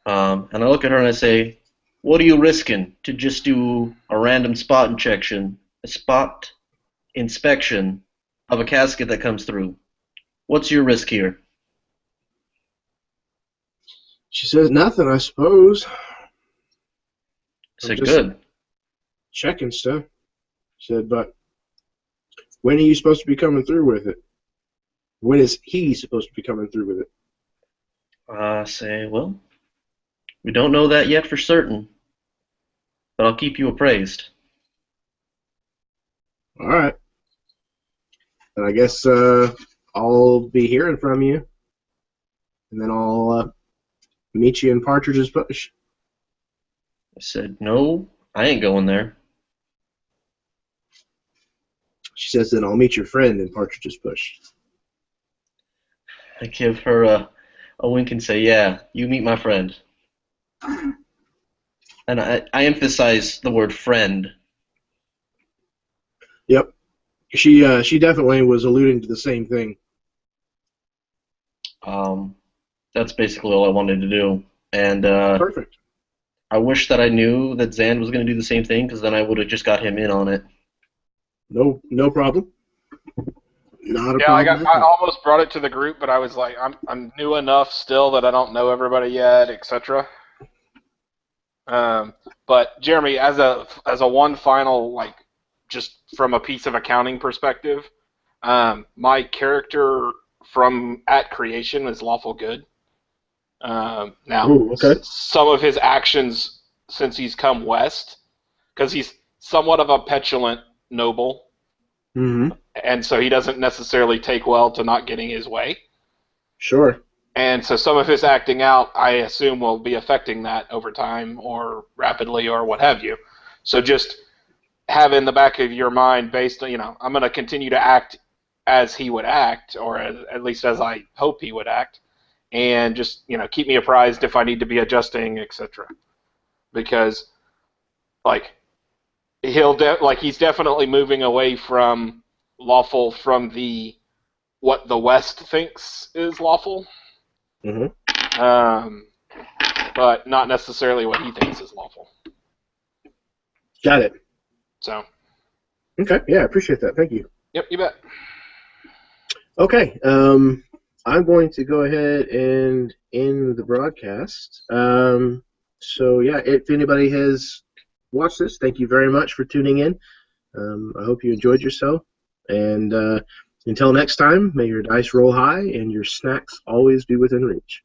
And I look at her and I say, "What are you risking to just do a random spot inspection of a casket that comes through? What's your risk here?" She says nothing, I suppose. I say, "Good." checking stuff. Said, but when are you supposed to be coming through with it? When is he supposed to be coming through with it? Say, well, we don't know that yet for certain, but I'll keep you appraised. All right. And I guess I'll be hearing from you, and then I'll meet you in Partridge's Bush. I said, no, I ain't going there. She says, then I'll meet your friend in Partridge's Bush. I give her a wink and say, yeah, you meet my friend. And I emphasize the word friend. Yep. She definitely was alluding to the same thing. That's basically all I wanted to do. And Perfect. I wish that I knew that Zan was going to do the same thing, because then I would have just got him in on it. No problem. Not a Yeah, problem. I almost brought it to the group, but I was like, I'm new enough still that I don't know everybody yet, etc. But Jeremy, as a one final, like, just from a piece of accounting perspective, my character from at creation is lawful good. Now, Ooh, okay. some of his actions since he's come west, because he's somewhat of a petulant noble, Mm-hmm. and so he doesn't necessarily take well to not getting his way. Sure. And so some of his acting out, I assume, will be affecting that over time or rapidly or what have you. So just have in the back of your mind, based on, I'm going to continue to act as he would act, or at least as I hope he would act, and just, keep me apprised if I need to be adjusting, etc. Because, like, he's definitely moving away from lawful from what the West thinks is lawful. Mm-hmm. But not necessarily what he thinks is lawful. Got it. So. Okay. Yeah, I appreciate that. Thank you. Yep, you bet. Okay. I'm going to go ahead and end the broadcast. So yeah, if anybody has watched this, thank you very much for tuning in. I hope you enjoyed yourself. And until next time, may your dice roll high and your snacks always be within reach.